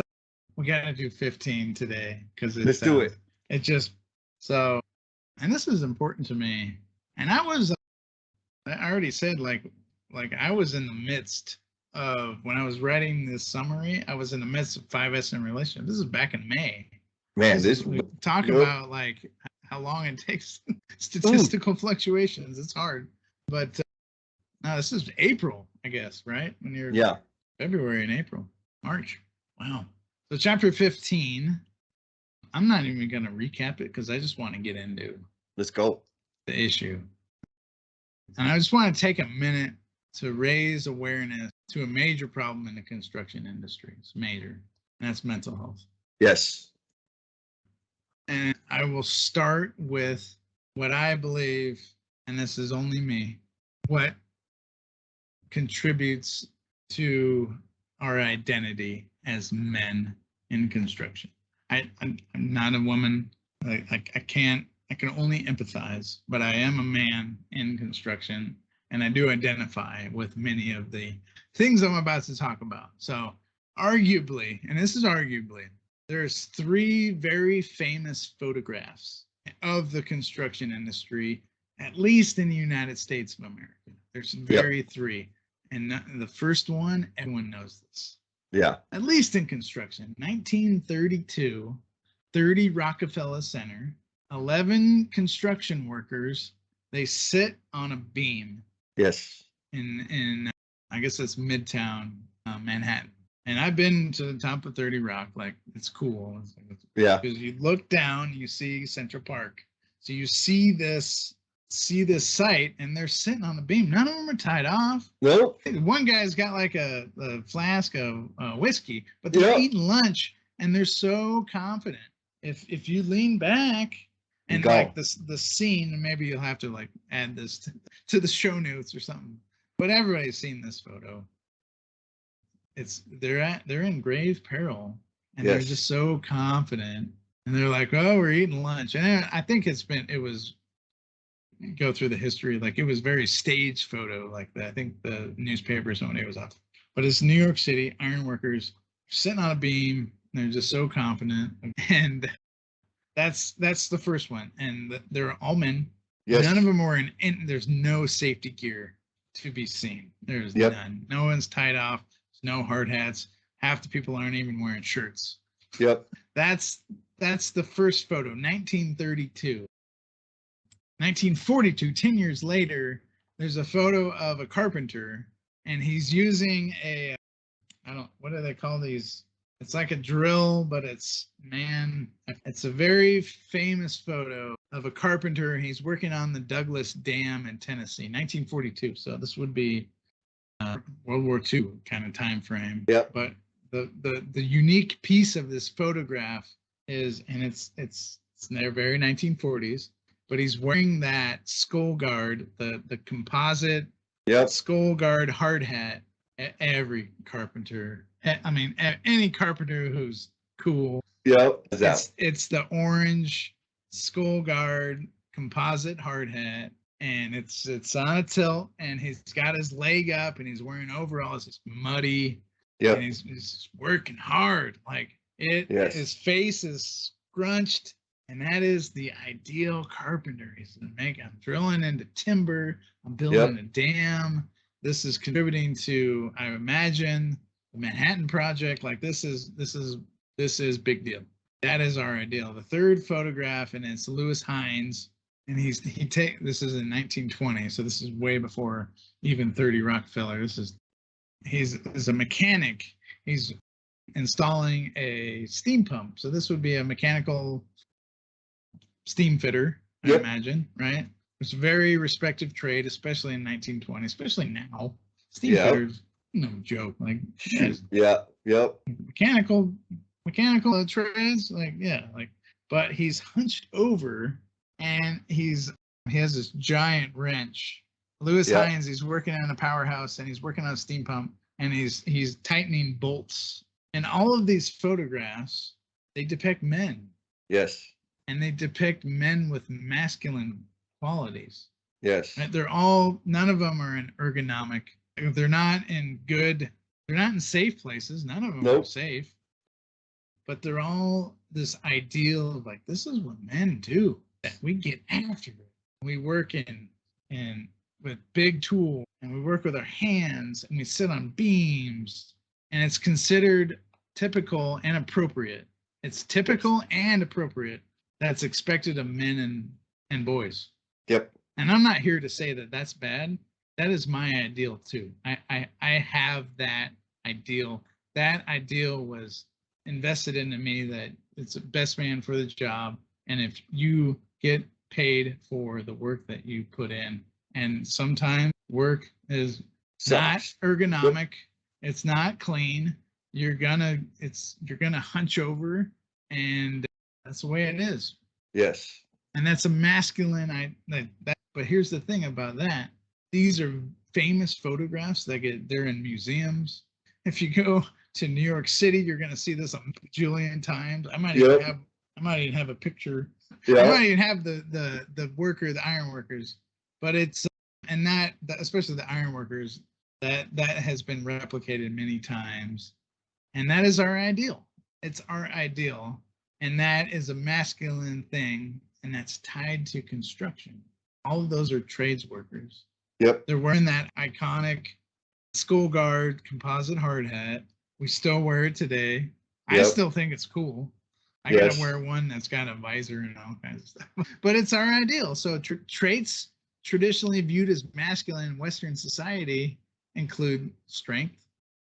we gotta do 15 today because let's do it. It just so, and this is important to me. And I already said like I was in the midst of when I was writing this summary. I was in the midst of 5S in relationship. This is back in May. Man, we talk about like how long it takes statistical fluctuations. It's hard, but no, this is April, I guess, right? When you're February and April, March. Wow. So chapter 15. I'm not even going to recap it because I just want to get into. Let's go. The issue, and I just want to take a minute to raise awareness to a major problem in the construction industry. It's major, and that's mental health. Yes. And I will start with what I believe, and this is only me, what contributes to our identity as men in construction. I'm not a woman. I can only empathize, but I am a man in construction, and I do identify with many of the things I'm about to talk about. So arguably, and this is arguably, there's 3 very famous photographs of the construction industry, at least in the United States of America. There's 3. And the first one, everyone knows this. Yeah. At least in construction. 1932, 30 Rockefeller Center, 11 construction workers. They sit on a beam. Yes. In I guess that's Midtown Manhattan. And I've been to the top of 30 Rock. Like, it's cool. Yeah. Because you look down, you see Central Park. So you see this site, and they're sitting on the beam. None of them are tied off. Nope. One guy's got like a flask of whiskey, but they're eating lunch and they're so confident. If you lean back and Go. like the scene, and maybe you'll have to like add this to the show notes or something. But everybody's seen this photo. They're in grave peril, and they're Yes. just so confident, and they're like, oh, we're eating lunch. And I think it was go through the history, like it was very staged photo like that. I think the newspaper somebody was off, but it's New York City ironworkers sitting on a beam, and they're just so confident. And that's the first one, and they're all men. Yes. None of them are in there's no safety gear to be seen. There's Yep. none. No one's tied off. There's no hard hats. Half the people aren't even wearing shirts. Yep. That's the first photo, 1932. 1942, 10 years later, there's a photo of a carpenter, and he's using what do they call these? It's like a drill, but it's a very famous photo of a carpenter. He's working on the Douglas Dam in Tennessee, 1942. So this would be World War II kind of time frame. Yep. But the unique piece of this photograph is, and it's they're very 1940s, but he's wearing that skull guard, the composite Yep. skull guard hard hat. Every carpenter, I mean, any carpenter who's cool. Yep. It's the orange skull guard composite hard hat, and it's on a tilt, and he's got his leg up, and he's wearing overalls. It's muddy. Yep. And he's working hard. Like it. Yes. His face is scrunched, and that is the ideal carpenter. He's I'm drilling into timber. I'm building a dam. This is contributing to, I imagine, the Manhattan Project. Like this is big deal. That is our ideal. The third photograph, and it's Lewis Hines, and this is in 1920, so this is way before even 30 Rockefeller. He's a mechanic. He's installing a steam pump. So this would be a mechanical steam fitter, I imagine, right? It's a very respected trade, especially in 1920, especially now. Steam fitters, no joke. Like, yep. Mechanical trades, but he's hunched over, and he has this giant wrench. Lewis Hines, he's working on a powerhouse, and he's working on a steam pump, and he's tightening bolts. And all of these photographs, they depict men. Yes. And they depict men with masculine qualities. Yes. Right? None of them are in ergonomic. They're not in safe places. None of them are safe. But they're all this ideal of like, this is what men do. That we get after it. We work with big tools, and we work with our hands, and we sit on beams, and it's considered typical and appropriate. It's typical and appropriate. That's expected of men and boys. Yep. And I'm not here to say that that's bad. That is my ideal too. I have that ideal. That ideal was invested into me, that it's the best man for the job. And if you get paid for the work that you put in, and sometimes work is not ergonomic, it's not clean, you're gonna hunch over, and that's the way it is. Yes. And that's a masculine. But here's the thing about that: these are famous photographs they're in museums. If you go to New York City, you're going to see this a bajillion times. I might even have a picture. I might even have the iron workers. But it's and that especially the iron workers, that has been replicated many times, and that is our ideal. It's our ideal, and that is a masculine thing. And that's tied to construction. All of those are trades workers. Yep. They're wearing that iconic skull guard composite hard hat. We still wear it today. Yep. I still think it's cool. I gotta wear one that's got a visor and all kinds of stuff. But it's our ideal. So traits traditionally viewed as masculine in Western society include strength,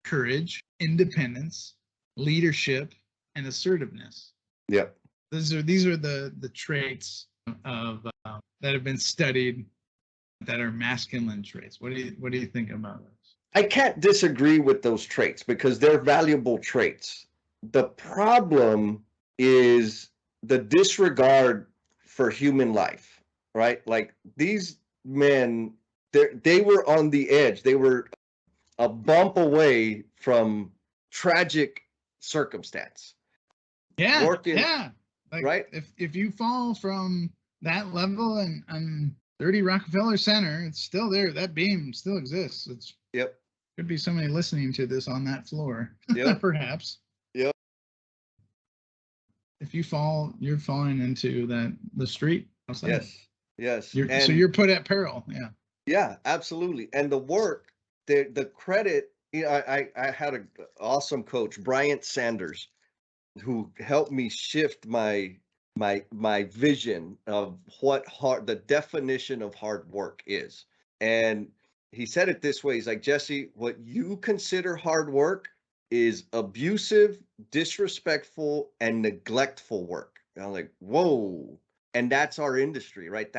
courage, independence, leadership, and assertiveness. Yep. These are the traits of that have been studied that are masculine traits. What do you think about those? I can't disagree with those traits because they're valuable traits. the problem is the disregard for human life, right? Like these men, they were on the edge. They were a bump away from tragic circumstance. Yeah, Working, yeah. Like right? if you fall from that level and 30 Rockefeller Center, it's still there. That beam still exists. It's Yep. could be somebody listening to this on that floor, Yep. perhaps. Yep. If you fall, you're falling into the street outside. Yes. Yes. So you're put at peril. Yeah. Yeah, absolutely. And the work, the credit, you know, I had an awesome coach, Bryant Sanders, who helped me shift my vision of what the definition of hard work is. And he said it this way. He's like, Jesse, what you consider hard work is abusive, disrespectful, and neglectful work. And I'm like, whoa. And that's our industry, right?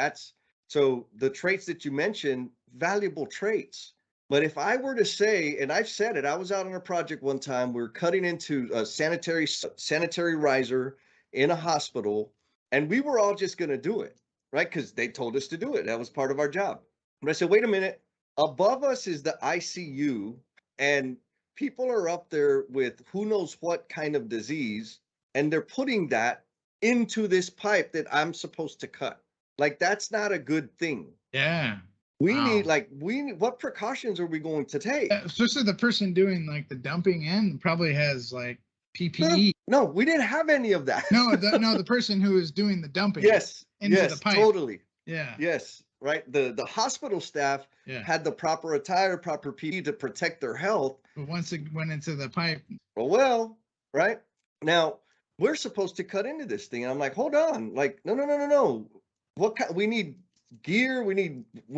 So the traits that you mentioned, valuable traits. But if I were to say, and I've said it, I was out on a project one time, we were cutting into a sanitary riser in a hospital, and we were all just going to do it, right? Because they told us to do it. That was part of our job. But I said, wait a minute, above us is the ICU, and people are up there with who knows what kind of disease, and they're putting that into this pipe that I'm supposed to cut. Like, that's not a good thing. Yeah. We Wow. need, what precautions are we going to take? Especially the person doing like the dumping in probably has like PPE. No, we didn't have any of that. No, the person who is doing the dumping. Yes, into yes, the pipe. totally. Yeah. Yes, right. The hospital staff had the proper attire, proper PPE to protect their health. But once it went into the pipe. Well, right now we're supposed to cut into this thing, and I'm like, hold on, like, no. What kind? We need gear. We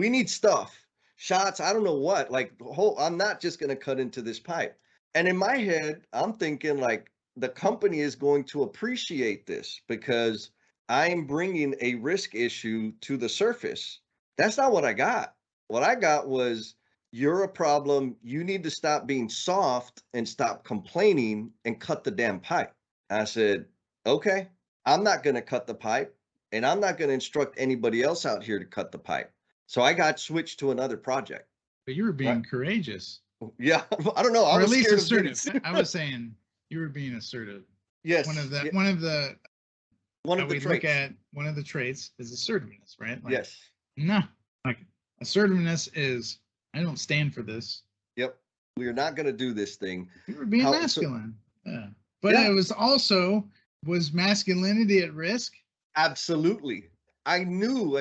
need stuff, shots. I don't know what. Like, I'm not just gonna cut into this pipe. And in my head, I'm thinking like the company is going to appreciate this because I'm bringing a risk issue to the surface. That's not what I got. What I got was, you're a problem. You need to stop being soft and stop complaining and cut the damn pipe. I said, okay, I'm not going to cut the pipe, and I'm not going to instruct anybody else out here to cut the pipe. So I got switched to another project. But you were being courageous. Yeah, I don't know. I or was at least scared assertive. I was saying you were being assertive. Yes. One of the traits. Look at one of the traits is assertiveness, right? Like, yes. No, like assertiveness is I don't stand for this. Yep. We are not going to do this thing. You were being masculine. Yeah. But it was masculinity at risk? Absolutely. I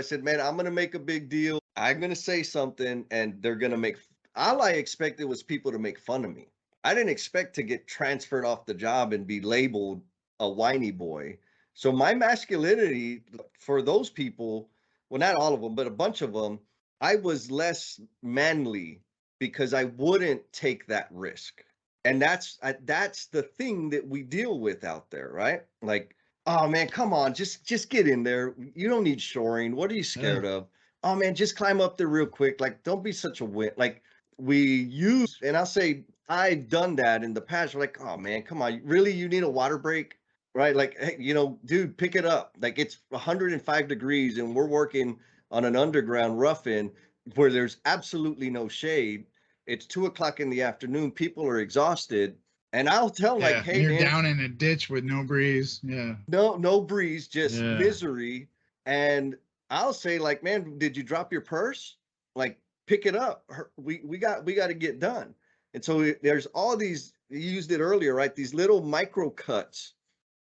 said, man, I'm going to make a big deal. I'm going to say something, and they're going to all I expected was people to make fun of me. I didn't expect to get transferred off the job and be labeled a whiny boy. So my masculinity for those people, well, not all of them, but a bunch of them, I was less manly because I wouldn't take that risk. And that's the thing that we deal with out there, right? Like, oh man, come on, just get in there. You don't need shoring. What are you scared of? Oh man, just climb up there real quick. Like, don't be such a wimp. Like, and I'll say I've done that in the past. We're like, oh man, come on, really? You need a water break? Right? Like, hey, dude, pick it up. Like, it's 105 degrees and we're working on an underground rough-in where there's absolutely no shade. It's 2:00 in the afternoon. People are exhausted. And I'll tell like, hey, you're down in a ditch with no breeze. Yeah. No breeze, just misery. And I'll say like, man, did you drop your purse? Like, pick it up. We got to get done. And so there's all these, you used it earlier, right? These little micro cuts.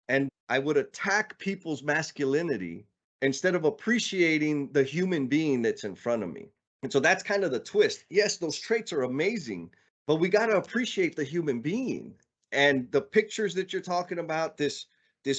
And I would attack people's masculinity instead of appreciating the human being that's in front of me. And so that's kind of the twist. Yes, those traits are amazing, but we got to appreciate the human being. And the pictures that you're talking about, this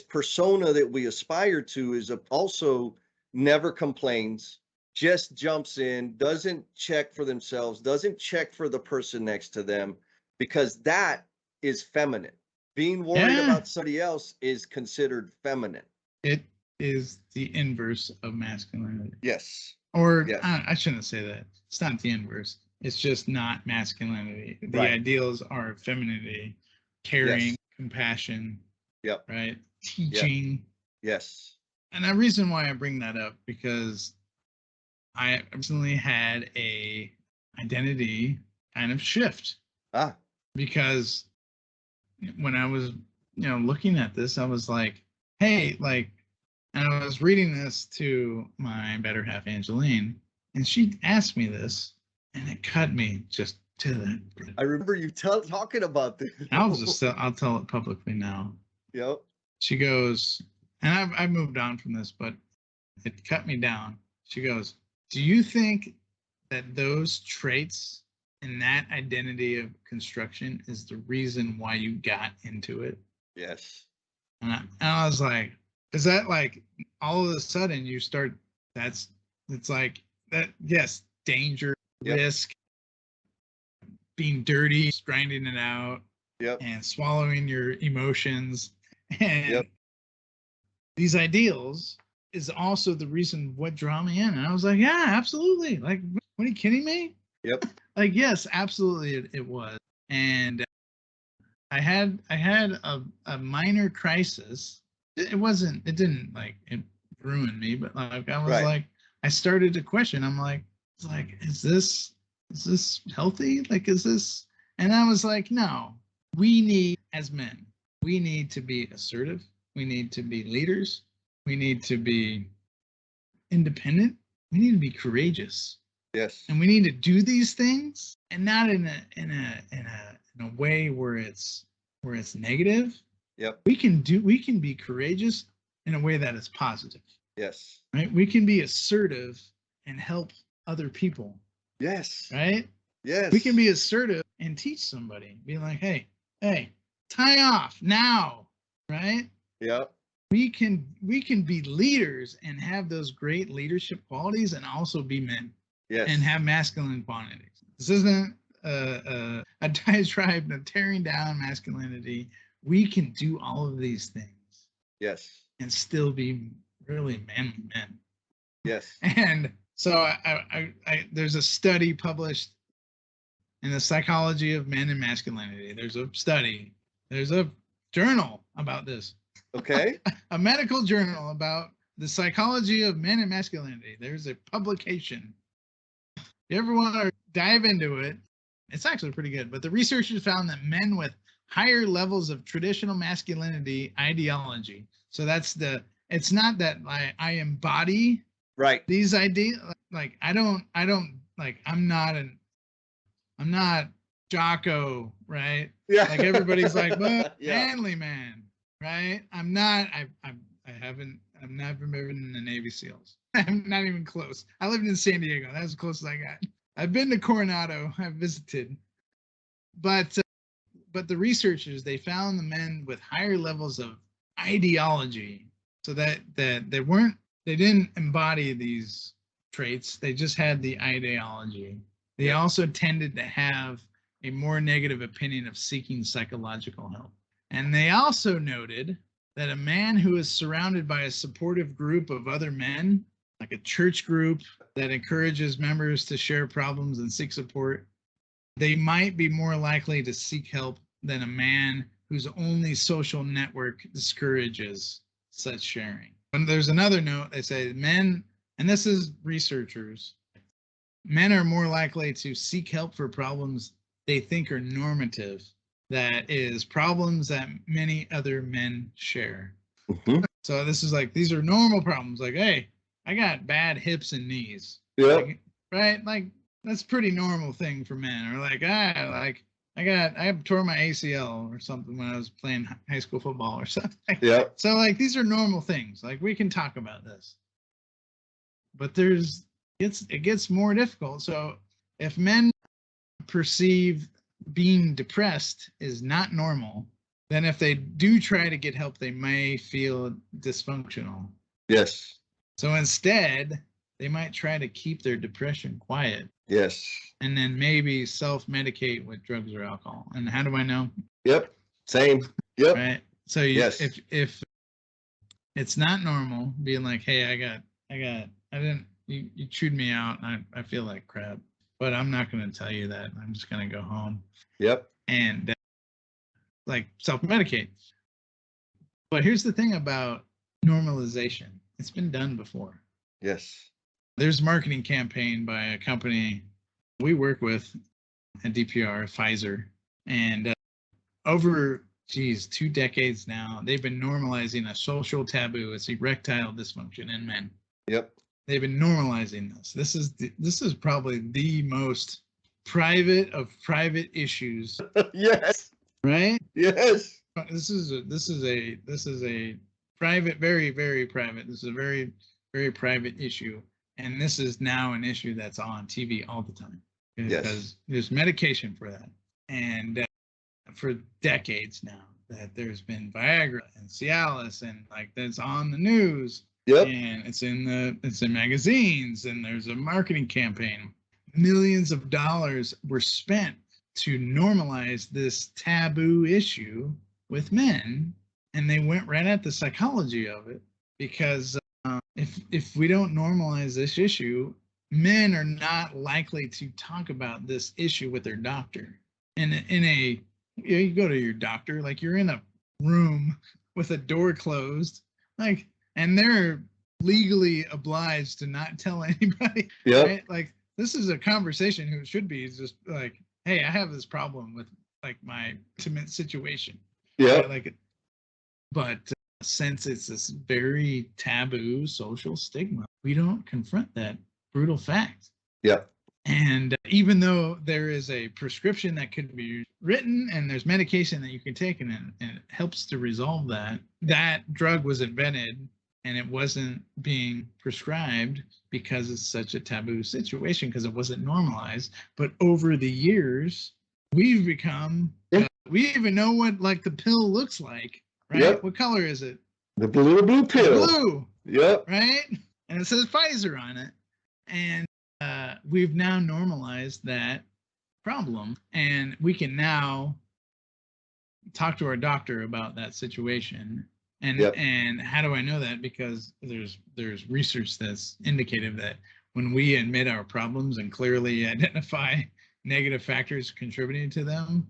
persona that we aspire to is also never complains, just jumps in, doesn't check for themselves, doesn't check for the person next to them, because that is feminine. Being worried about somebody else is considered feminine. It is the inverse of masculinity. Yes. Or I shouldn't say that. It's not the inverse. It's just not masculinity. The ideals are femininity, caring, compassion, Yep. right? Teaching. Yes. And the reason why I bring that up, because I recently had a identity kind of shift, Ah. because when I was, looking at this, I was like, hey, like, and I was reading this to my better half, Angeline, and she asked me this, and it cut me just to the. I remember you talking about this. I'll tell it publicly now. Yep. She goes, and I've moved on from this, but it cut me down. She goes, do you think that those traits and that identity of construction is the reason why you got into it? Yes. And I was like, is that like all of a sudden you start, it's like that, yes, danger, Yep. risk, being dirty, grinding it out, Yep. and swallowing your emotions. And Yep. these ideals is also the reason what draw me in. And I was like, yeah, absolutely. Like, what are you kidding me? Yep. Like, yes, absolutely it was. And I had a minor crisis. It didn't like it ruined me, but like I was Right. like, I started to question. I'm like, is this healthy? Like, is this? And I was like, no, we need, as men, we need to be assertive. We need to be leaders. We need to be independent. We need to be courageous. Yes. And we need to do these things, and not in a way where it's negative. Yep. We can be courageous in a way that is positive. Yes. Right? We can be assertive and help other people. Yes. Right? Yes. We can be assertive and teach somebody, be like, hey, tie off now, right? Yep. We can be leaders and have those great leadership qualities, and also be men. Yes. And have masculine qualities. This isn't a diatribe of tearing down masculinity. We can do all of these things. Yes. And still be really manly men. Yes. And so I there's a study published in the Psychology of Men and Masculinity. There's a journal about this. Okay. A medical journal about the psychology of men and masculinity. There's a publication. You ever want to dive into it, it's actually pretty good. But the researchers found that men with higher levels of traditional masculinity ideology. So it's not that I embody right these ideas. Like I'm not Jocko, right? Yeah. Like everybody's like, well, Yeah. manly man, right? I'm not. I've never been in the Navy SEALs. I'm not even close. I lived in San Diego. That's as close as I got. I've been to Coronado. I've visited, but the researchers, they found the men with higher levels of ideology, so that they didn't embody these traits. They just had the ideology. They Yeah. also tended to have a more negative opinion of seeking psychological help. And they also noted that a man who is surrounded by a supportive group of other men, like a church group that encourages members to share problems and seek support, they might be more likely to seek help than a man whose only social network discourages such sharing. And there's another note, they say men, and this is researchers, men are more likely to seek help for problems they think are normative, that is, problems that many other men share. Mhm. So this is like, these are normal problems. Like, hey, I got bad hips and knees. Yeah. Like, right? Like, that's a pretty normal thing for men. Or like, I tore my ACL or something when I was playing high school football or something. Yeah. So like, these are normal things. Like, we can talk about this. But it gets more difficult. So if men perceive being depressed is not normal, then if they do try to get help, they may feel dysfunctional. Yes. So instead, they might try to keep their depression quiet, Yes. and then maybe self-medicate with drugs or alcohol. And how do I know? Yep. Same. Yep. Right. So Yes. if it's not normal, being like, hey, you chewed me out, and I feel like crap, but I'm not going to tell you that. I'm just going to go home. Yep. And like self-medicate. But here's the thing about normalization. It's been done before. Yes. There's a marketing campaign by a company we work with at DPR, Pfizer, and over 2 decades now, they've been normalizing a social taboo. It's erectile dysfunction in men. Yep. They've been normalizing this. This is probably the most private of private issues, Yes. right? Yes. This is a private, very, very private. This is a very, very private issue, and this is now an issue that's on TV all the time because there's medication for that, and for decades now that there's been Viagra and Cialis, and like that's on the news. Yep. And it's in magazines, and there's a marketing campaign. Millions of dollars were spent to normalize this taboo issue with men, and they went right at the psychology of it because if we don't normalize this issue, men are not likely to talk about this issue with their doctor. And you go to your doctor, like you're in a room with a door closed, like, and they're legally obliged to not tell anybody. Yep. Right? Like this is a conversation who should be just like, hey, I have this problem with like my intimate situation. Yeah. Right? Like, but since it's this very taboo social stigma, we don't confront that brutal fact. Yep. And even though there is a prescription that could be written and there's medication that you can take and it helps to resolve that, that drug was invented and it wasn't being prescribed because it's such a taboo situation because it wasn't normalized. But over the years, we've become, we even know what like the pill looks like, right? Yep. What color is it? The little blue pill. Blue. Yep. Right? And it says Pfizer on it. And we've now normalized that problem, and we can now talk to our doctor about that situation. And how do I know that? Because there's research that's indicative that when we admit our problems and clearly identify negative factors contributing to them,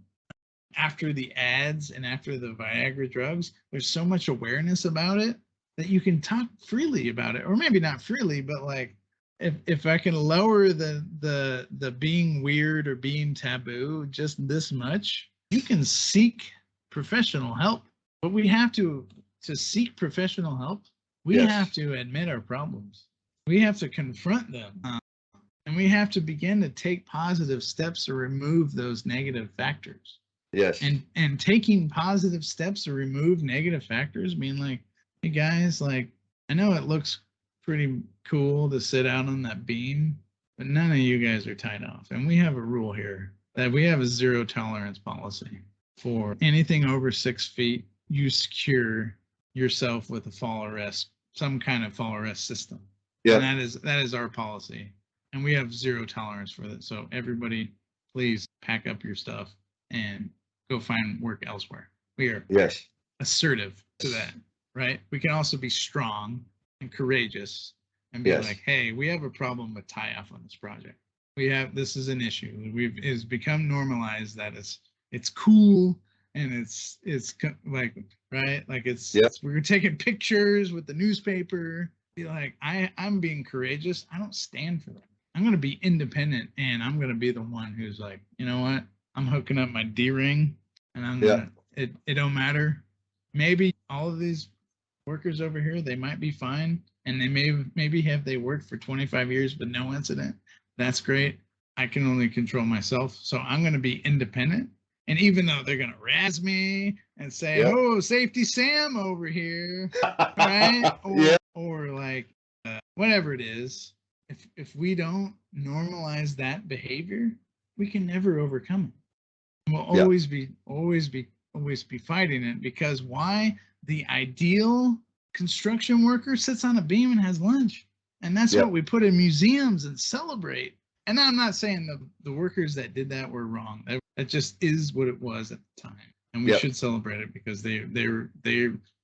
after the ads and after the Viagra drugs, there's so much awareness about it that you can talk freely about it, or maybe not freely, but like if I can lower the being weird or being taboo just this much, you can seek professional help. But we have to seek professional help, we have to admit our problems. We have to confront them. And we have to begin to take positive steps to remove those negative factors. Yes. And taking positive steps to remove negative factors mean like, hey guys, like I know it looks pretty cool to sit out on that beam, but none of you guys are tied off. And we have a rule here that we have a 0 tolerance policy for anything over 6 feet. You secure yourself with a fall arrest, some kind of fall arrest system. Yeah. And that is our policy. And we have 0 tolerance for that. So everybody, please pack up your stuff and go find work elsewhere. We are assertive to that, right? We can also be strong and courageous and be like, hey, we have a problem with tie-off on this project. This is an issue. It's become normalized that it's cool and it's like, right? Like we're taking pictures with the newspaper. Be like, I'm being courageous. I don't stand for that. I'm going to be independent, and I'm going to be the one who's like, you know what? I'm hooking up my D-ring, and I'm gonna, it don't matter. Maybe all of these workers over here, they might be fine, and they maybe they worked for 25 years with no incident. That's great. I can only control myself, so I'm going to be independent. And even though they're going to razz me and say, oh, Safety Sam over here, right? Or like whatever it is, if we don't normalize that behavior, we can never overcome it. We'll always be fighting it, because why? The ideal construction worker sits on a beam and has lunch. And that's what we put in museums and celebrate. And I'm not saying the workers that did that were wrong. That just is what it was at the time. And we should celebrate it, because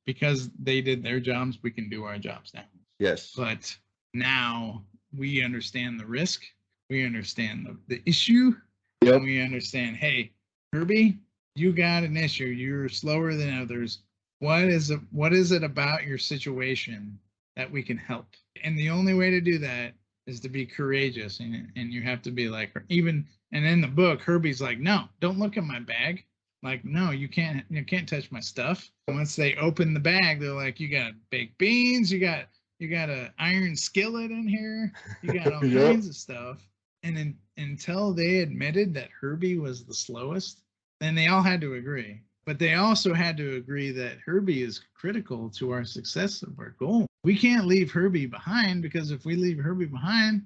because they did their jobs, we can do our jobs now. Yes. But now we understand the risk. We understand the issue. And we understand, hey, Herby, You got an issue. You're slower than others. What is it about your situation that we can help? And the only way to do that is to be courageous. And you have to be like, and in the book, Herby's like, no, don't look at my bag. Like, no, you can't touch my stuff. Once they open the bag, they're like, you got baked beans, you got an iron skillet in here, you got all Yep. kinds of stuff. And then until they admitted that Herby was the slowest, then they all had to agree. But they also had to agree that Herby is critical to our success of our goal. We can't leave Herby behind, because if we leave Herby behind,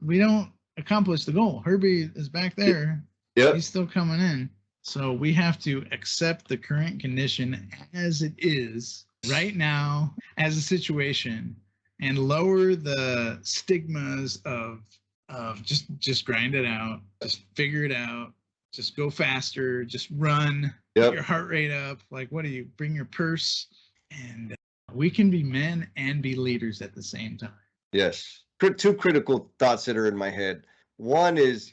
we don't accomplish the goal. Herby is back there. Yep. He's still coming in. So we have to accept the current condition as it is right now, as a situation, and lower the stigmas of just grind it out, just figure it out, just go faster, just run, Yep. get your heart rate up. Like, what do you bring your purse? And we can be men and be leaders at the same time. Yes. Two critical thoughts that are in my head. One is,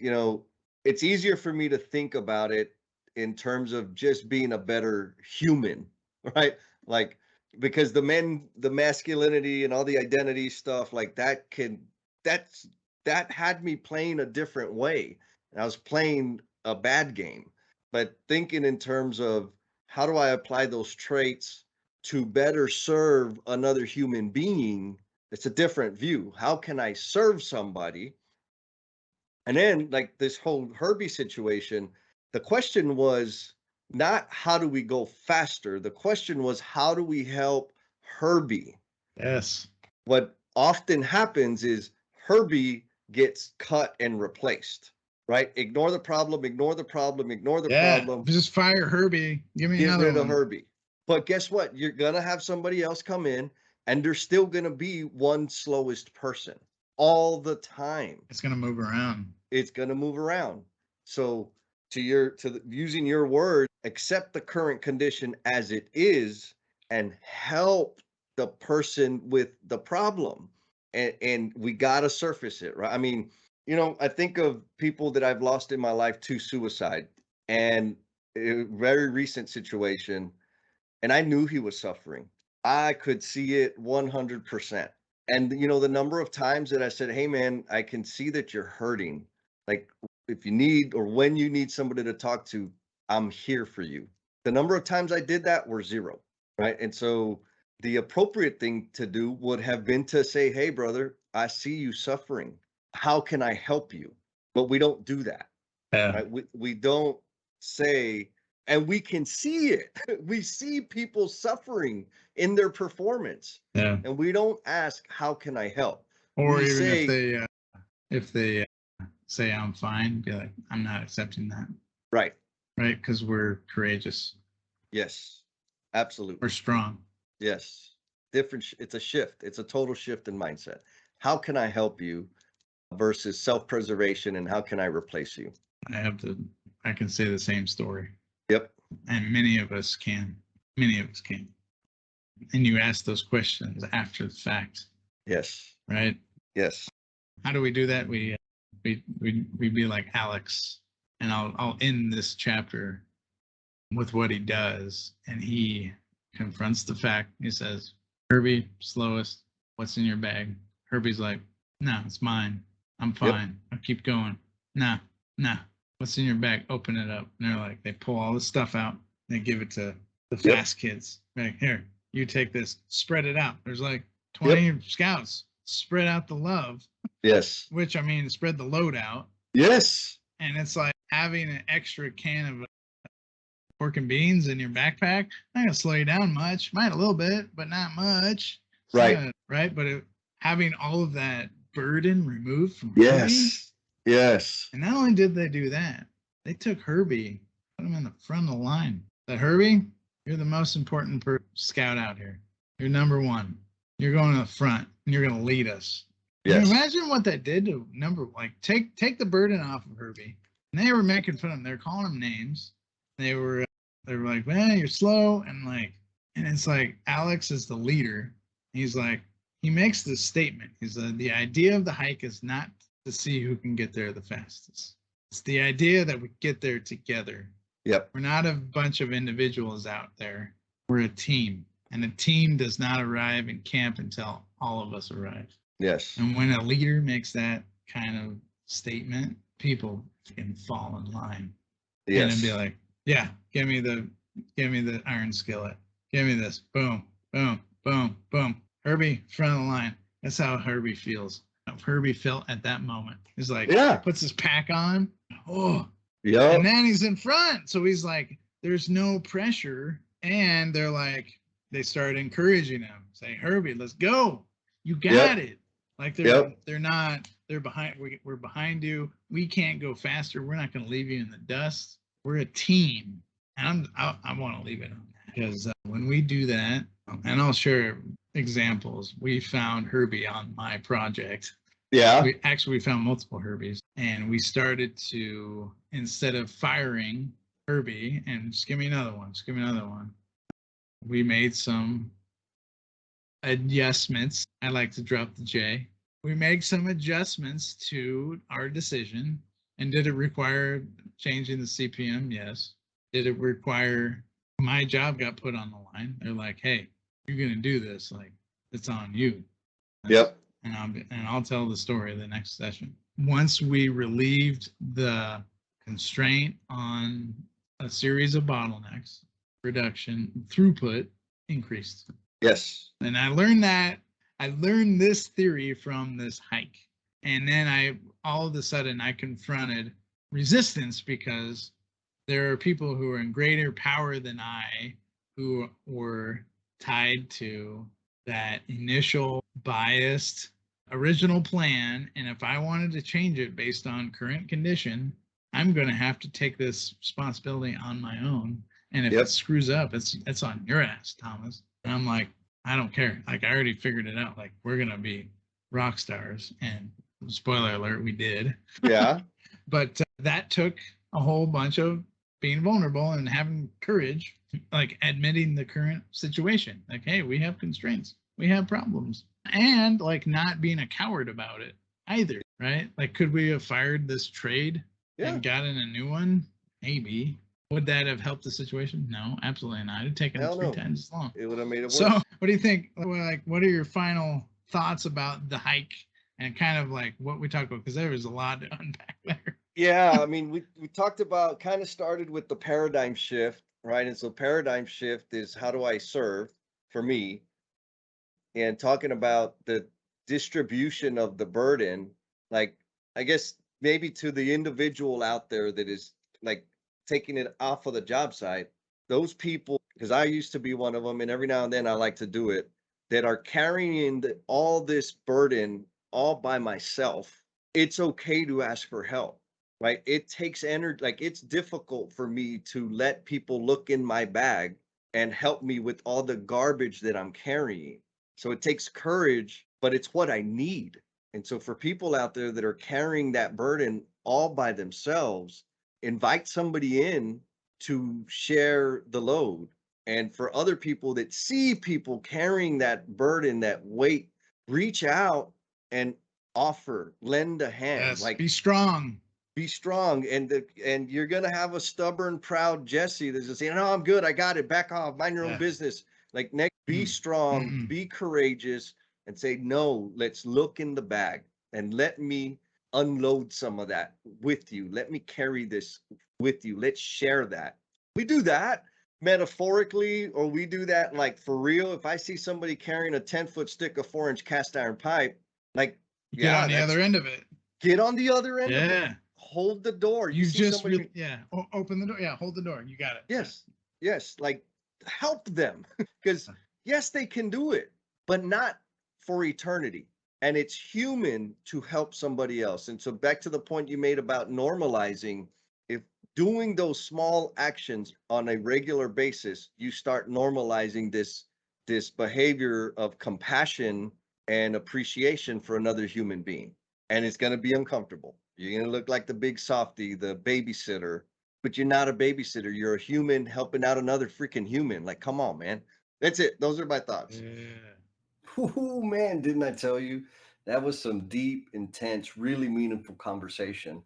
it's easier for me to think about it in terms of just being a better human, right? Like, because the masculinity and all the identity stuff like that had me playing a different way. I was playing a bad game, but thinking in terms of how do I apply those traits to better serve another human being? It's a different view. How can I serve somebody? And then, like this whole Herby situation, the question was not how do we go faster? The question was, how do we help Herby? Yes. What often happens is Herby gets cut and replaced, right? Ignore the problem, ignore the problem, ignore the problem. Just fire Herby. Give me Get another rid of one. Herby. But guess what? You're going to have somebody else come in, and there's still going to be one slowest person all the time. It's going to move around. It's going to move around. So using your word, accept the current condition as it is and help the person with the problem. And we got to surface it, right? I mean, I think of people that I've lost in my life to suicide, and a very recent situation, and I knew he was suffering. I could see it 100%. And, the number of times that I said, hey, man, I can see that you're hurting. Like, if you need or when you need somebody to talk to, I'm here for you. The number of times I did that were zero, right? And so the appropriate thing to do would have been to say, hey, brother, I see you suffering. How can I help you? But we don't do that. Yeah. Right? We don't say, and we can see it. We see people suffering in their performance. Yeah. And we don't ask, how can I help? Or We even say, if they say I'm fine, be like, I'm not accepting that. right. Right? Because we're courageous. Yes, absolutely. We're strong. Yes. It's a shift. It's a total shift in mindset. How can I help you versus self-preservation, and how can I replace you? I can say the same story. Yep. And many of us can. Many of us can. And you ask those questions after the fact. Yes. Right? Yes. How do we do that? We be like Alex, and I'll end this chapter with what he does, and he confronts the fact. He says, Herby, slowest, what's in your bag? Herby's like, no, it's mine. I'm fine. I'll keep going. Nah, what's in your bag? Open it up. And they're like, they pull all the stuff out. They give it to the fast kids. Like, here, you take this, spread it out. There's like 20 scouts. Spread out the love. Yes. Which, I mean, spread the load out. Yes. And it's like having an extra can of pork and beans in your backpack. Not gonna slow you down much. Might a little bit, but not much. Right. Right. But having all of that burden removed from Yes. Herby, Yes. and not only did they do that, they took Herby, put him in the front of the line. Said, Herby, you're the most important scout out here. You're number one. You're going to the front, and you're going to lead us. Yes. And imagine what that did to take the burden off of Herby. And they were making fun of him. They're calling him names. They were like, man, you're slow, and it's like Alex is the leader. He's like, he makes this statement. He's the idea of the hike is not to see who can get there the fastest. It's the idea that we get there together. Yep. We're not a bunch of individuals out there. We're a team. And a team does not arrive in camp until all of us arrive. Yes. And when a leader makes that kind of statement, people can fall in line. Yes. And then be like, yeah, give me the iron skillet. Give me this. Boom, boom, boom, boom. Herby, front of the line. That's how Herby feels. How Herby felt at that moment. He's like, Yeah. puts his pack on. Oh, Yep. and then he's in front. So he's like, there's no pressure. And they're like, they start encouraging him. Say, Herby, let's go. You got it. Like they're not, they're behind. We're behind you. We can't go faster. We're not going to leave you in the dust. We're a team. And I want to leave it on that because when we do that, and I'll share examples. We found Herby on my project. Yeah. We found multiple Herbies, and we started to, instead of firing Herby and just give me another one, we made some adjustments. I like to drop the J. We made some adjustments to our decision. And did it require changing the CPM? Yes. Did it require, my job got put on the line? They're like, hey, you're going to do this. Like, it's on you. Yep. And I'll tell the story of the next session. Once we relieved the constraint on a series of bottlenecks, production throughput increased. Yes. And I learned this theory from this hike. And then all of a sudden I confronted resistance because there are people who are in greater power than I who were tied to that initial biased original plan. And if I wanted to change it based on current condition, I'm going to have to take this responsibility on my own. And if it screws up, it's on your ass, Thomas. And I'm like, I don't care. Like, I already figured it out. Like, we're going to be rock stars. And spoiler alert, we did. Yeah. But that took a whole bunch of being vulnerable and having courage, like admitting the current situation. Like, hey, we have constraints. We have problems. And like not being a coward about it either, right? Like, could we have fired this trade and gotten a new one? Maybe. Would that have helped the situation? No, absolutely not. It'd taken 3 times as long. It would have made it worse. So what do you think? Like, what are your final thoughts about the hike and kind of like what we talked about? Because there was a lot to unpack there. Yeah, I mean, we talked about, kind of started with the paradigm shift, right? And so paradigm shift is, how do I serve for me? And talking about the distribution of the burden, like, I guess maybe to the individual out there that is like taking it off of the job site, those people, because I used to be one of them, and every now and then I like to do it, that are carrying all this burden all by myself. It's okay to ask for help. Right? It takes energy. Like, it's difficult for me to let people look in my bag and help me with all the garbage that I'm carrying. So it takes courage, but it's what I need. And so for people out there that are carrying that burden all by themselves, invite somebody in to share the load. And for other people that see people carrying that burden, that weight, reach out and offer, lend a hand. Yes, like, be strong. Be strong, and you're gonna have a stubborn, proud Jesse that's just saying, "No, I'm good. I got it. Back off. Mind your own business." Like, next, be strong, be courageous, and say, "No, let's look in the bag and let me unload some of that with you. Let me carry this with you. Let's share that." We do that metaphorically, or we do that like for real. If I see somebody carrying a 10-foot stick of 4-inch cast iron pipe, like, get on the other end of it. Get on the other end of it. Yeah. Hold the door. You just somebody... open the door. Yeah, hold the door. You got it. Yes. Like, help them, because yes, they can do it, but not for eternity. And it's human to help somebody else. And so back to the point you made about normalizing, if doing those small actions on a regular basis, you start normalizing this behavior of compassion and appreciation for another human being. And it's going to be uncomfortable. You're going to look like the big softy, the babysitter, but you're not a babysitter. You're a human helping out another freaking human. Like, come on, man. That's it. Those are my thoughts. Oh, man, didn't I tell you? That was some deep, intense, really meaningful conversation.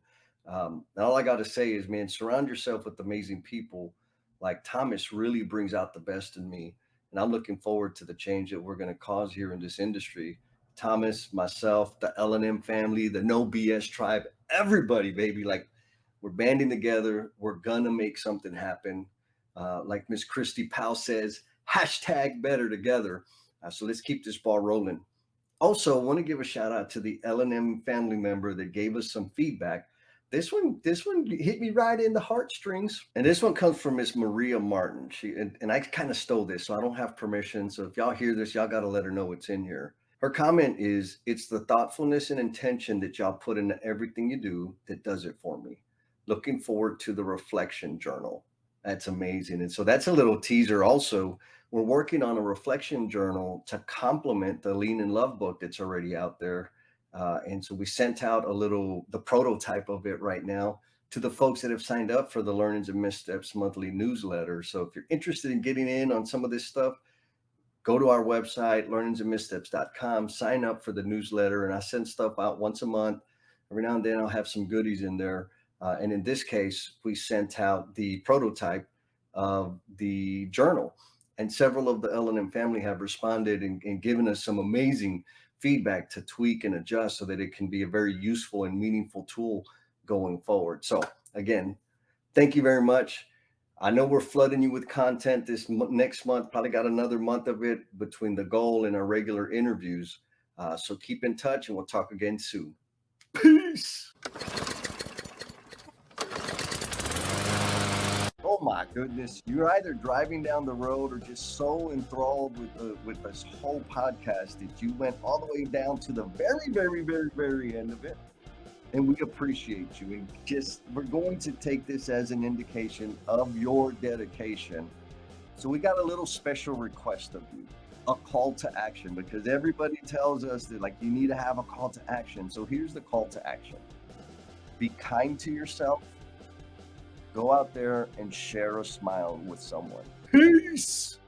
And all I got to say is, man, surround yourself with amazing people. Like Thomas really brings out the best in me. And I'm looking forward to the change that we're going to cause here in this industry. Thomas, myself, the L&M family, the No BS tribe, everybody, baby. Like we're banding together. We're going to make something happen. Like Miss Christy Powell says, hashtag better together. So let's keep this ball rolling. Also, I want to give a shout out to the L&M family member that gave us some feedback. This one hit me right in the heartstrings. And this one comes from Miss Maria Martin. And I kind of stole this, so I don't have permission. So if y'all hear this, y'all got to let her know it's in here. Her comment is, it's the thoughtfulness and intention that y'all put into everything you do that does it for me. Looking forward to the reflection journal. That's amazing. And so that's a little teaser also. We're working on a reflection journal to complement the Lean and Love book that's already out there. And so we sent out the prototype of it right now to the folks that have signed up for the Learnings and Missteps monthly newsletter. So if you're interested in getting in on some of this stuff, go to our website, learningsandmissteps.com, sign up for the newsletter. And I send stuff out once a month. Every now and then I'll have some goodies in there. And in this case, we sent out the prototype of the journal. And several of the L&M family have responded and given us some amazing feedback to tweak and adjust so that it can be a very useful and meaningful tool going forward. So again, thank you very much. I know we're flooding you with content this next month, probably got another month of it between the goal and our regular interviews. So keep in touch and we'll talk again soon. Peace. Oh my goodness. You're either driving down the road or just so enthralled with this whole podcast that you went all the way down to the very, very, very, very end of it. And we appreciate you. And we're going to take this as an indication of your dedication. So we got a little special request of you, a call to action, because everybody tells us that like you need to have a call to action. So here's the call to action. Be kind to yourself. Go out there and share a smile with someone. Peace.